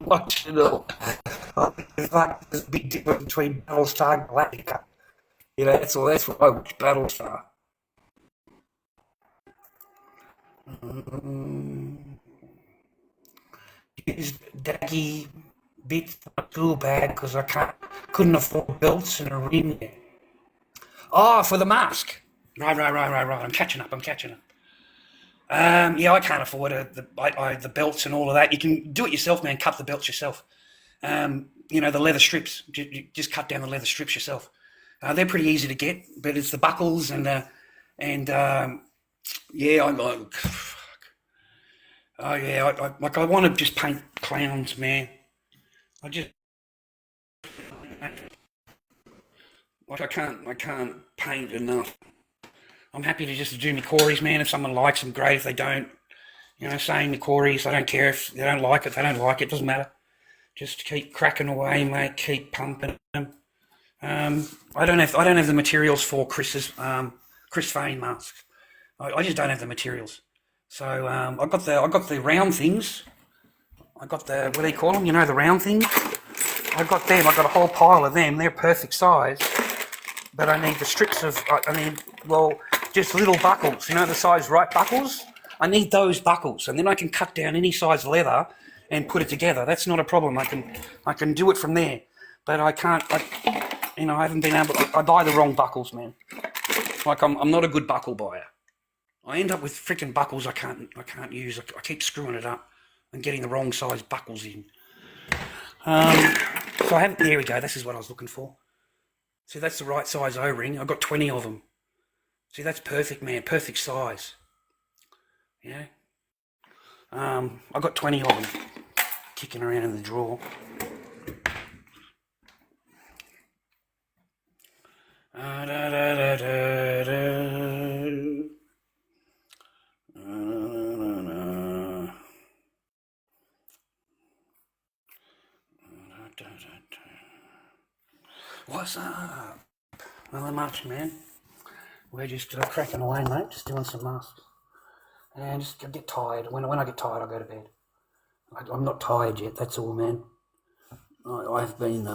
S3: Watch it all. It's like this big difference between Battlestar and Galactica. You know, that's what I watch Battlestar. Used daggy bits, not too bad because I couldn't afford belts and a ring. Oh, for the mask. Right. I'm catching up. Yeah, I can't afford the belts and all of that. You can do it yourself, man. Cut the belts yourself. You know, the leather strips. You just cut down the leather strips yourself. They're pretty easy to get, but it's the buckles and yeah, I'm like, fuck. Oh yeah, I want to just paint clowns, man. I can't paint enough. I'm happy to just do my Corys, man. If someone likes them, great. If they don't, you know, saying my Corys, I don't care if they don't like it. They don't like it. Doesn't matter. Just keep cracking away, mate. Keep pumping them. I don't have the materials for Chris Vane mask. I just don't have the materials. So I got the round things. I got the, what do they call them? You know, the round things. I got them. I got a whole pile of them. They're perfect size. But I need the strips of. I need, well, just little buckles. You know, the size right buckles. I need those buckles, and then I can cut down any size leather and put it together. That's not a problem. I can do it from there. But I can't. I haven't been able. I buy the wrong buckles, man. Like I'm not a good buckle buyer. I end up with freaking buckles I can't use. I keep screwing it up and getting the wrong size buckles in. So I haven't. There we go. This is what I was looking for. See, that's the right size O-ring. I've got 20 of them. See, that's perfect, man. Perfect size. Yeah. I've got 20 of them kicking around in the drawer. What's up? Nothing much, man. We're just cracking away, mate. Just doing some masks. And just get tired. When I get tired, I go to bed. I'm not tired yet, that's all, man. I've been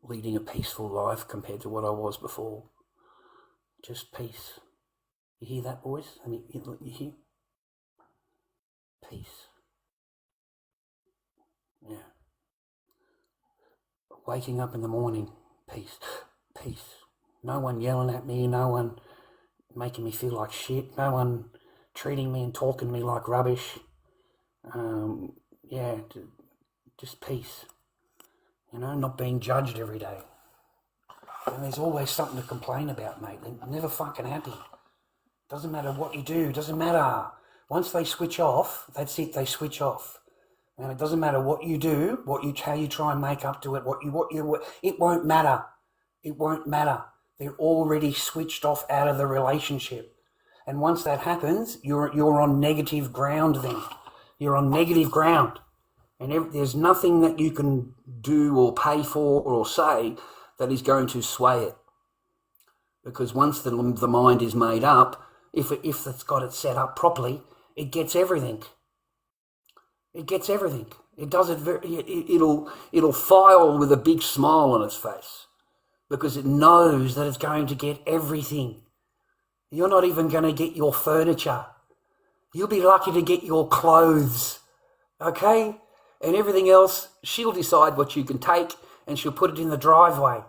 S3: leading a peaceful life compared to what I was before. Just peace. You hear that, boys? I mean, you hear? Peace. Yeah. Waking up in the morning, peace. Peace. No one yelling at me, no one making me feel like shit, no one treating me and talking to me like rubbish. Yeah, just peace. You know, not being judged every day. And there's always something to complain about, mate. They're never fucking happy. Doesn't matter what you do, doesn't matter. Once they switch off, that's it, they switch off. And it doesn't matter what you do, how you try and make up to it, it won't matter. It won't matter. They're already switched off out of the relationship. And once that happens, you're on negative ground then. You're on negative ground. And there's nothing that you can do or pay for or say that is going to sway it. Because once the mind is made up, if it's got it set up properly, it gets everything. It gets everything. It does it it'll file with a big smile on its face because it knows that it's going to get everything. You're not even going to get your furniture. You'll be lucky to get your clothes, okay? And everything else, she'll decide what you can take and she'll put it in the driveway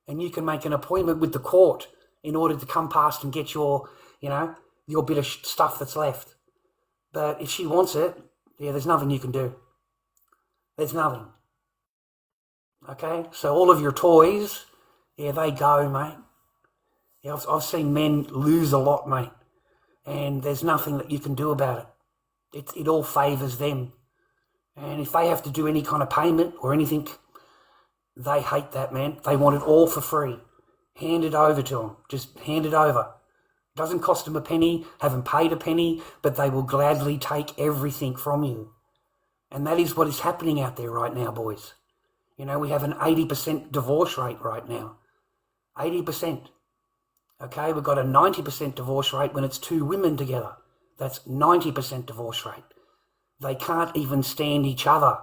S3: and you can make an appointment with the court in order to come past and get your bit of stuff that's left. But if she wants it, yeah, there's nothing you can do. There's nothing.
S1: Okay? So all of your toys, yeah, they go, mate. Yeah, I've seen men lose a lot, mate. And there's nothing that you can do about it. It all favours them. And if they have to do any kind of payment or anything, they hate that, man. They want it all for free. Hand it over to them. Just hand it over. Doesn't cost them a penny, haven't paid a penny, but they will gladly take everything from you. And that is what is happening out there right now, boys. You know, we have an 80% divorce rate right now. 80%. Okay, we've got a 90% divorce rate when it's two women together. That's 90% divorce rate. They can't even stand each other.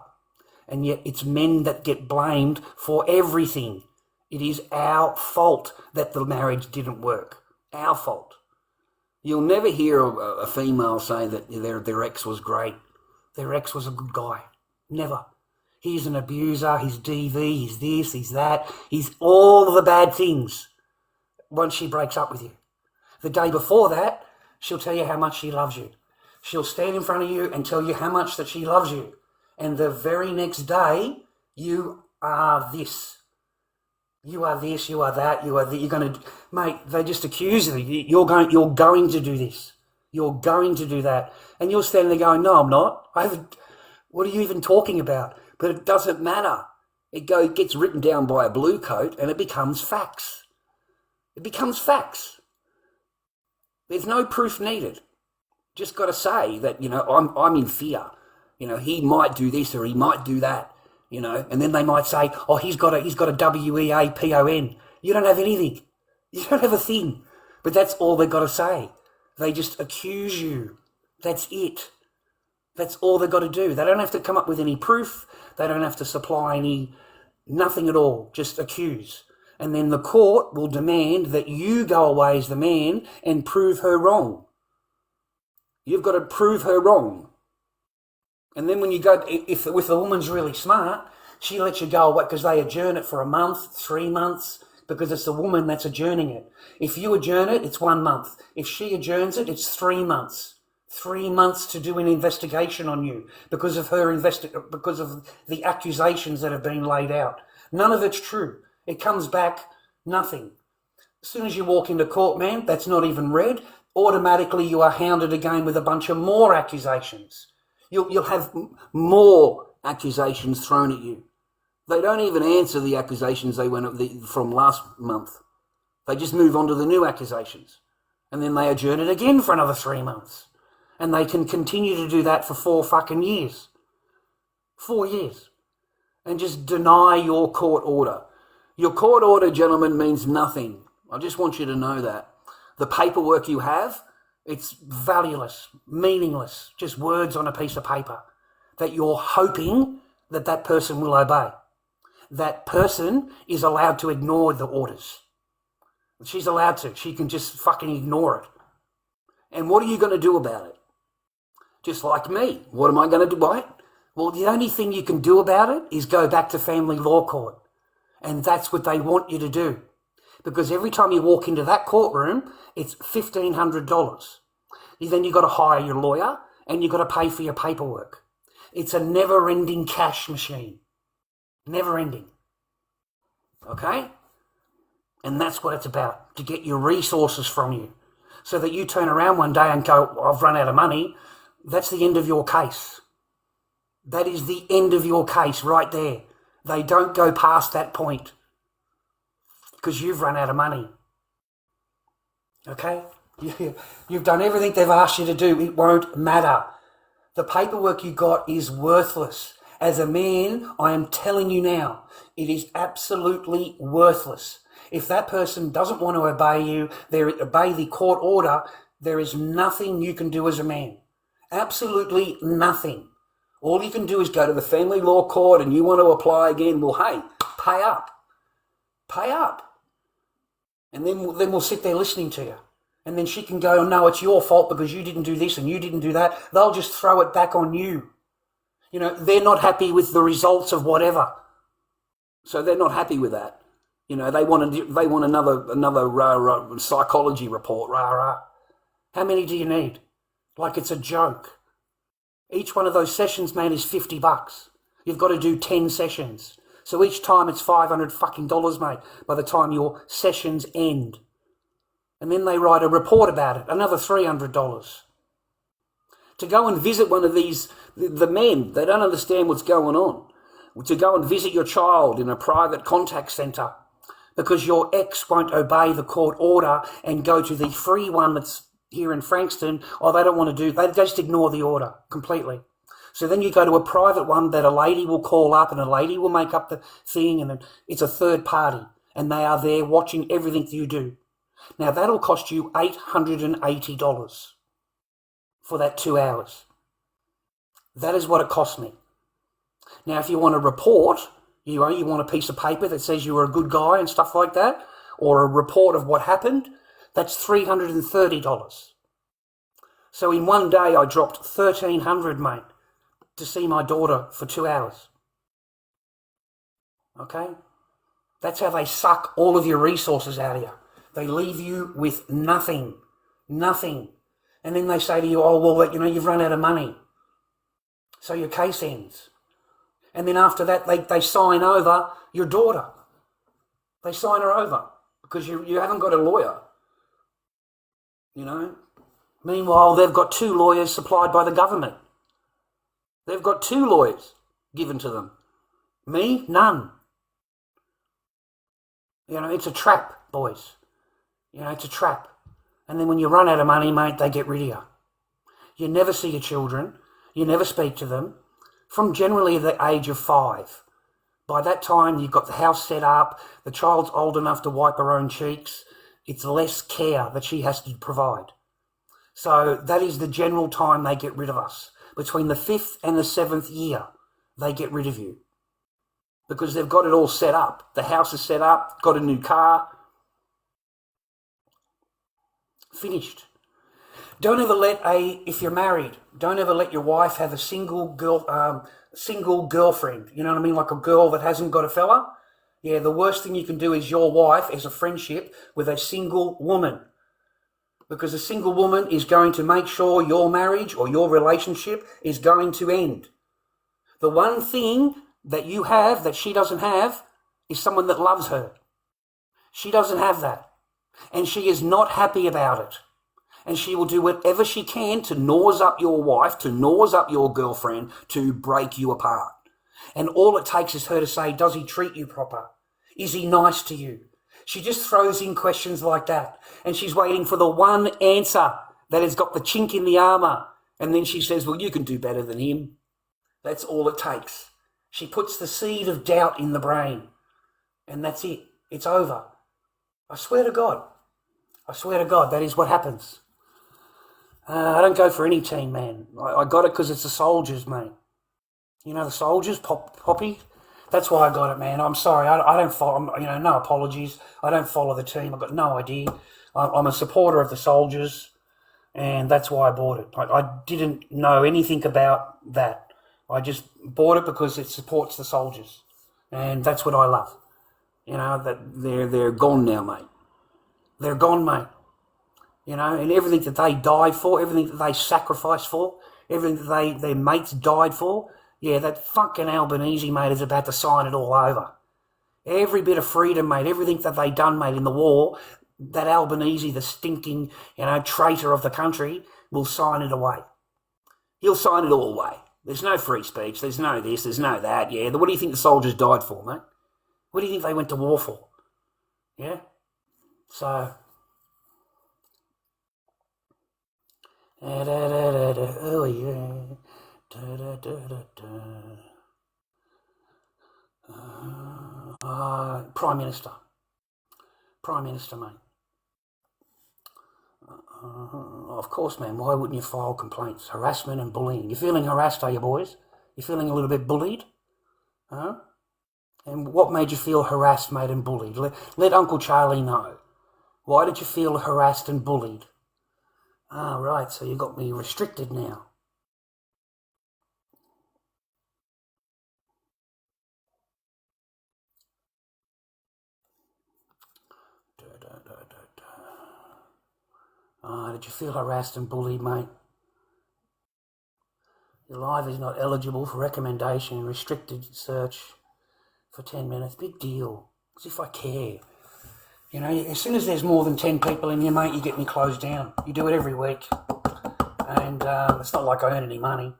S1: And yet it's men that get blamed for everything. It is our fault that the marriage didn't work. Our fault. You'll never hear a female say that their ex was great. Their ex was a good guy. Never. He's an abuser, he's DV, he's this, he's that. He's all the bad things once she breaks up with you. The day before that, she'll tell you how much she loves you. She'll stand in front of you and tell you how much that she loves you. And the very next day, you are this. You are this, you are that, you are that. You're going to, mate, they just accuse you. You're going to do this. You're going to do that. And you're standing there going, no, I'm not. What are you even talking about? But it doesn't matter. It gets written down by a blue coat and it becomes facts. It becomes facts. There's no proof needed. Just got to say that, you know, I'm in fear. You know, he might do this or he might do that, you know, and then they might say, oh, he's got a WEAPON. You don't have anything. You don't have a thing. But that's all they've got to say. They just accuse you. That's it. That's all they've got to do. They don't have to come up with any proof. They don't have to supply nothing at all. Just accuse. And then the court will demand that you go away as the man and prove her wrong. You've got to prove her wrong. And then when you go, if the woman's really smart, she lets you go away because they adjourn it for a month, 3 months, because it's the woman that's adjourning it. If you adjourn it, it's 1 month. If she adjourns it, it's 3 months. 3 months to do an investigation on you because of because of the accusations that have been laid out. None of it's true. It comes back nothing. As soon as you walk into court, man, that's not even read. Automatically you are hounded again with a bunch of more accusations. You'll have more accusations thrown at you. They don't even answer the accusations they went from last month. They just move on to the new accusations. And then they adjourn it again for another 3 months. And they can continue to do that for 4 fucking years. 4 years. And just deny your court order. Your court order, gentlemen, means nothing. I just want you to know that. The paperwork you have, it's valueless, meaningless, just words on a piece of paper that you're hoping that person will obey. That person is allowed to ignore the orders. She's allowed to. She can just fucking ignore it. And what are you going to do about it? Just like me. What am I going to do about it? Well, the only thing you can do about it is go back to family law court. And that's what they want you to do. Because every time you walk into that courtroom, it's $1,500. Then you've got to hire your lawyer and you've got to pay for your paperwork. It's a never-ending cash machine. Never-ending. Okay? And that's what it's about, to get your resources from you. So that you turn around one day and go, I've run out of money. That's the end of your case. That is the end of your case right there. They don't go past that point because you've run out of money. Okay? You've done everything they've asked you to do. It won't matter. The paperwork you got is worthless. As a man, I am telling you now, it is absolutely worthless. If that person doesn't want to obey you, obey the court order, there is nothing you can do as a man. Absolutely nothing. All you can do is go to the family law court and you want to apply again. Well, hey, pay up. Pay up. And then we'll sit there listening to you. And then she can go, oh, no, it's your fault because you didn't do this and you didn't do that. They'll just throw it back on you. You know, they're not happy with the results of whatever. So they're not happy with that. You know, they want another psychology report. How many do you need? Like it's a joke. Each one of those sessions, man, is $50. You've got to do 10 sessions. So each time it's $500 fucking dollars, mate, by the time your sessions end. And then they write a report about it, another $300. To go and visit one of these, the men, they don't understand what's going on. To go and visit your child in a private contact centre because your ex won't obey the court order and go to the free one that's here in Frankston, or they don't want to do, they just ignore the order completely. So then you go to a private one that a lady will call up and a lady will make up the thing, and it's a third party and they are there watching everything you do. Now that'll cost you $880 for that 2 hours. That is what it cost me. Now, if you want a report, you want a piece of paper that says you were a good guy and stuff like that, or a report of what happened, that's $330. So in one day, I dropped $1,300, mate, to see my daughter for 2 hours. Okay? That's how they suck all of your resources out of you. They leave you with nothing. Nothing. And then they say to you, oh, well, you've run out of money. So your case ends. And then after that, they sign over your daughter. They sign her over because you haven't got a lawyer. Meanwhile, they've got 2 lawyers supplied by the government. They've got 2 lawyers given to them. Me, none. It's a trap, boys. It's a trap. And then when you run out of money, mate, they get rid of you. You never see your children. You never speak to them. From generally the age of 5. By that time, you've got the house set up. The child's old enough to wipe her own cheeks. It's less care that she has to provide. So that is the general time they get rid of us. Between the 5th and the 7th year, they get rid of you. Because they've got it all set up. The house is set up, got a new car. Finished. Don't ever if you're married, don't ever let your wife have a single girlfriend. You know what I mean? Like a girl that hasn't got a fella. Yeah, the worst thing you can do is your wife is a friendship with a single woman. Because a single woman is going to make sure your marriage or your relationship is going to end. The one thing that you have that she doesn't have is someone that loves her. She doesn't have that. And she is not happy about it. And she will do whatever she can to nose up your wife, to nose up your girlfriend, to break you apart. And all it takes is her to say, does he treat you proper? Is he nice to you? She just throws in questions like that. And she's waiting for the one answer that has got the chink in the armour. And then she says, well, you can do better than him. That's all it takes. She puts the seed of doubt in the brain. And that's it. It's over. I swear to God. I swear to God, that is what happens. I don't go for any team, man. I got it because it's the soldiers, mate. The soldiers, Poppy. That's why I got it, man. I'm sorry. I don't follow, no apologies. I don't follow the team. I've got no idea. I'm a supporter of the soldiers, and that's why I bought it. I didn't know anything about that. I just bought it because it supports the soldiers, and that's what I love. That they're gone now, mate. They're gone, mate. And everything that they died for, everything that they sacrificed for, everything that their mates died for, yeah, that fucking Albanese, mate, is about to sign it all over. Every bit of freedom, mate, everything that they done, mate, in the war, that Albanese, the stinking, traitor of the country, will sign it away. He'll sign it all away. There's no free speech, there's no this, there's no that, yeah. What do you think the soldiers died for, mate? What do you think they went to war for? Yeah? So... oh yeah. Prime Minister. Prime Minister, mate. Of course, man. Why wouldn't you file complaints? Harassment and bullying. You're feeling harassed, are you, boys? You're feeling a little bit bullied? Huh? And what made you feel harassed, mate, and bullied? Let Uncle Charlie know. Why did you feel harassed and bullied? Ah, right, so you got me restricted now. Did you feel harassed and bullied, mate? Your life is not eligible for recommendation and restricted search for 10 minutes. Big deal. As if I care. You know, as soon as there's more than 10 people in here, mate, you get me closed down. You do it every week. And it's not like I earn any money.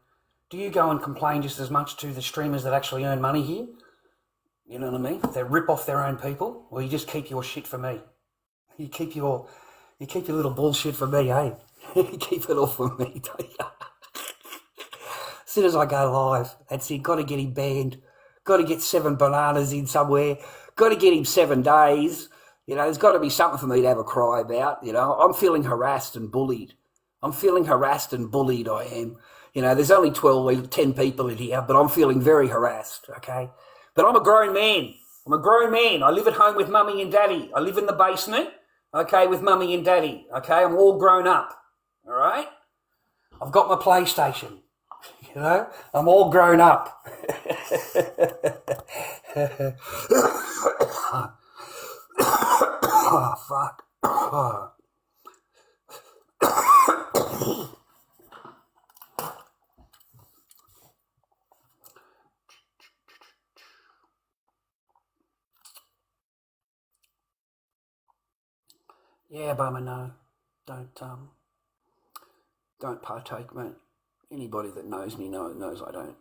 S1: Do you go and complain just as much to the streamers that actually earn money here? You know what I mean? They rip off their own people, or you just keep your shit for me. You keep your little bullshit for me, eh? You keep it all for me, don't you? As soon as I go live, that's it. Got to get him banned. Got to get 7 bananas in somewhere. Got to get him 7 days. You know, there's got to be something for me to have a cry about. You know, I'm feeling harassed and bullied. I am. You know, there's only 10 people in here, but I'm feeling very harassed, okay? But I'm a grown man. I live at home with mummy and daddy. I live in the basement, okay, with mummy and daddy, okay? I'm all grown up, all right? I've got my PlayStation, you know? I'm all grown up. Oh, fuck. Oh. Yeah, bummer, no. Don't partake, mate. Anybody that knows me knows I don't.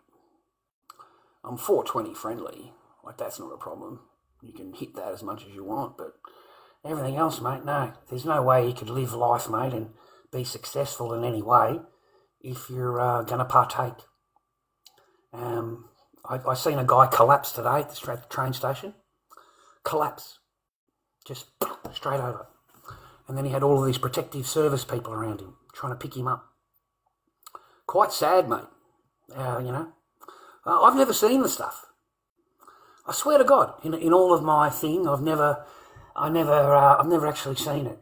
S1: I'm 420 friendly. Like, that's not a problem. You can hit that as much as you want, but everything else, mate, no. There's no way you could live life, mate, and be successful in any way if you're going to partake. I seen a guy collapse today at the train station. Collapse. Just straight over. And then he had all of these protective service people around him trying to pick him up. Quite sad, mate. You know. I've never seen the stuff. I swear to God, in all of my thing, I've never actually seen it.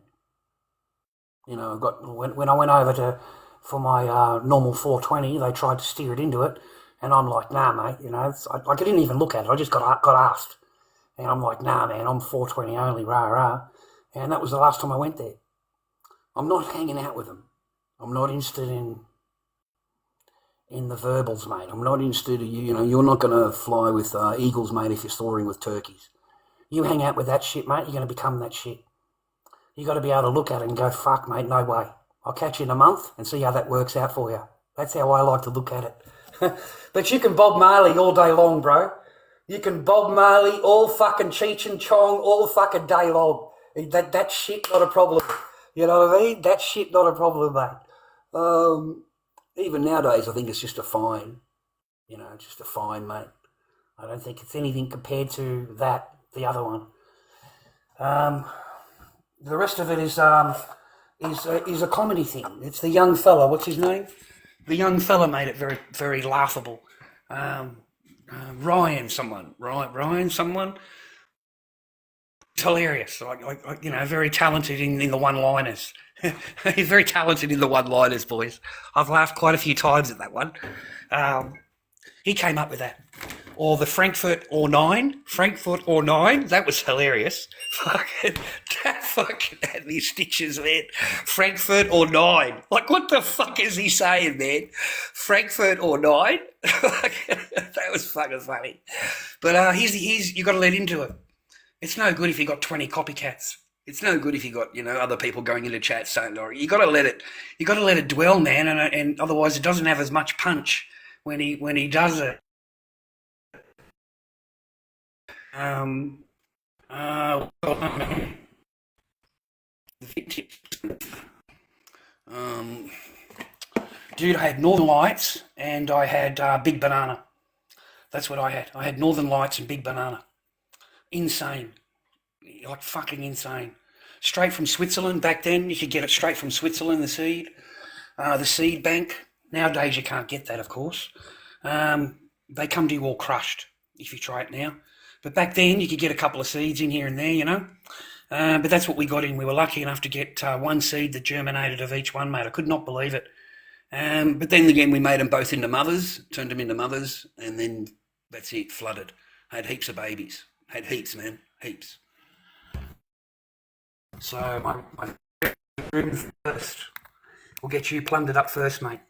S1: You know, when I went over for my normal 420, they tried to steer it into it, and I'm like, nah, mate. You know, I didn't even look at it. I just got asked, and I'm like, nah, man, I'm 420 only, rah. And that was the last time I went there. I'm not hanging out with them. I'm not interested in the verbals, mate. I'm not interested in you. You know, you're not going to fly with eagles, mate, if you're soaring with turkeys. You hang out with that shit, mate, you're going to become that shit. You got to be able to look at it and go, fuck, mate, no way. I'll catch you in a month and see how that works out for you. That's how I like to look at it. But you can Bob Marley all day long, bro. You can Bob Marley all fucking Cheech and Chong all fucking day long. That shit not a problem. You know what I mean? That shit not a problem, mate. Even nowadays, I think it's just a fine. You know, just a fine, mate. I don't think it's anything compared to the other one. The rest of it is a comedy thing. It's the young fella. What's his name? The young fella made it very, very laughable. Ryan someone. It's hilarious. You know, very talented in the one-liners. He's very talented in the one-liners, boys. I've laughed quite a few times at that one. He came up with that. Or the Frankfurt or 9, that was hilarious. That fucking had me stitches, man. Frankfurt or 9. Like, what the fuck is he saying, man? Frankfurt or 9? That was fucking funny. But you got to let into it. It's no good if you got 20 copycats. It's no good if you got, you know, other people going into chat saying, you got to let it dwell, man, and otherwise it doesn't have as much punch when he does it. Dude, I had Northern Lights and I had Big Banana. That's what I had. I had Northern Lights and Big Banana. Insane. Like fucking insane. Straight from Switzerland. Back then, you could get it straight from Switzerland, the seed bank. Nowadays, you can't get that, of course. They come to you all crushed if you try it now. But back then, you could get a couple of seeds in here and there, you know. But that's what we got in. We were lucky enough to get one seed that germinated of each one, mate. I could not believe it. But then again, we made them both into mothers, turned them into mothers, and then that's it, flooded. I had heaps of babies. Had heaps, man, heaps. So my room first. We'll get you plundered up first, mate.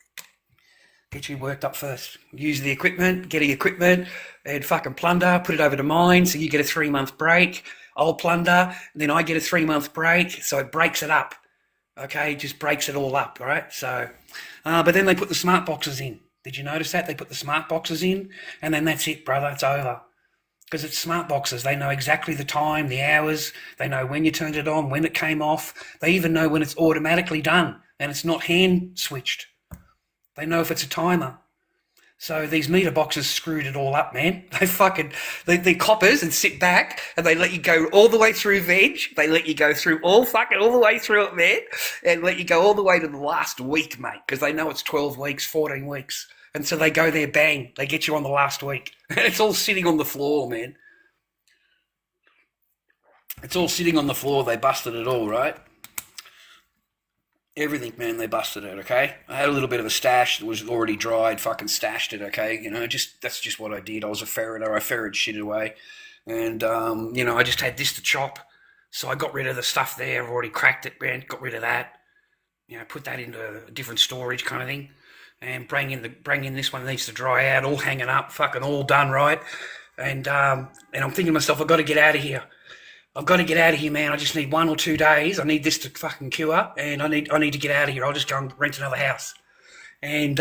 S3: Get you worked up first. Use the equipment, get the equipment, and fucking plunder, put it over to mine, so you get a 3-month break. I'll plunder, and then I get a 3-month break, so it breaks it up. Okay, just breaks it all up, all right? So, but then they put the smart boxes in. Did you notice that? They put the smart boxes in, and then that's it, brother, it's over. Because it's smart boxes. They know exactly the time, the hours. They know when you turned it on, when it came off. They even know when it's automatically done, and it's not hand switched. They know if it's a timer. So these meter boxes screwed it all up, man. They coppers and sit back and they let you go all the way through veg. They let you go through all the way through it, man. And let you go all the way to the last week, mate. Because they know it's 12 weeks, 14 weeks. And so they go there, bang. They get you on the last week. And it's all sitting on the floor, man. It's all sitting on the floor. They busted it all, right? Everything, man, they busted it, okay? I had a little bit of a stash that was already dried, fucking stashed it, okay? You know, that's just what I did. I was a ferreter. I ferreted shit away. And, you know, I just had this to chop. So I got rid of the stuff there. I've already cracked it, man. Got rid of that. You know, put that into a different storage kind of thing. And bring in this one that needs to dry out, all hanging up, fucking all done right. And I'm thinking to myself, I've got to get out of here. I've got to get out of here, man. I just need 1 or 2 days. I need this to fucking cure, and I need to get out of here. I'll just go and rent another house. And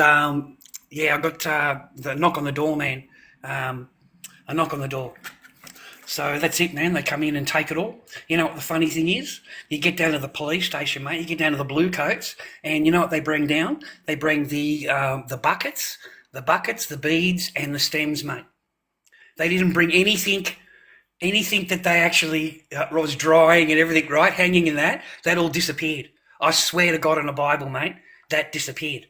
S3: yeah, I got the knock on the door, man. A knock on the door. So that's it, man. They come in and take it all. You know what the funny thing is? You get down to the police station, mate. You get down to the blue coats, and you know what they bring down? They bring the buckets, the beads, and the stems, mate. They didn't bring anything that they actually was drying and everything, right, hanging in that all disappeared. I swear to God on the Bible, mate, that disappeared.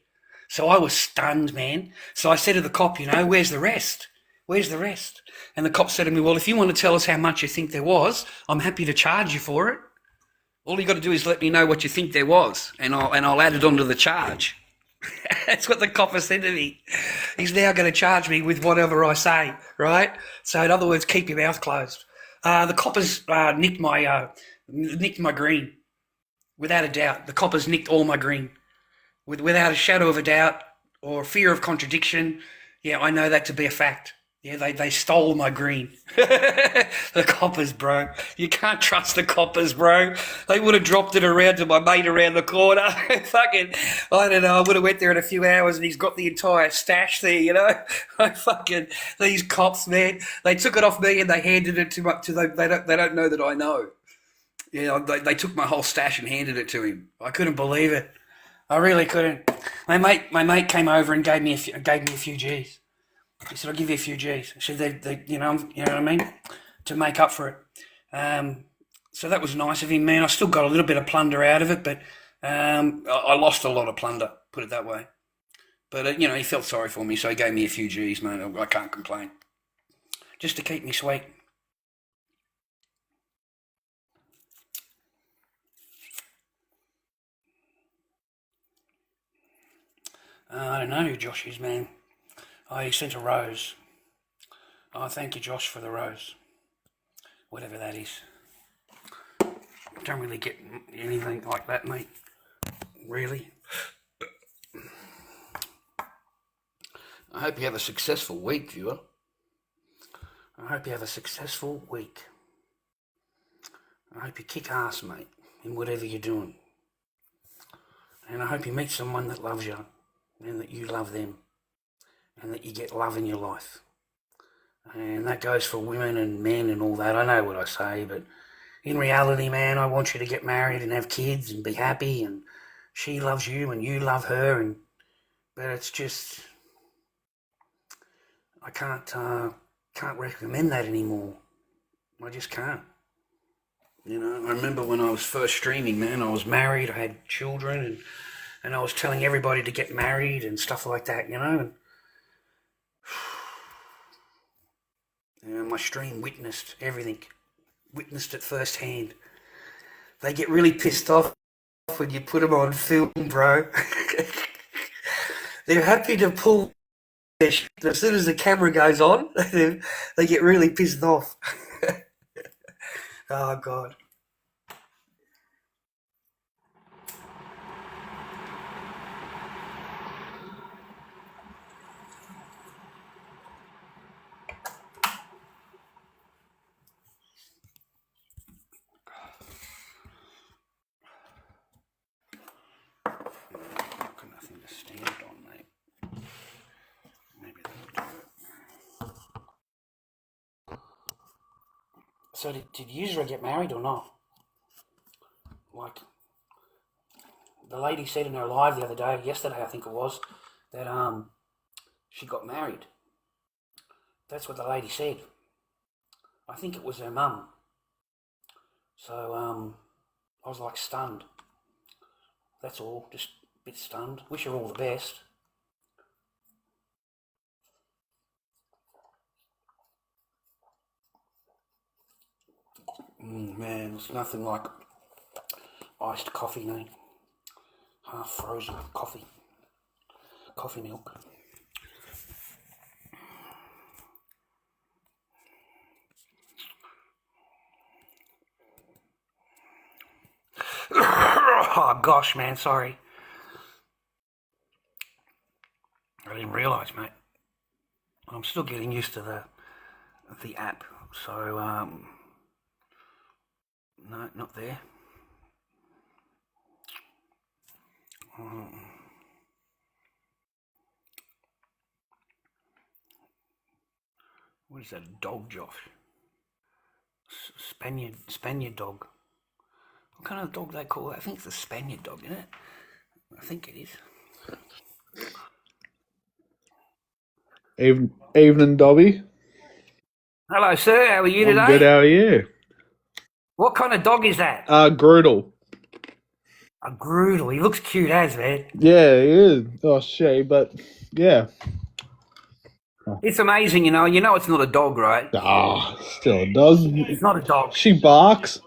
S3: So I was stunned, man. So I said to the cop, you know, where's the rest? Where's the rest? And the cop said to me, well, if you want to tell us how much you think there was, I'm happy to charge you for it. All you got to do is let me know what you think there was, and I'll add it onto the charge. That's what the copper said to me. He's now going to charge me with whatever I say, right? So in other words, keep your mouth closed. The coppers nicked my green, without a doubt. The coppers nicked all my green, without a shadow of a doubt or fear of contradiction. Yeah, I know that to be a fact. Yeah, they stole my green. The coppers, bro. You can't trust the coppers, bro. They would have dropped it around to my mate around the corner. Fucking, I don't know, I would have went there in a few hours and he's got the entire stash there, you know? These cops, man. They took it off me and they handed it to they don't know that I know. Yeah, they took my whole stash and handed it to him. I couldn't believe it. I really couldn't. My mate came over and gave me a few G's. He said, I'll give you a few G's. She said, you know what I mean? To make up for it. So that was nice of him, man. I still got a little bit of plunder out of it, but I lost a lot of plunder, put it that way. But, you know, he felt sorry for me, so he gave me a few G's, man. I can't complain. Just to keep me sweet. I don't know who Josh is, man. Oh, he sent a rose. Oh, thank you, Josh, for the rose. Whatever that is. Don't really get anything like that, mate. Really. I hope you have a successful week, viewer. I hope you have a successful week. I hope you kick ass, mate, in whatever you're doing. And I hope you meet someone that loves you and that you love them. And that you get love in your life. And that goes for women and men and all that. I know what I say, but in reality, man, I want you to get married and have kids and be happy, and she loves you and you love her, but it's just, I can't recommend that anymore. I just can't. You know, I remember when I was first streaming, man, I was married, I had children, and I was telling everybody to get married and stuff like that, you know, and my stream witnessed everything, witnessed it firsthand. They get really pissed off when you put them on film, bro. They're happy to pull their shit. As soon as the camera goes on, they get really pissed off. Oh, God.
S1: So did you get married or not? Like, the lady said in her live the other day, yesterday I think it was, that she got married. That's what the lady said. I think it was her mum. So I was like stunned. That's all, just a bit stunned. Wish her all the best. Man, it's nothing like iced coffee, mate. Half frozen coffee. Coffee milk. Oh gosh, man, sorry. I didn't realise, mate. I'm still getting used to the app. So no, not there. What is that, a dog, Josh? Spaniard dog. What kind of dog they call it? I think it's a Spaniard dog, isn't it? I think it is.
S6: Evening, Dobby.
S1: Hello, sir. How are you today?
S6: I'm good. How are you?
S1: What kind of dog is that?
S6: Groodle.
S1: A Groodle. He looks cute as, man.
S6: Yeah, he is. Oh, shit, but yeah.
S1: It's amazing, you know it's not a dog, right?
S6: Still it does.
S1: It's not a dog.
S6: She barks.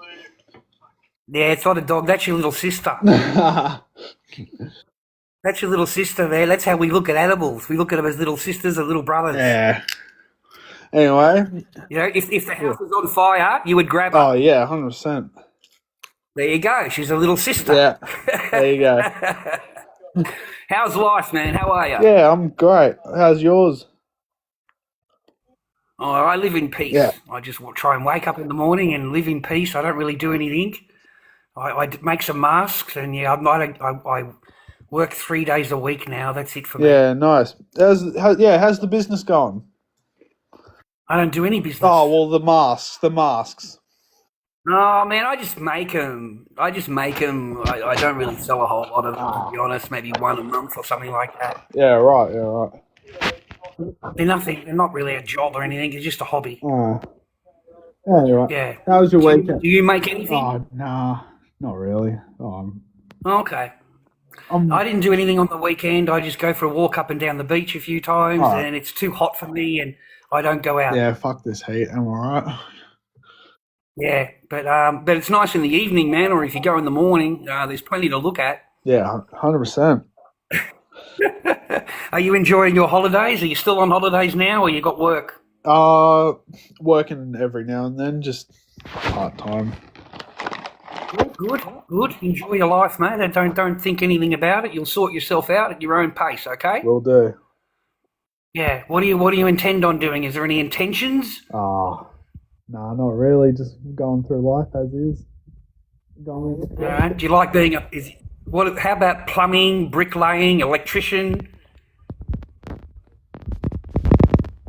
S1: Yeah, it's not a dog. That's your little sister. That's your little sister there. That's how we look at animals. We look at them as little sisters and little brothers.
S6: Yeah. Anyway.
S1: You know, if the house was on fire, you would grab her.
S6: Oh, yeah, 100%.
S1: There you go. She's a little sister.
S6: Yeah. There you go.
S1: How's life, man? How are you?
S6: Yeah, I'm great. How's yours?
S1: Oh, I live in peace.
S6: Yeah.
S1: I just try and wake up in the morning and live in peace. I don't really do anything. I make some masks, and yeah, I work 3 days a week now. That's it for me.
S6: Yeah, nice. How's the business going?
S1: I don't do any business.
S6: Oh, well, the masks.
S1: No, man, I just make them. I don't really sell a whole lot of them, to be honest. Maybe one a month or something like that.
S6: Yeah, right.
S1: They're nothing. They're not really a job or anything. It's just a hobby.
S6: Oh. Yeah, you're right.
S1: Yeah.
S6: How was your weekend?
S1: Do you make anything?
S6: Oh, nah, not really.
S1: Okay. I didn't do anything on the weekend. I just go for a walk up and down the beach a few times, and it's too hot for me, and I don't go out.
S6: Yeah, fuck this heat. I'm alright.
S1: Yeah, but it's nice in the evening, man, or if you go in the morning, there's plenty to look at.
S6: Yeah, 100%.
S1: Are you enjoying your holidays? Are you still on holidays now, or you got work?
S6: Working every now and then, just part-time.
S1: Good. Enjoy your life, mate. And don't think anything about it. You'll sort yourself out at your own pace, okay?
S6: Will do.
S1: Yeah. What do you intend on doing? Is there any intentions?
S6: Nah, not really. Just going through life as is.
S1: All right. Do you like being how about plumbing, bricklaying, electrician?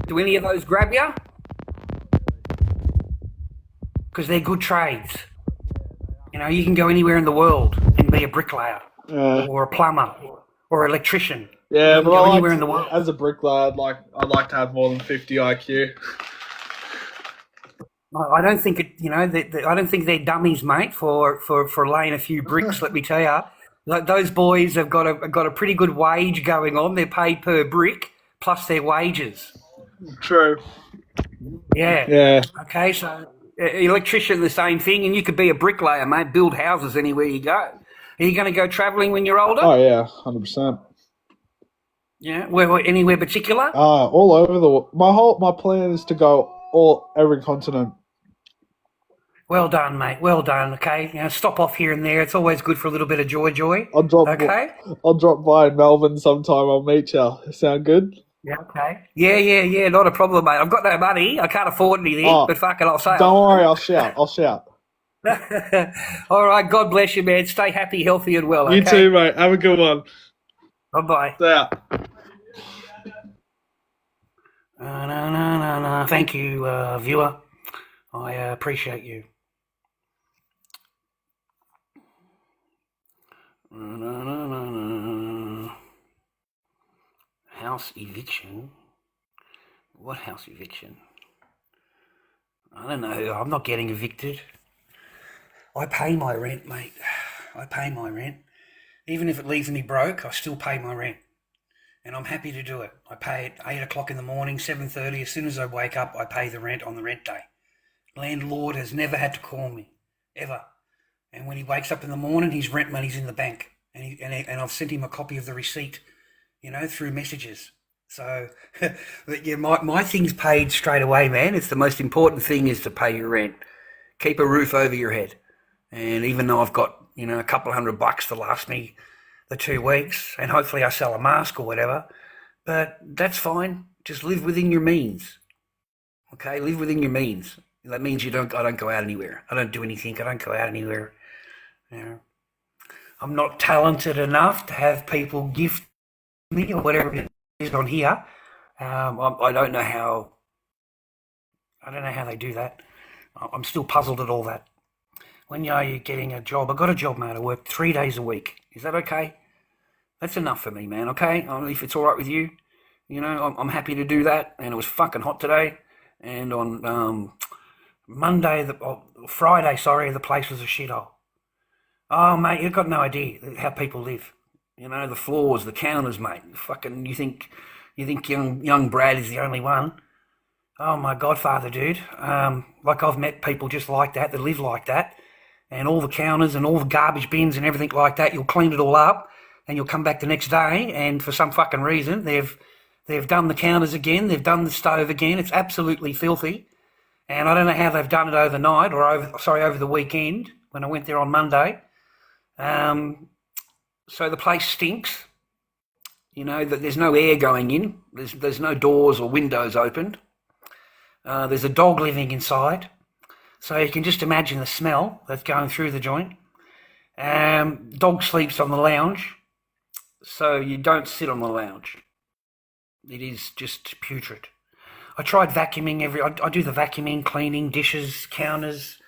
S1: Do any of those grab you? Because they're good trades. You know, you can go anywhere in the world and be a bricklayer or a plumber or electrician.
S6: Yeah,
S1: but
S6: well,
S1: anywhere in the world.
S6: As a bricklayer, I'd like to have more than 50 IQ.
S1: I don't think I don't think they're dummies, mate, for laying a few bricks. Let me tell you, those boys have got a pretty good wage going on. They're paid per brick plus their wages.
S6: True.
S1: Yeah.
S6: Yeah.
S1: Okay, so electrician, the same thing, and you could be a bricklayer, mate. Build houses anywhere you go. Are you going to go travelling when you're older?
S6: Oh yeah, 100%.
S1: Yeah. Where anywhere particular?
S6: All over my plan is to go every continent.
S1: Well done, mate. Well done. Okay, stop off here and there. It's always good for a little bit of joy.
S6: I'll drop by in Melbourne sometime. I'll meet you. Sound good?
S1: Yeah. Okay. Yeah. Not a problem, mate. I've got no money. I can't afford anything. But fuck it, I'll say.
S6: Don't worry. I'll shout.
S1: All right. God bless you, man. Stay happy, healthy, and well.
S6: You
S1: okay?
S6: too, mate. Have a good one.
S1: Bye-bye.
S6: Yeah.
S1: No. Thank you, viewer. I appreciate you. House eviction? What house eviction? I don't know. I'm not getting evicted. I pay my rent, mate. I pay my rent. Even if it leaves me broke, I still pay my rent. And I'm happy to do it. I pay at 8 o'clock in the morning, 7:30. As soon as I wake up, I pay the rent on the rent day. Landlord has never had to call me, ever. And when he wakes up in the morning, his rent money's in the bank. And I've sent him a copy of the receipt, through messages. So, yeah, my thing's paid straight away, man. It's the most important thing is to pay your rent. Keep a roof over your head. And even though I've got, a couple $100 to last me the 2 weeks, and hopefully I sell a mask or whatever, but that's fine. Just live within your means. Okay, live within your means. That means I don't go out anywhere. I don't do anything. I don't go out anywhere. I'm not talented enough to have people gift me or whatever it is on here. I don't know how they do that. I'm still puzzled at all that. When you're getting a job, I got a job, mate. I work 3 days a week. Is that okay? That's enough for me, man. Okay, if it's all right with you, I'm happy to do that. And it was fucking hot today. And on Friday, the place was a shithole. Oh, mate, you've got no idea how people live. The floors, the counters, mate. Fucking, you think young Brad is the only one? Oh, my godfather, dude. I've met people just like that live like that. And all the counters and all the garbage bins and everything like that, you'll clean it all up and you'll come back the next day and for some fucking reason they've done the counters again, they've done the stove again. It's absolutely filthy. And I don't know how they've done it overnight or over the weekend when I went there on Monday. So the place stinks. That there's no air going in. There's no doors or windows opened. There's a dog living inside. So you can just imagine the smell that's going through the joint. Dog sleeps on the lounge. So you don't sit on the lounge. It is just putrid. I tried vacuuming I do the vacuuming, cleaning, dishes, counters,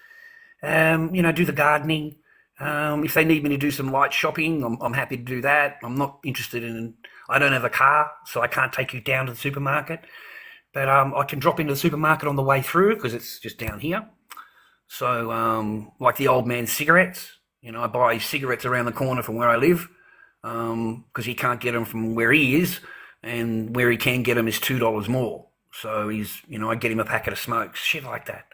S1: do the gardening. If they need me to do some light shopping, I'm happy to do that. I'm not interested I don't have a car, so I can't take you down to the supermarket. But I can drop into the supermarket on the way through because it's just down here. So, like the old man's cigarettes, I buy cigarettes around the corner from where I live because he can't get them from where he is, and where he can get them is $2 more. So I get him a packet of smokes, shit like that.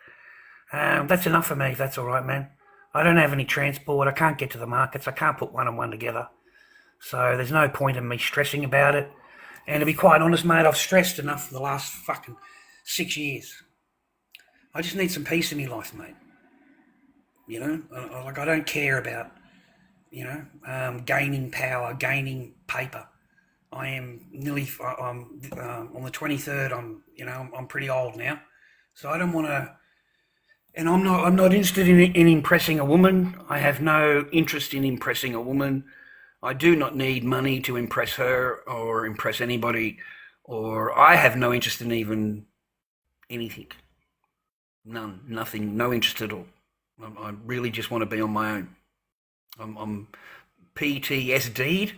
S1: That's enough for me. That's all right, man. I don't have any transport. I can't get to the markets. I can't put one and one together. So there's no point in me stressing about it. And to be quite honest, mate, I've stressed enough for the last fucking 6 years. I just need some peace in my life, mate. I don't care about, gaining power, gaining paper. I am I'm on the 23rd. I'm pretty old now, so I don't want to. And I'm not interested in impressing a woman. I have no interest in impressing a woman. I do not need money to impress her or impress anybody, or I have no interest in even anything. None, nothing, no interest at all. I really just want to be on my own. I'm PTSD'd.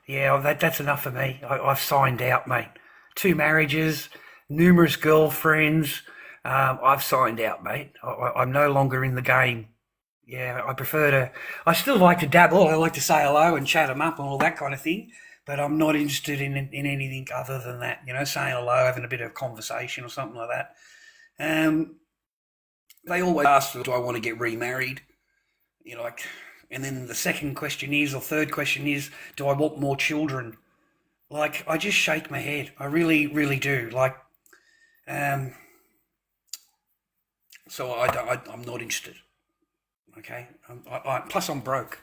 S1: Yeah, that's enough for me. I've signed out, mate. 2 marriages, numerous girlfriends. I've signed out, mate. I'm no longer in the game. Yeah, I still like to dabble. I like to say hello and chat them up and all that kind of thing. But I'm not interested in anything other than that. Saying hello, having a bit of conversation or something like that. They always ask, do I want to get remarried? And then the second question is, or third question is, do I want more children? I just shake my head. I really, really do. So I'm not interested. Okay? Plus I'm broke.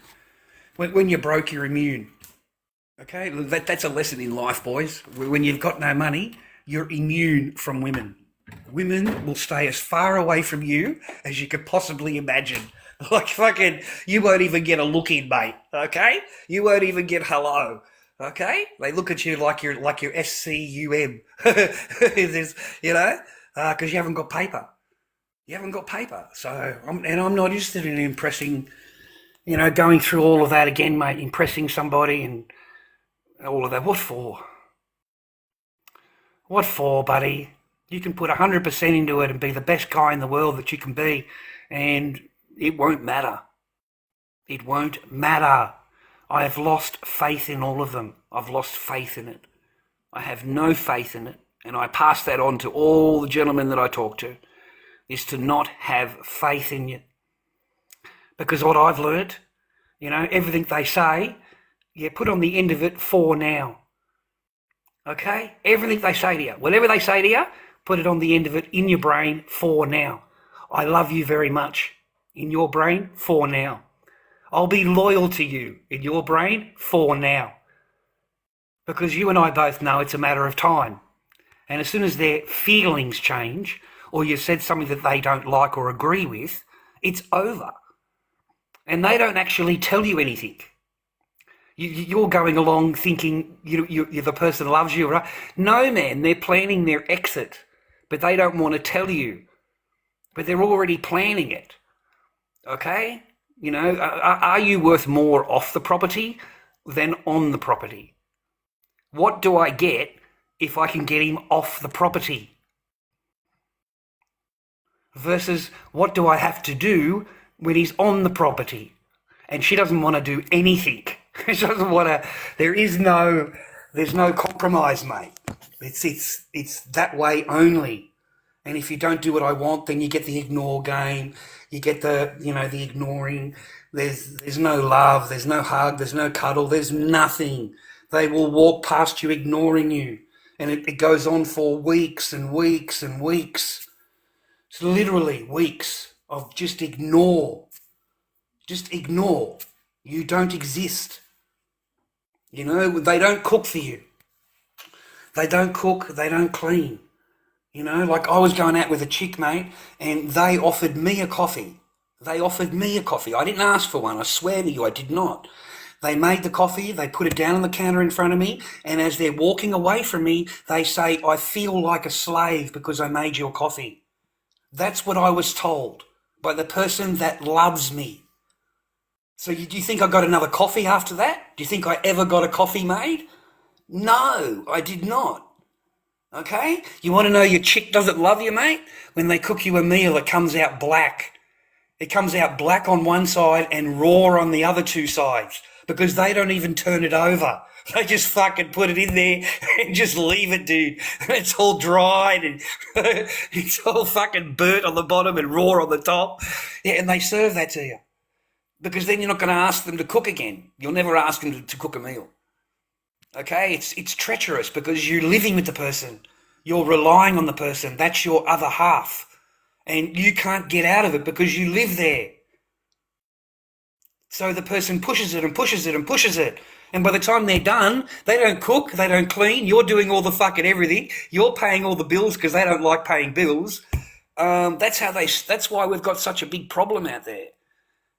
S1: When you're broke, you're immune. Okay? That's a lesson in life, boys. When you've got no money, you're immune from women. Women will stay as far away from you as you could possibly imagine. You won't even get a look in, mate. Okay? You won't even get hello. Okay? They look at you like you're SCUM. Because you haven't got paper.
S3: You haven't got paper. So, I'm not interested in impressing, going through all of that again, mate, impressing somebody and all of that. What for? What for, buddy? You can put 100% into it and be the best guy in the world that you can be, and it won't matter. It won't matter. I have lost faith in all of them. I've lost faith in it. I have no faith in it, and I pass that on to all the gentlemen that I talk to, is to not have faith in you. Because what I've learnt, everything they say, put on the end of it for now. Okay? Everything they say to you, whatever they say to you, put it on the end of it in your brain for now. I love you very much in your brain for now. I'll be loyal to you in your brain for now. Because you and I both know it's a matter of time. And as soon as their feelings change, or you said something that they don't like or agree with, it's over. And they don't actually tell you anything. You're going along thinking you're the person that loves you, right? No, man, they're planning their exit, but they don't want to tell you. But they're already planning it, okay? Are you worth more off the property than on the property? What do I get if I can get him off the property? Versus what do I have to do when he's on the property? And she doesn't want to do anything. She doesn't want to. There's no compromise, mate. It's that way only. And if you don't do what I want, then you get the ignore game. You get the ignoring. There's no love. There's no hug. There's no cuddle. There's nothing. They will walk past you ignoring you. And it goes on for weeks and weeks and weeks. It's literally weeks of just ignore. Just ignore. You don't exist. They don't cook for you. They don't cook, they don't clean. Like I was going out with a chick, mate, and they offered me a coffee. I didn't ask for one. I swear to you, I did not. They made the coffee, they put it down on the counter in front of me, and as they're walking away from me, they say, I feel like a slave because I made your coffee. That's what I was told by the person that loves me. So do you think I got another coffee after that? Do you think I ever got a coffee made? No, I did not. Okay? You want to know your chick doesn't love you, mate? When they cook you a meal, it comes out black. It comes out black on one side and raw on the other two sides because they don't even turn it over. They just fucking put it in there and just leave it, dude. It's all dried and it's all fucking burnt on the bottom and raw on the top. Yeah, and they serve that to you. Because then you're not going to ask them to cook again. You'll never ask them to cook a meal. Okay? It's treacherous because you're living with the person. You're relying on the person. That's your other half. And you can't get out of it because you live there. So the person pushes it and pushes it and pushes it. And by the time they're done, they don't cook, they don't clean. You're doing all the fucking everything. You're paying all the bills because they don't like paying bills. That's why we've got such a big problem out there.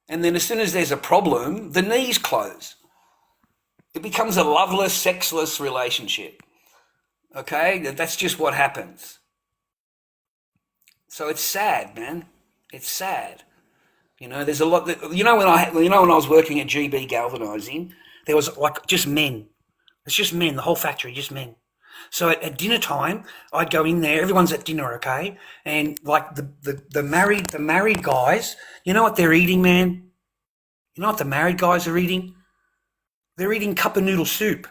S3: And then as soon as there's a problem, the knees close. It becomes a loveless, sexless relationship. Okay? That's just what happens. So it's sad, man. It's sad. There's a lot that, when I was working at GB Galvanising, there was like just men. It's just men, the whole factory, just men. So at dinner time, I'd go in there. Everyone's at dinner, okay? And like the married guys, you know what they're eating, man? You know what the married guys are eating? They're eating cup of noodle soup.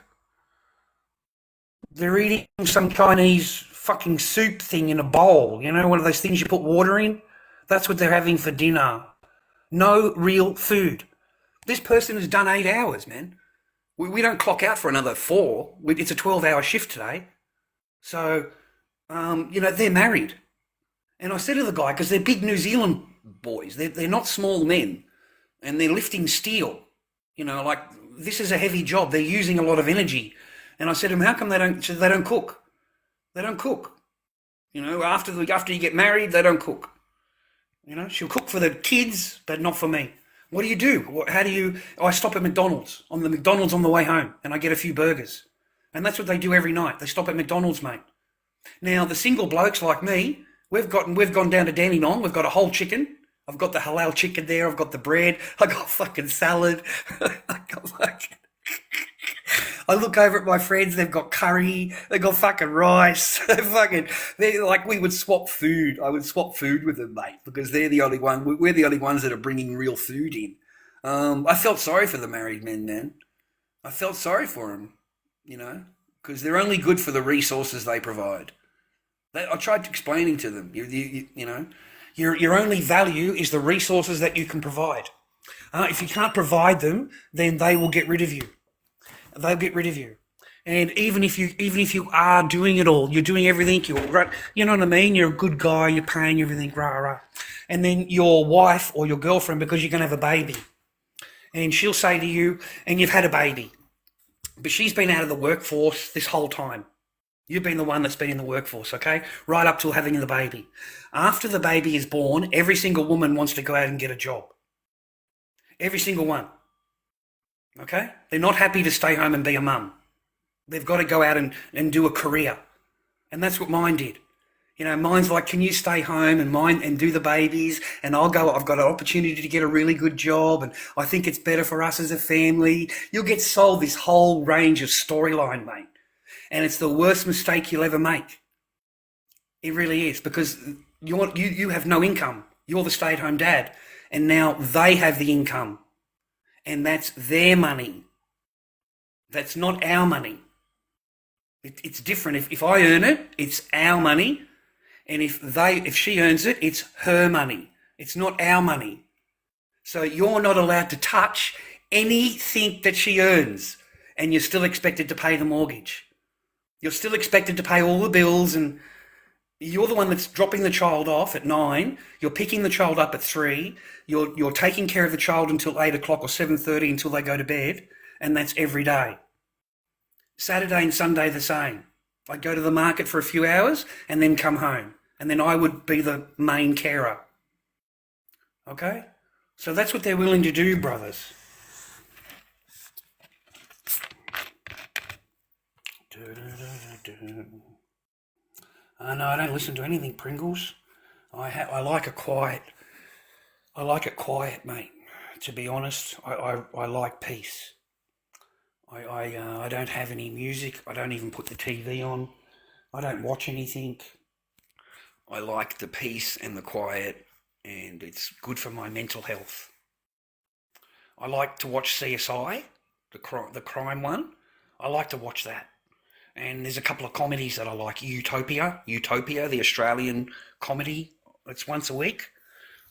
S3: They're eating some Chinese fucking soup thing in a bowl. One of those things you put water in? That's what they're having for dinner. No real food. This person has done 8 hours, man. We don't clock out for another 4. It's a 12-hour shift today. So, they're married. And I said to the guy, because they're big New Zealand boys, they're not small men, and they're lifting steel. This is a heavy job. They're using a lot of energy. And I said to him, how come they don't cook? They don't cook. After you get married, they don't cook. She'll cook for the kids, but not for me. What do you do? I stop at McDonald's, on the way home, and I get a few burgers. And that's what they do every night. They stop at McDonald's, mate. Now, the single blokes like me, We've gone down to Dandenong. We've got a whole chicken. I've got the halal chicken there. I've got the bread. I got fucking salad. I look over at my friends. They've got curry. They've got fucking rice. They're like, we would swap food. I would swap food with them, mate, because they're the only one. We're the only ones that are bringing real food in. I felt sorry for the married men, man. I felt sorry for them, because they're only good for the resources they provide. I tried explaining to them, your only value is the resources that you can provide. If you can't provide them, then they will get rid of you. They'll get rid of you. And even if you are doing it all, you're doing everything, you know what I mean? You're a good guy, you're paying everything, rah, rah. And then your wife or your girlfriend, because you're going to have a baby, and she'll say to you, and you've had a baby, but she's been out of the workforce this whole time. You've been the one that's been in the workforce, okay? Right up till having the baby. After the baby is born, every single woman wants to go out and get a job. Every single one. Okay? They're not happy to stay home and be a mum. They've got to go out and do a career. And that's what mine did. Mine's like, can you stay home and do the babies? And I've got an opportunity to get a really good job, and I think it's better for us as a family. You'll get sold this whole range of storyline, mate. And it's the worst mistake you'll ever make. It really is, because you have no income. You're the stay-at-home dad. And now they have the income. And that's their money. That's not our money. It's different. If I earn it, it's our money. And if she earns it, it's her money. It's not our money. So you're not allowed to touch anything that she earns. And you're still expected to pay the mortgage. You're still expected to pay all the bills, and you're the one that's dropping the child off at 9. You're picking the child up at 3. You're taking care of the child until 8 o'clock or 7:30 until they go to bed, and that's every day. Saturday and Sunday the same. I'd go to the market for a few hours and then come home, and then I would be the main carer. Okay? So that's what they're willing to do, brothers. No, I don't listen to anything Pringles. I like it quiet. I like it quiet, mate. To be honest, I like peace. I don't have any music. I don't even put the TV on. I don't watch anything. I like the peace and the quiet, and it's good for my mental health. I like to watch CSI, the crime one. I like to watch that. And there's a couple of comedies that I like. Utopia, the Australian comedy. It's once a week.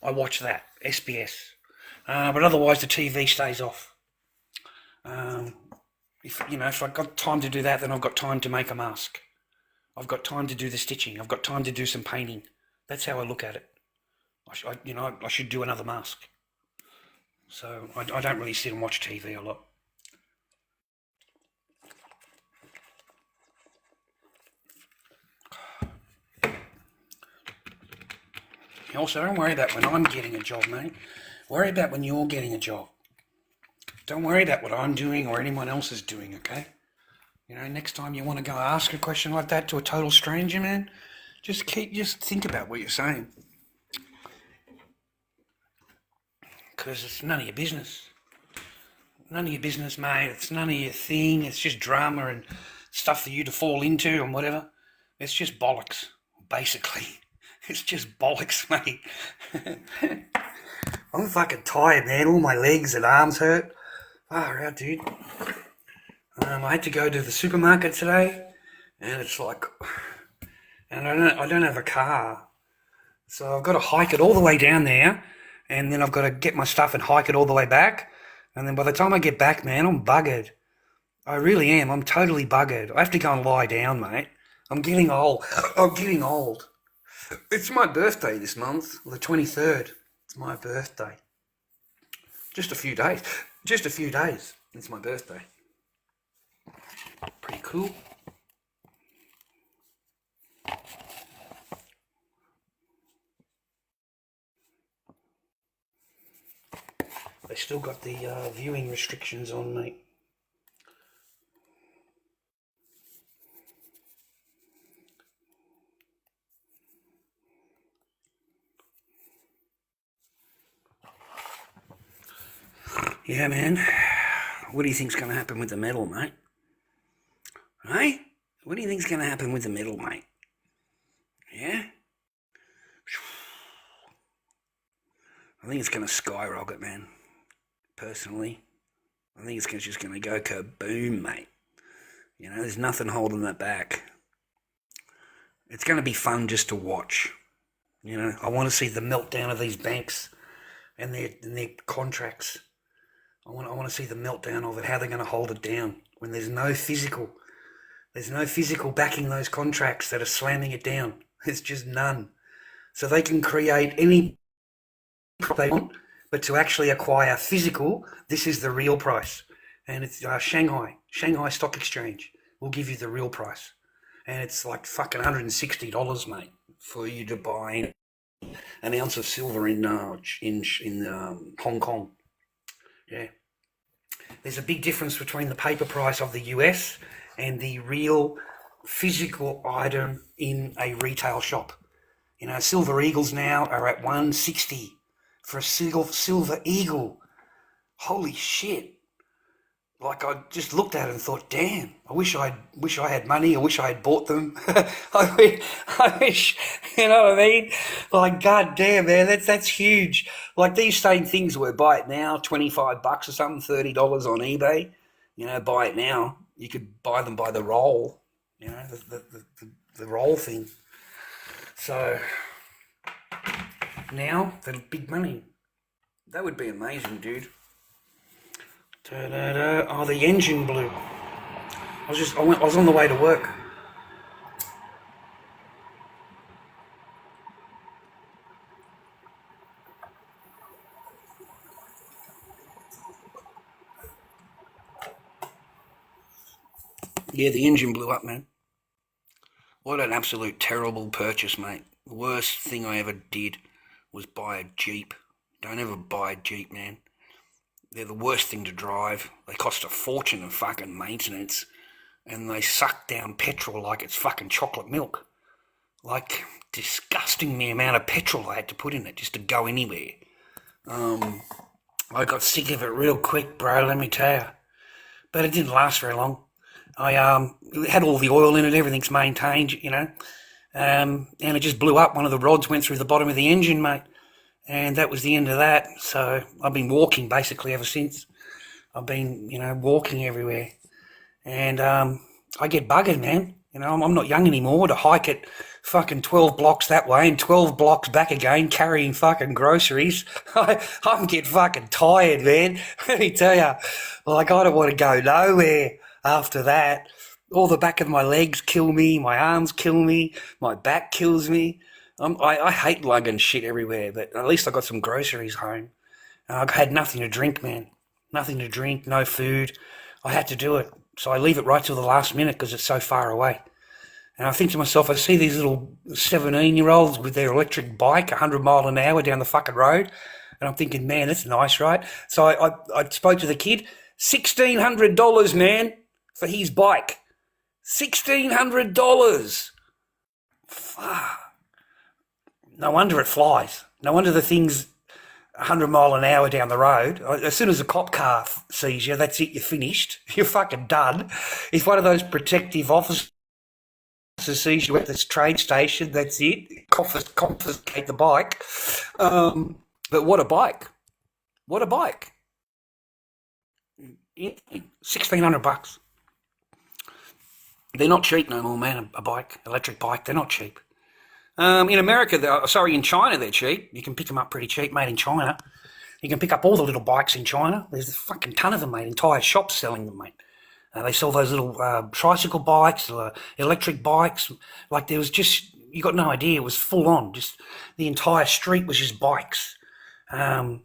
S3: I watch that, SBS. But otherwise the TV stays off. If I've got time to do that, then I've got time to make a mask. I've got time to do the stitching. I've got time to do some painting. That's how I look at it. I should do another mask. So I don't really sit and watch TV a lot. Also, don't worry about when I'm getting a job, mate. Worry about when you're getting a job. Don't worry about what I'm doing or anyone else is doing, okay? Next time you want to go ask a question like that to a total stranger, man, just think about what you're saying. Because it's none of your business. None of your business, mate. It's none of your thing. It's just drama and stuff for you to fall into and whatever. It's just bollocks, basically. It's just bollocks, mate. I'm fucking tired, man. All my legs and arms hurt. Far out, dude. I had to go to the supermarket today, and it's like, and I don't have a car, so I've got to hike it all the way down there, and then I've got to get my stuff and hike it all the way back, and then by the time I get back, man, I'm buggered. I really am. I'm totally buggered. I have to go and lie down, mate. I'm getting old. I'm getting old. It's my birthday this month, the 23rd. It's my birthday. Just a few days. It's my birthday. Pretty cool. They still got the viewing restrictions on, mate. Yeah, man. What do you think's going to happen with the metal, mate? Hey? What do you think's going to happen with the metal, mate? Yeah? I think it's going to skyrocket, man. Personally. I think it's just going to go kaboom, mate. You know, there's nothing holding it back. It's going to be fun just to watch. You know, I want to see the meltdown of these banks and their contracts. I want to see the meltdown of it, how they're going to hold it down when there's no physical backing those contracts that are slamming it down. There's just none. So they can create any they want, but to actually acquire physical, this is the real price. And it's Shanghai Stock Exchange will give you the real price. And it's like fucking $160, mate, for you to buy an ounce of silver in Hong Kong. Yeah. There's a big difference between the paper price of the US and the real physical item in a retail shop. You know, silver eagles now are at $160 for a silver eagle. Holy shit. Like, I just looked at it and thought, damn, I wish I had money. I wish I had bought them. I wish, you know what I mean? Like, god damn, man, that's huge. Like, these same things were buy it now, $25 or something, $30 on eBay. You know, buy it now. You could buy them by the roll, you know, the roll thing. So, now, the big money. That would be amazing, dude. Oh, the engine blew. I was on the way to work. Yeah, the engine blew up, man. What an absolute terrible purchase, mate. The worst thing I ever did was buy a Jeep. Don't ever buy a Jeep, man. They're the worst thing to drive. They cost a fortune of fucking maintenance. And they suck down petrol like it's fucking chocolate milk. Like, disgusting the amount of petrol I had to put in it just to go anywhere. I got sick of it real quick, bro, let me tell you. But it didn't last very long. I had all the oil in it, everything's maintained, you know. And it just blew up. One of the rods went through the bottom of the engine, mate. And that was the end of that. So I've been walking basically ever since. I've been, you know, walking everywhere. And I get buggered, man. You know, I'm not young anymore to hike it fucking 12 blocks that way and 12 blocks back again carrying fucking groceries. I get fucking tired, man. Let me tell you. Like, I don't want to go nowhere after that. All the back of my legs kill me. My arms kill me. My back kills me. I hate lugging shit everywhere, but at least I got some groceries home. I had nothing to drink, man. Nothing to drink, no food. I had to do it. So I leave it right till the last minute because it's so far away. And I think to myself, I see these little 17-year-olds with their electric bike, 100 mile an hour down the fucking road. And I'm thinking, man, that's nice, right? So I spoke to the kid, $1,600, man, for his bike. $1,600. Fuck. No wonder it flies. No wonder the thing's 100 mile an hour down the road. As soon as a cop car sees you, that's it, you're finished. You're fucking done. If one of those protective officers sees you at this train station, that's it. Confiscate the bike. But what a bike. What a bike. $1,600. They're not cheap no more, man, a bike, electric bike, they're not cheap. In America, in China, they're cheap. You can pick them up pretty cheap, made in China. You can pick up all the little bikes in China. There's a fucking ton of them, mate. Entire shops selling them, mate. They sell those little tricycle bikes, electric bikes. Like, there was just, you got no idea. It was full on. Just the entire street was just bikes. So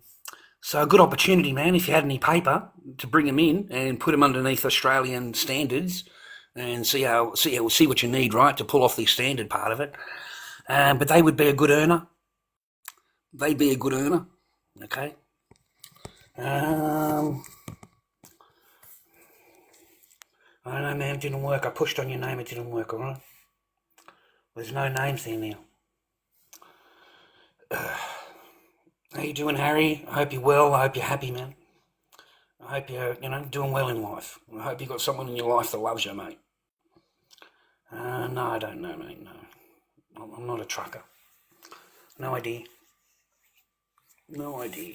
S3: a good opportunity, man, if you had any paper, to bring them in and put them underneath Australian standards and see what you need, right, to pull off the standard part of it. But they would be a good earner. They'd be a good earner. Okay. I don't know, man, it didn't work. I pushed on your name, it didn't work, all right? There's no names there now. How you doing, Harry? I hope you're well. I hope you're happy, man. I hope you're, doing well in life. I hope you've got someone in your life that loves you, mate. No, I don't know, mate, no. I'm not a trucker. No idea. No idea.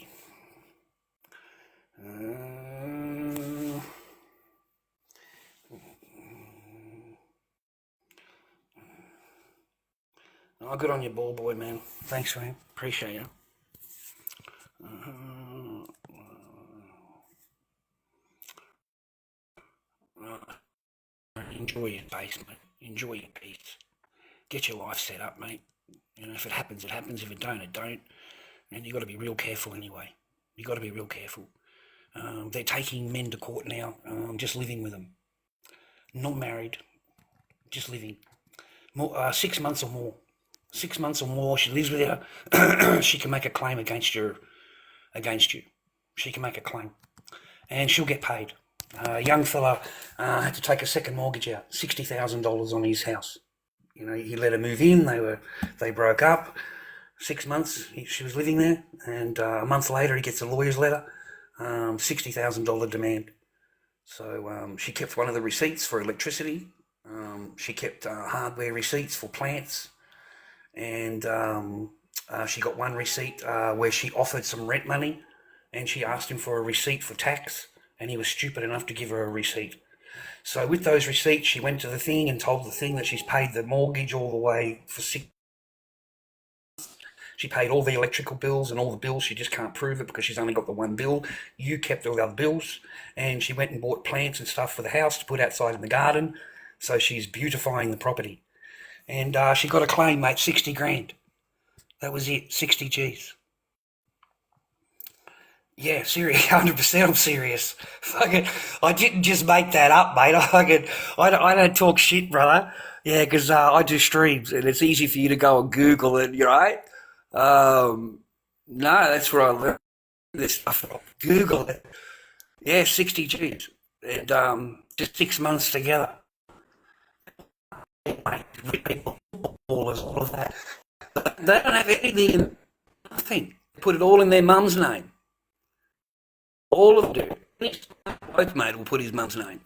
S3: Oh, good on you, ball boy, man. Thanks, man. Appreciate you. Enjoy your base, mate. Enjoy your peace. Get your life set up, mate. If it happens, it happens. If it don't, it don't. And you've got to be real careful anyway. You've got to be real careful. They're taking men to court now, just living with them. Not married, just living. 6 months or more. 6 months or more, she lives with you. She can make a claim against you. She can make a claim. And she'll get paid. A young fella had to take a second mortgage out, $60,000 on his house. He let her move in. They broke up. 6 months she was living there, and a month later he gets a lawyer's letter, $60,000 demand. So she kept one of the receipts for electricity. She kept hardware receipts for plants, and she got one receipt where she offered some rent money, and she asked him for a receipt for tax, and he was stupid enough to give her a receipt. So with those receipts, she went to the thing and told the thing that she's paid the mortgage all the way for 6 months. She paid all the electrical bills and all the bills. She just can't prove it because she's only got the one bill. You kept all the other bills. And she went and bought plants and stuff for the house to put outside in the garden. So she's beautifying the property. And she got a claim, mate, 60 grand. That was it, 60 G's. Yeah, serious, 100% I'm serious. Fucking, I didn't just make that up, mate. I don't talk shit, brother. Yeah, because I do streams, and it's easy for you to go and Google it, right? No, that's where I learned this stuff from. Google it. Yeah, 60 G's. And just 6 months together. People, footballers, all of that. They don't have anything, nothing. Put it all in their mum's name. All of them do. Both mate will put his mum's name.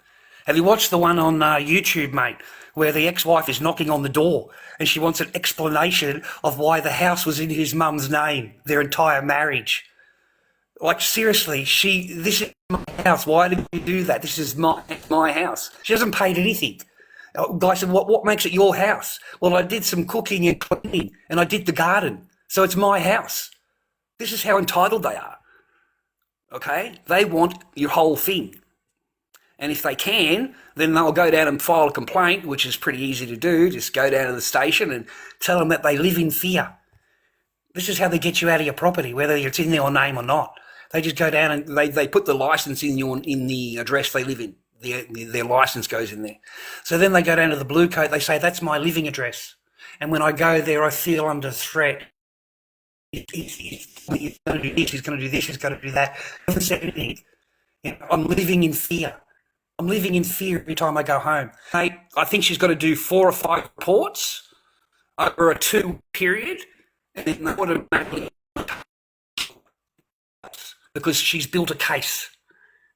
S3: Have you watched the one on YouTube, mate, where the ex-wife is knocking on the door and she wants an explanation of why the house was in his mum's name, their entire marriage? Like, seriously, this is my house. Why did you do that? This is my house. She hasn't paid anything. Guy said, what makes it your house? Well, I did some cooking and cleaning and I did the garden. So it's my house. This is how entitled they are. Okay? They want your whole thing. And if they can, then they'll go down and file a complaint, which is pretty easy to do. Just go down to the station and tell them that they live in fear. This is how they get you out of your property, whether it's in your name or not. They just go down and they put the license in the address they live in. Their license goes in there. So then they go down to the blue coat. They say, that's my living address. And when I go there, I feel under threat. He's going to do this, he's going to do this, he's going to do that. Doesn't say anything. I'm living in fear. I'm living in fear every time I go home. Mate, I think she's got to do 4 or 5 reports over a 2 period, and then automatically, because she's built a case.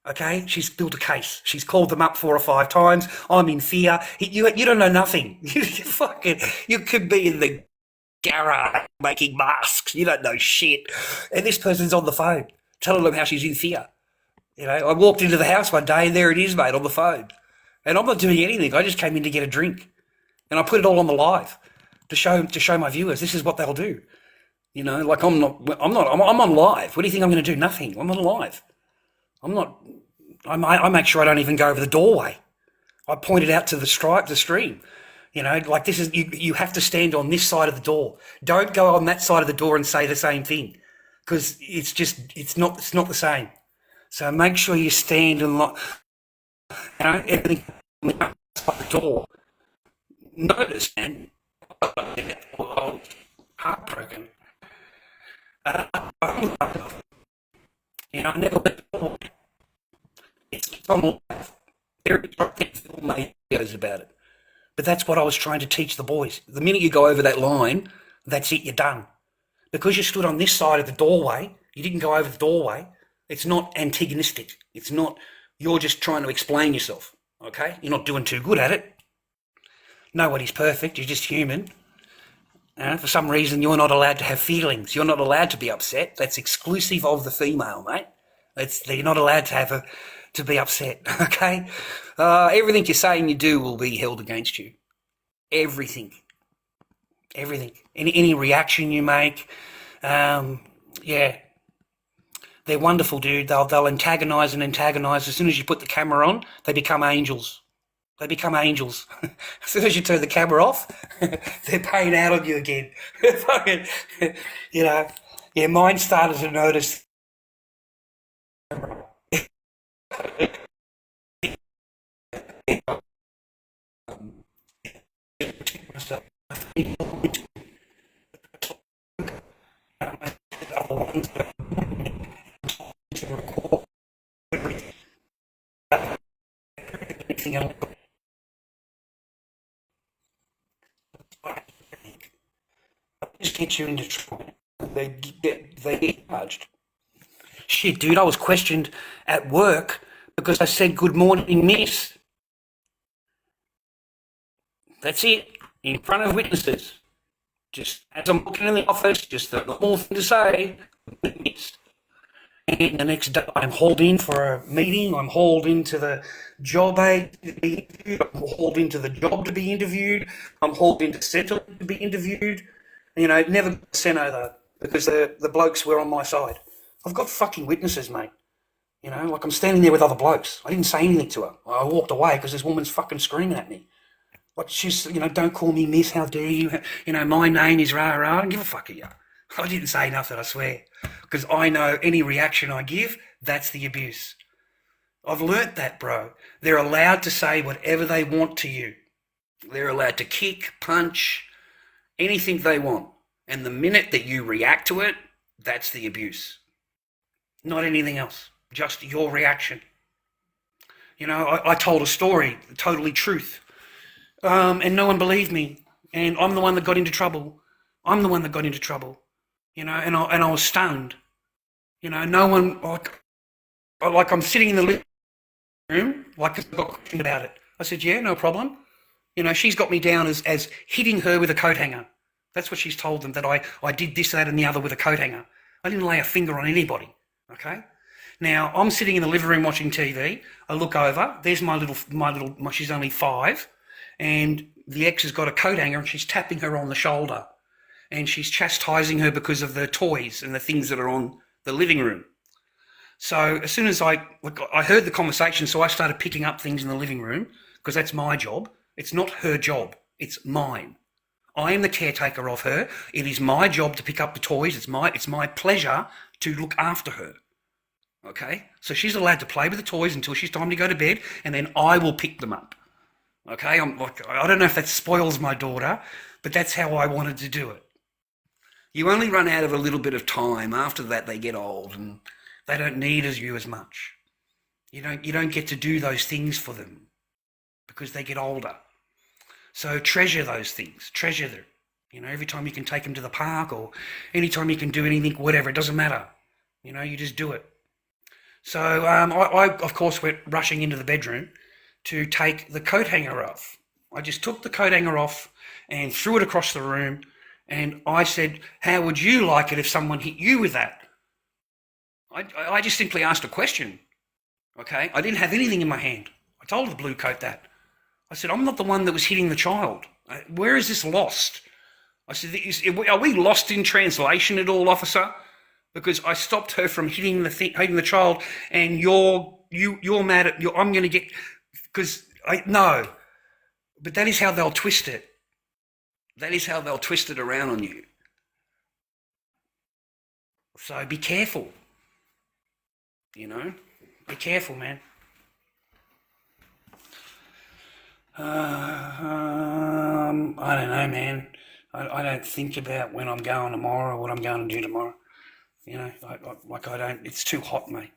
S3: Okay, she's built a case. She's called them up 4 or 5 times. I'm in fear. You don't know nothing. You could be in the garage making masks. You don't know shit. And this person's on the phone telling them how she's in fear. I walked into the house one day and there it is, mate, on the phone. And I'm not doing anything. I just came in to get a drink. And I put it all on the live to show my viewers this is what they'll do. Like I'm on live. What do you think I'm going to do? Nothing. I'm on live. I make sure I don't even go over the doorway. I point it out to the stream. Like this is, you have to stand on this side of the door. Don't go on that side of the door and say the same thing, because it's not the same. So make sure you stand and everything outside the door. Notice, man, I'm heartbroken. I never went to court. It's on live. Eric Film made videos about it. But that's what I was trying to teach the boys. The minute you go over that line, that's it, you're done. Because you stood on this side of the doorway, you didn't go over the doorway, It's not antagonistic. It's not, you're just trying to explain yourself, okay? You're not doing too good at it. Nobody's perfect, you're just human. For some reason, you're not allowed to have feelings. You're not allowed to be upset. That's exclusive of the female, mate. You're not allowed to be upset, okay? Everything you say and you do will be held against you. Everything. Any reaction you make, yeah. They're wonderful, dude. They'll antagonise and antagonise. As soon as you put the camera on, they become angels. As soon as you turn the camera off, they're paying out on you again. You know, yeah, mine started to notice. Just get you into trouble. They get charged. Shit, dude, I was questioned at work because I said good morning, miss. That's it, in front of witnesses. Just as I'm walking in the office, just the normal thing to say, miss. And the next day, I'm hauled in for a meeting. I'm hauled into the job aid to be interviewed. I'm hauled into the job to be interviewed. I'm hauled into Central to be interviewed. You know, never got sent over because the blokes were on my side. I've got fucking witnesses, mate. You know, like I'm standing there with other blokes. I didn't say anything to her. I walked away because this woman's fucking screaming at me. Like she's, you know, don't call me miss, how dare you? You know, my name is rah rah. I don't give a fuck of you. I didn't say nothing, I swear. Because I know any reaction I give, that's the abuse. I've learnt that, bro. They're allowed to say whatever they want to you. They're allowed to kick, punch, anything they want. And the minute that you react to it, that's the abuse. Not anything else. Just your reaction. You know, I told a story, totally truth. And no one believed me. And I'm the one that got into trouble. You know, and I was stunned. You know, no one, like I'm sitting in the living room, like I got questioned about it. I said, yeah, no problem. You know, she's got me down as hitting her with a coat hanger. That's what she's told them, that I did this, that and the other with a coat hanger. I didn't lay a finger on anybody, okay? Now, I'm sitting in the living room watching TV. I look over, there's my little, she's only 5, and the ex has got a coat hanger and she's tapping her on the shoulder. And she's chastising her because of the toys and the things that are on the living room. So as soon as I heard the conversation, so I started picking up things in the living room because that's my job. It's not her job. It's mine. I am the caretaker of her. It is my job to pick up the toys. It's my pleasure to look after her. Okay? So she's allowed to play with the toys until she's time to go to bed, and then I will pick them up. Okay? I don't know if that spoils my daughter, but that's how I wanted to do it. You only run out of a little bit of time. After that, they get old and they don't need you as much. You don't get to do those things for them because they get older. So treasure those things. Treasure them. You know, every time you can take them to the park or any time you can do anything, whatever, it doesn't matter. You know, you just do it. So I of course, went rushing into the bedroom to take the coat hanger off. I just took the coat hanger off and threw it across the room. And I said, how would you like it if someone hit you with that? I just simply asked a question, okay? I didn't have anything in my hand. I told the blue coat that. I said, I'm not the one that was hitting the child. Where is this lost? I said, are we lost in translation at all, officer? Because I stopped her from hitting the child, and you're mad at, I'm going to get, because no. But that is how they'll twist it. That is how they'll twist it around on you. So be careful. You know? Be careful, man. I don't know, man. I don't think about when I'm going tomorrow or what I'm going to do tomorrow. You know, I don't, it's too hot, mate.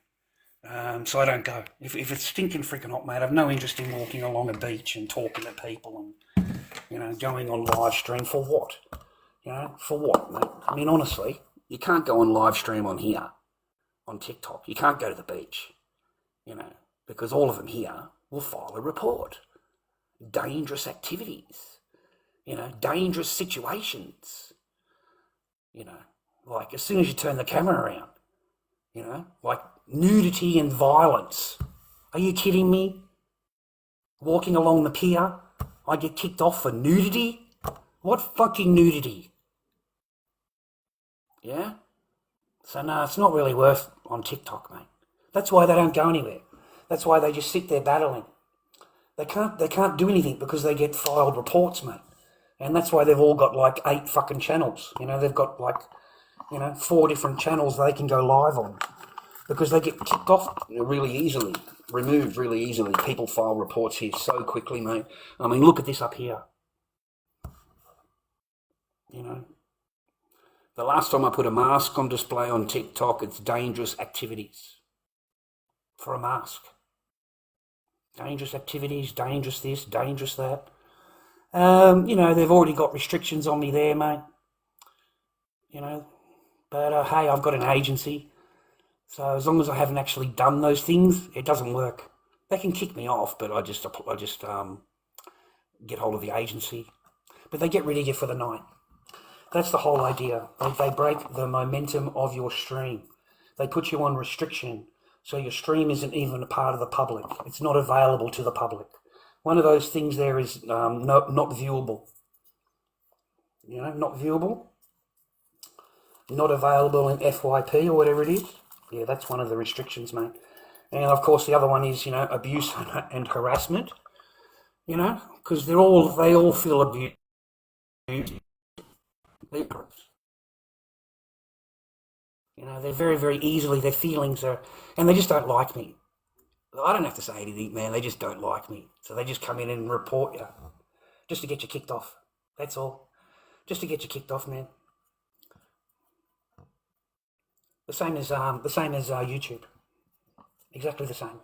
S3: So I don't go. If it's stinking freaking hot, mate, I've no interest in walking along a beach and talking to people and, you know, going on live stream for what? You know, for what, mate? I mean, honestly, you can't go on live stream on here. on TikTok. You can't go to the beach, because all of them here will file a report. Dangerous activities, dangerous situations, like as soon as you turn the camera around, like nudity and violence. Are you kidding me? Walking along the pier, I get kicked off for nudity? What fucking nudity? Yeah? So no, it's not really worth on TikTok, mate. That's why they don't go anywhere. That's why they just sit there battling. They can't do anything because they get filed reports, mate. And that's why they've all got like 8 fucking channels. They've got like, 4 different channels they can go live on. Because they get kicked off really easily, removed really easily. People file reports here so quickly, mate. I mean, look at this up here. The last time I put a mask on display on TikTok, it's dangerous activities for a mask. Dangerous activities, dangerous this, dangerous that. They've already got restrictions on me there, mate. But hey, I've got an agency. So as long as I haven't actually done those things, it doesn't work. They can kick me off, but I just get hold of the agency. But they get rid of you for the night. That's the whole idea. They break the momentum of your stream. They put you on restriction, so your stream isn't even a part of the public. It's not available to the public. One of those things there is not viewable. Not viewable. Not available in FYP or whatever it is. Yeah, that's one of the restrictions, mate. And of course, the other one is, abuse and harassment. Because they all feel abused. They're very, very easily, their feelings are, and they just don't like me. I don't have to say anything, man. They just don't like me. So they just come in and report you, just to get you kicked off. That's all. Just to get you kicked off, man. The same as YouTube. Exactly the same.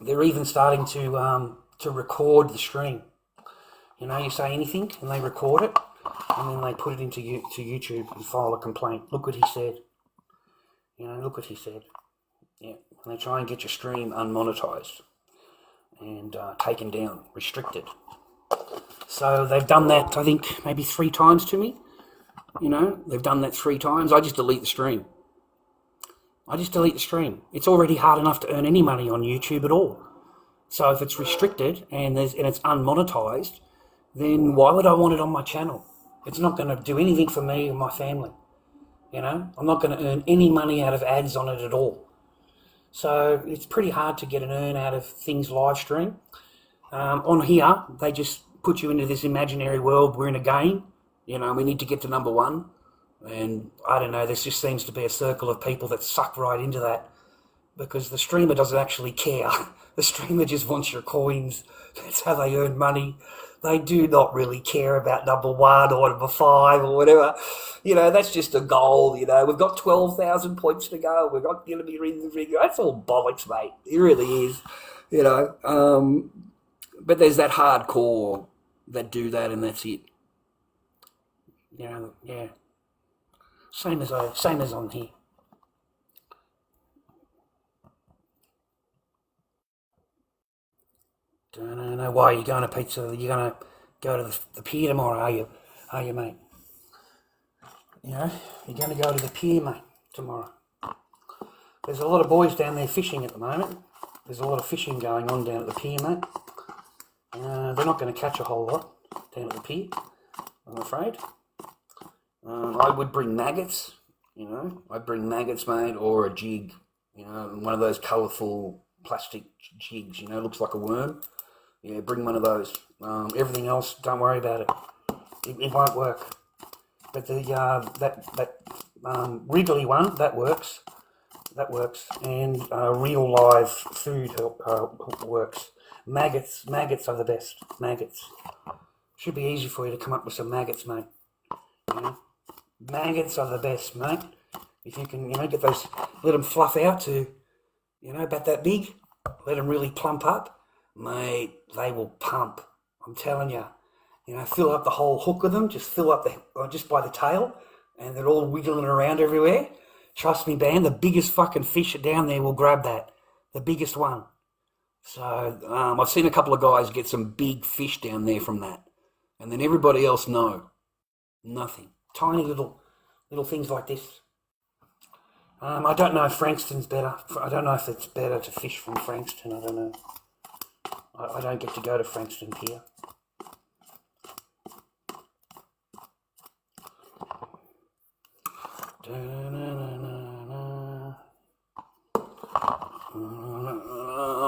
S3: They're even starting to record the stream. You say anything and they record it, and then they put it into YouTube and file a complaint. Look what he said. Look what he said. Yeah, and they try and get your stream unmonetized and taken down, restricted. So they've done that, I think, maybe 3 times to me. They've done that 3 times. I just delete the stream. It's already hard enough to earn any money on YouTube at all. So if it's restricted and it's unmonetized, then why would I want it on my channel? It's not going to do anything for me or my family. I'm not going to earn any money out of ads on it at all. So it's pretty hard to get an earn out of things live stream. On here, they just put you into this imaginary world. We're in a game. We need to get to number 1. And I don't know, there just seems to be a circle of people that suck right into that because the streamer doesn't actually care. The streamer just wants your coins. That's how they earn money. They do not really care about number 1 or number 5 or whatever. That's just a goal, We've got 12,000 points to go. We're not going to be in the ring. That's all bollocks, mate. It really is, But there's that hardcore that do that and that's it. Yeah. Same as on here. Don't know why you're going to pizza. You're going to go to the pier tomorrow, are you, mate? You're going to go to the pier, mate, tomorrow. There's a lot of boys down there fishing at the moment. There's a lot of fishing going on down at the pier, mate. They're not going to catch a whole lot down at the pier, I'm afraid. I would bring maggots, I'd bring maggots, mate, or a jig, one of those colourful plastic jigs, looks like a worm. Yeah, bring one of those. Everything else, don't worry about it. It won't work. But that wriggly one, that works. And real live food works. Maggots are the best. Maggots. Should be easy for you to come up with some maggots, mate. Maggots are the best, mate. If you can, get those, let them fluff out to, about that big. Let them really plump up. Mate, they will pump. I'm telling you. Fill up the whole hook of them. Just fill up just by the tail. And they're all wiggling around everywhere.
S1: Trust me, man, the biggest fucking fish down there will grab that. The biggest one. So I've seen a couple of guys get some big fish down there from that. And then everybody else, no. Nothing. Tiny little things like this. I don't know if Frankston's better. I don't know if it's better to fish from Frankston. I don't know. I don't get to go to Frankston Pier.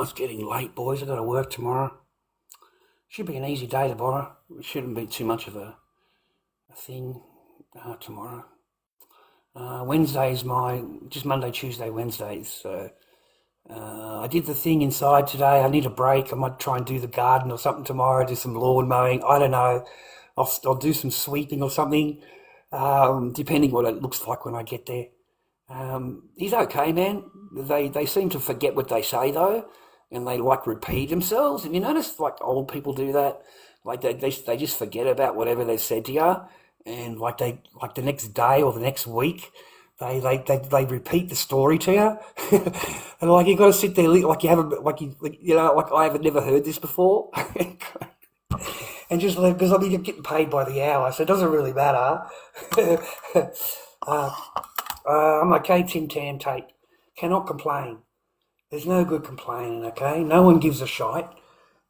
S1: It's getting late, boys. I've got to work tomorrow. Should be an easy day tomorrow. It shouldn't be too much of a thing tomorrow. Wednesday's just Monday, Tuesday, Wednesdays. So I did the thing inside today. I need a break. I might try and do the garden or something tomorrow, do some lawn mowing. I don't know. I'll do some sweeping or something, depending what it looks like when I get there. He's okay, man. They seem to forget what they say, though, and they like repeat themselves. Have you noticed, like, old people do that? Like they just forget about whatever they've said to you, and like the next day or the next week, they repeat the story to you, and like you got to sit there like you haven't like I haven't never heard this before, and just because you're getting paid by the hour, so it doesn't really matter. I'm okay, Tim Tam Tate. Cannot complain. There's no good complaining, okay? No one gives a shite.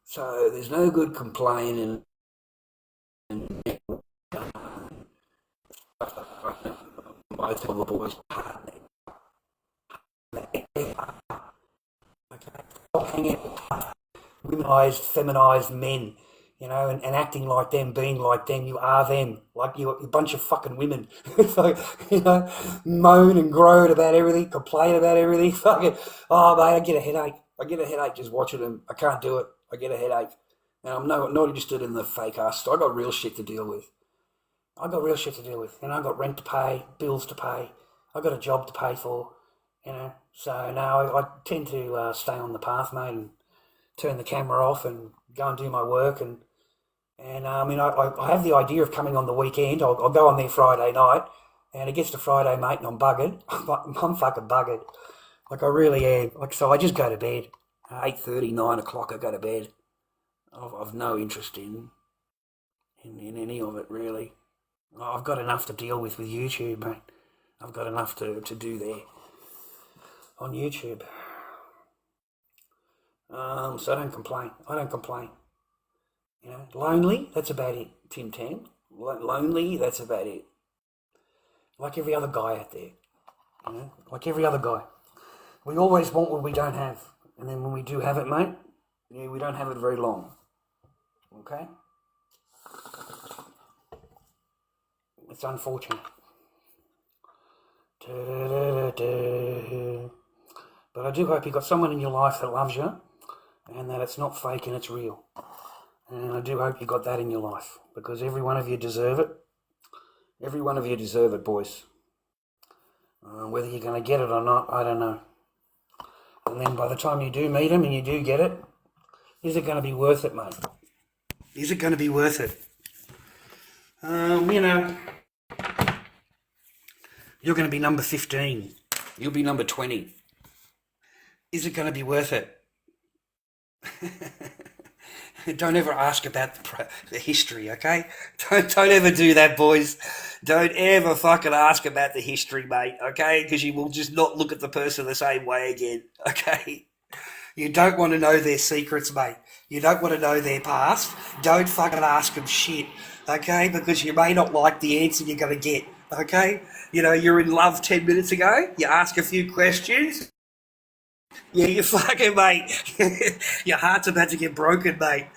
S1: So there's no good complaining. I tell the boys, okay? Stop hanging with womenized, feminized men, and acting like them, being like them. You are them, like you're a bunch of fucking women. So, moan and groan about everything, complain about everything. Fucking, oh mate, I get a headache. I get a headache just watching them. I can't do it. I get a headache. And I'm not interested in the fake ass. I got real shit to deal with. I got rent to pay, bills to pay. I got a job to pay for, So now I tend to stay on the path, mate, and turn the camera off and go and do my work. And I have the idea of coming on the weekend. I'll go on there Friday night, and it gets to Friday, mate, and I'm buggered. I'm fucking buggered. Like, I really am. Like, so I just go to bed. 8:30, 9 o'clock, I go to bed. I've no interest in any of it, really. I've got enough to deal with YouTube, mate. I've got enough to do there on YouTube. So I don't complain. Lonely, that's about it, Tim Tam. Lonely, that's about it. Like every other guy out there. Like every other guy. We always want what we don't have. And then when we do have it, mate, we don't have it very long. Okay? It's unfortunate. But I do hope you've got someone in your life that loves you and that it's not fake and it's real. And I do hope you got that in your life, because every one of you deserve it. Every one of you deserve it, boys. Whether you're going to get it or not, I don't know. And then by the time you do meet them and you do get it, is it going to be worth it, mate? Is it going to be worth it? You're going to be number 15. You'll be number 20. Is it going to be worth it? Don't ever ask about the history, okay? Don't ever do that, boys. Don't ever fucking ask about the history, mate, okay? Because you will just not look at the person the same way again, okay? You don't want to know their secrets, mate. You don't want to know their past. Don't fucking ask them shit, okay? Because you may not like the answer you're going to get, okay? You're in love 10 minutes ago. You ask a few questions. Yeah, you fucking, mate. Your heart's about to get broken, mate.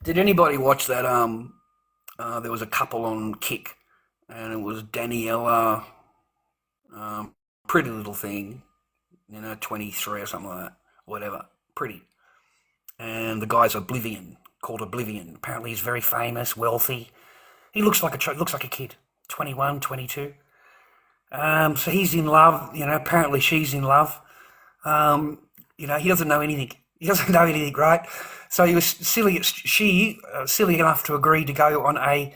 S1: Did anybody watch that? There was a couple on Kick, and it was Daniela, pretty little thing, 23 or something like that, whatever, pretty. And the guy's called Oblivion. Apparently he's very famous, wealthy. He looks like a kid, 21, 22. So he's in love, apparently she's in love.
S3: You know, he doesn't know anything. He doesn't know anything, right? So he was silly. Silly enough to agree to go on a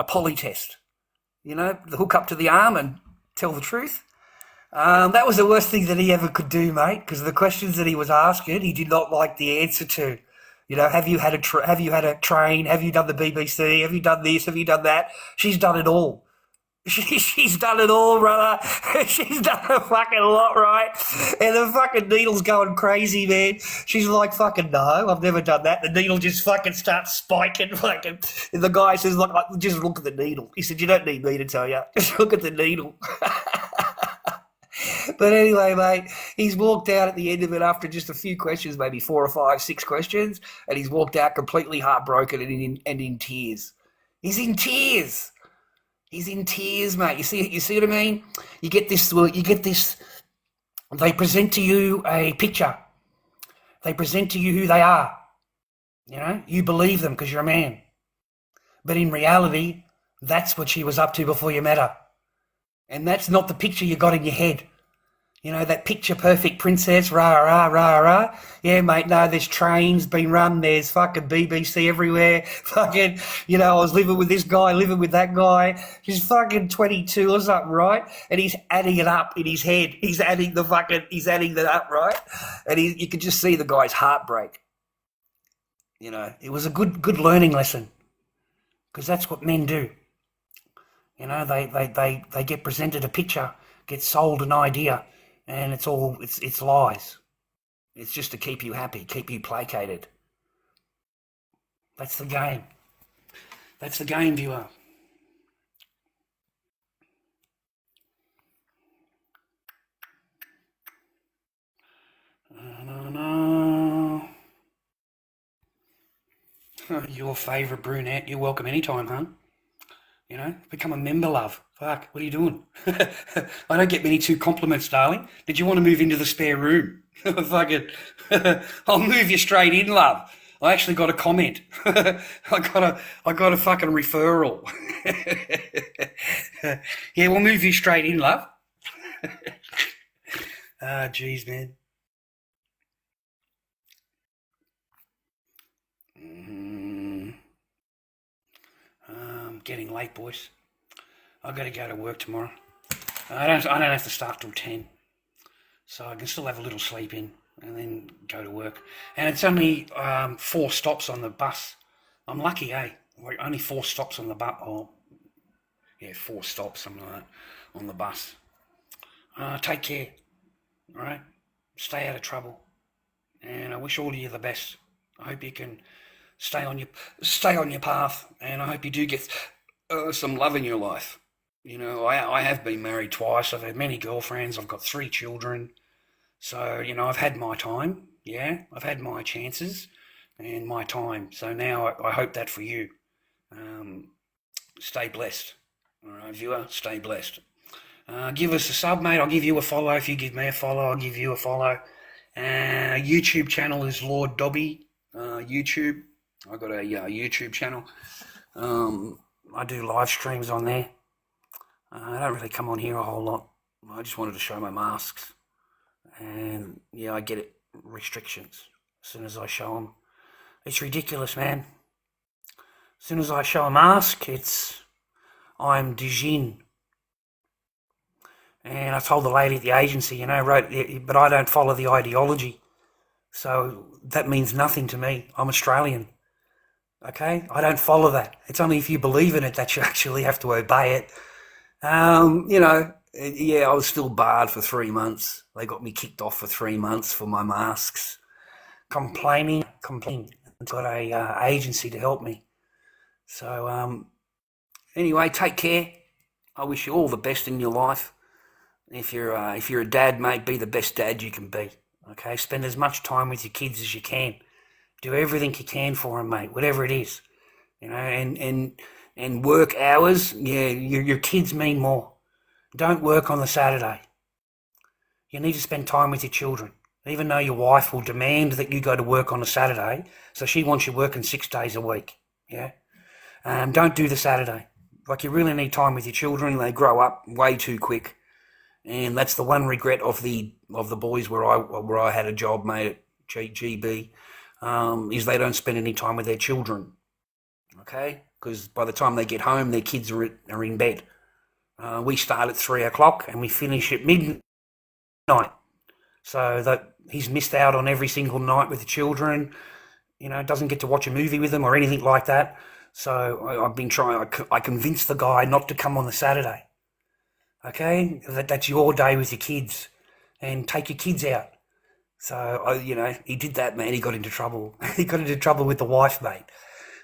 S3: poly test. You know, the hook up to the arm and tell the truth. That was the worst thing that he ever could do, mate, because the questions that he was asking, he did not like the answer to. You know, have you had a train? Have you done the BBC? Have you done this? Have you done that? She's done it all. She's done it all, brother. She's done a fucking lot, right? And the fucking needle's going crazy, man. She's like, fucking no, I've never done that. The needle just fucking starts spiking, fucking. And the guy says, look, just look at the needle. He said, you don't need me to tell you. Just look at the needle. But anyway, mate, he's walked out at the end of it after just a few questions, maybe 4 or 5, 6 questions, and he's walked out completely heartbroken and in tears. He's in tears. He's in tears, mate. You see what I mean? You get this. They present to you a picture. They present to you who they are. You know, you believe them because you're a man. But in reality, that's what she was up to before you met her. And that's not the picture you got in your head. You know, that picture perfect princess, rah, rah, rah, rah. Yeah, mate, no, there's trains being run, there's fucking BBC everywhere. Fucking, you know, I was living with this guy, living with that guy. He's fucking 22 or something, right? And he's adding it up in his head. He's adding that up, right? And you can just see the guy's heart break. You know, it was a good learning lesson. Because that's what men do. You know, they get presented a picture, get sold an idea, and it's lies. It's just to keep you happy, keep you placated. That's the game. That's the game, viewer. No. Your favourite brunette, you're welcome anytime, huh? You know, become a member, love. Fuck, what are you doing? I don't get many compliments, darling. Did you want to move into the spare room? Fucking, I'll move you straight in, love. I actually got a comment. I got a fucking referral. Yeah, we'll move you straight in, love. Ah, jeez, man. Getting late, boys. I've got to go to work tomorrow. I don't have to start till 10, so I can still have a little sleep in and then go to work. And it's only 4 stops on the bus. I'm lucky, eh? Like only 4 stops on the bus. Oh, yeah, 4 stops, something like that, on the bus. Take care, all right? Stay out of trouble, and I wish all of you the best. I hope you can stay on your path, and I hope you do get some love in your life. You know, I have been married twice. I've had many girlfriends. I've got 3 children. So, you know, I've had my time. Yeah, I've had my chances and my time. So now I hope that for you. Stay blessed. All right, viewer, stay blessed. Give us a sub, mate. I'll give you a follow. If you give me a follow, I'll give you a follow. YouTube channel is Lord Dobby. YouTube. I got a YouTube channel. I do live streams on there. I don't really come on here a whole lot. I just wanted to show my masks. And yeah, I get it. Restrictions as soon as I show them. It's ridiculous, man. As soon as I show a mask, I'm Dijin. And I told the lady at the agency, you know, but I don't follow the ideology. So that means nothing to me. I'm Australian. Okay? I don't follow that. It's only if you believe in it that you actually have to obey it. You know, yeah, I was still barred for 3 months. They got me kicked off for 3 months for my masks. Complaining. Got a agency to help me. So, anyway, take care. I wish you all the best in your life. If you're a dad, mate, be the best dad you can be. Okay? Spend as much time with your kids as you can. Do everything you can for them, mate, whatever it is. You know, and work hours, yeah, your kids mean more. Don't work on the Saturday. You need to spend time with your children. Even though your wife will demand that you go to work on a Saturday, so she wants you working 6 days a week, yeah? Don't do the Saturday. Like, you really need time with your children. They grow up way too quick. And that's the one regret of the boys where I had a job, mate, at GB, is they don't spend any time with their children. Okay, because by the time they get home, their kids are in bed. We start at 3 o'clock and we finish at midnight. So that he's missed out on every single night with the children. Doesn't get to watch a movie with them or anything like that. So I've been trying. I convinced the guy not to come on the Saturday. Okay, that's your day with your kids, and take your kids out. So he did that, man. He got into trouble. He got into trouble with the wife, mate,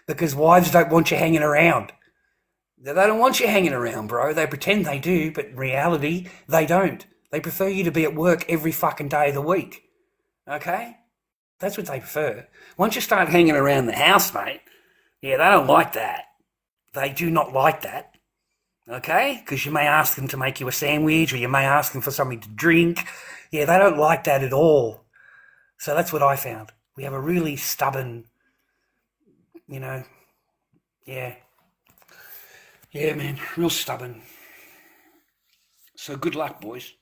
S3: because wives don't want you hanging around. They don't want you hanging around, bro. They pretend they do, but in reality, they don't. They prefer you to be at work every fucking day of the week. Okay? That's what they prefer. Once you start hanging around the house, mate, yeah, they don't like that. They do not like that. Okay? Because you may ask them to make you a sandwich, or you may ask them for something to drink. Yeah, they don't like that at all. So that's what I found. We have a really stubborn, yeah. Yeah, man, real stubborn. So good luck, boys.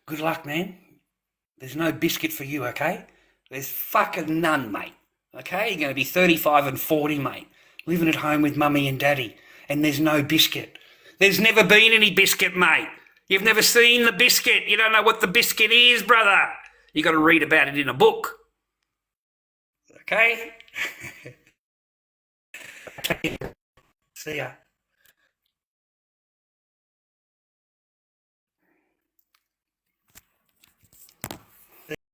S3: Good luck, man. There's no biscuit for you, okay? There's fucking none, mate. Okay? You're going to be 35 and 40, mate. Living at home with mummy and daddy. And there's no biscuit. There's never been any biscuit, mate. You've never seen the biscuit. You don't know what the biscuit is, brother. You got to read about it in a book. Okay? See ya.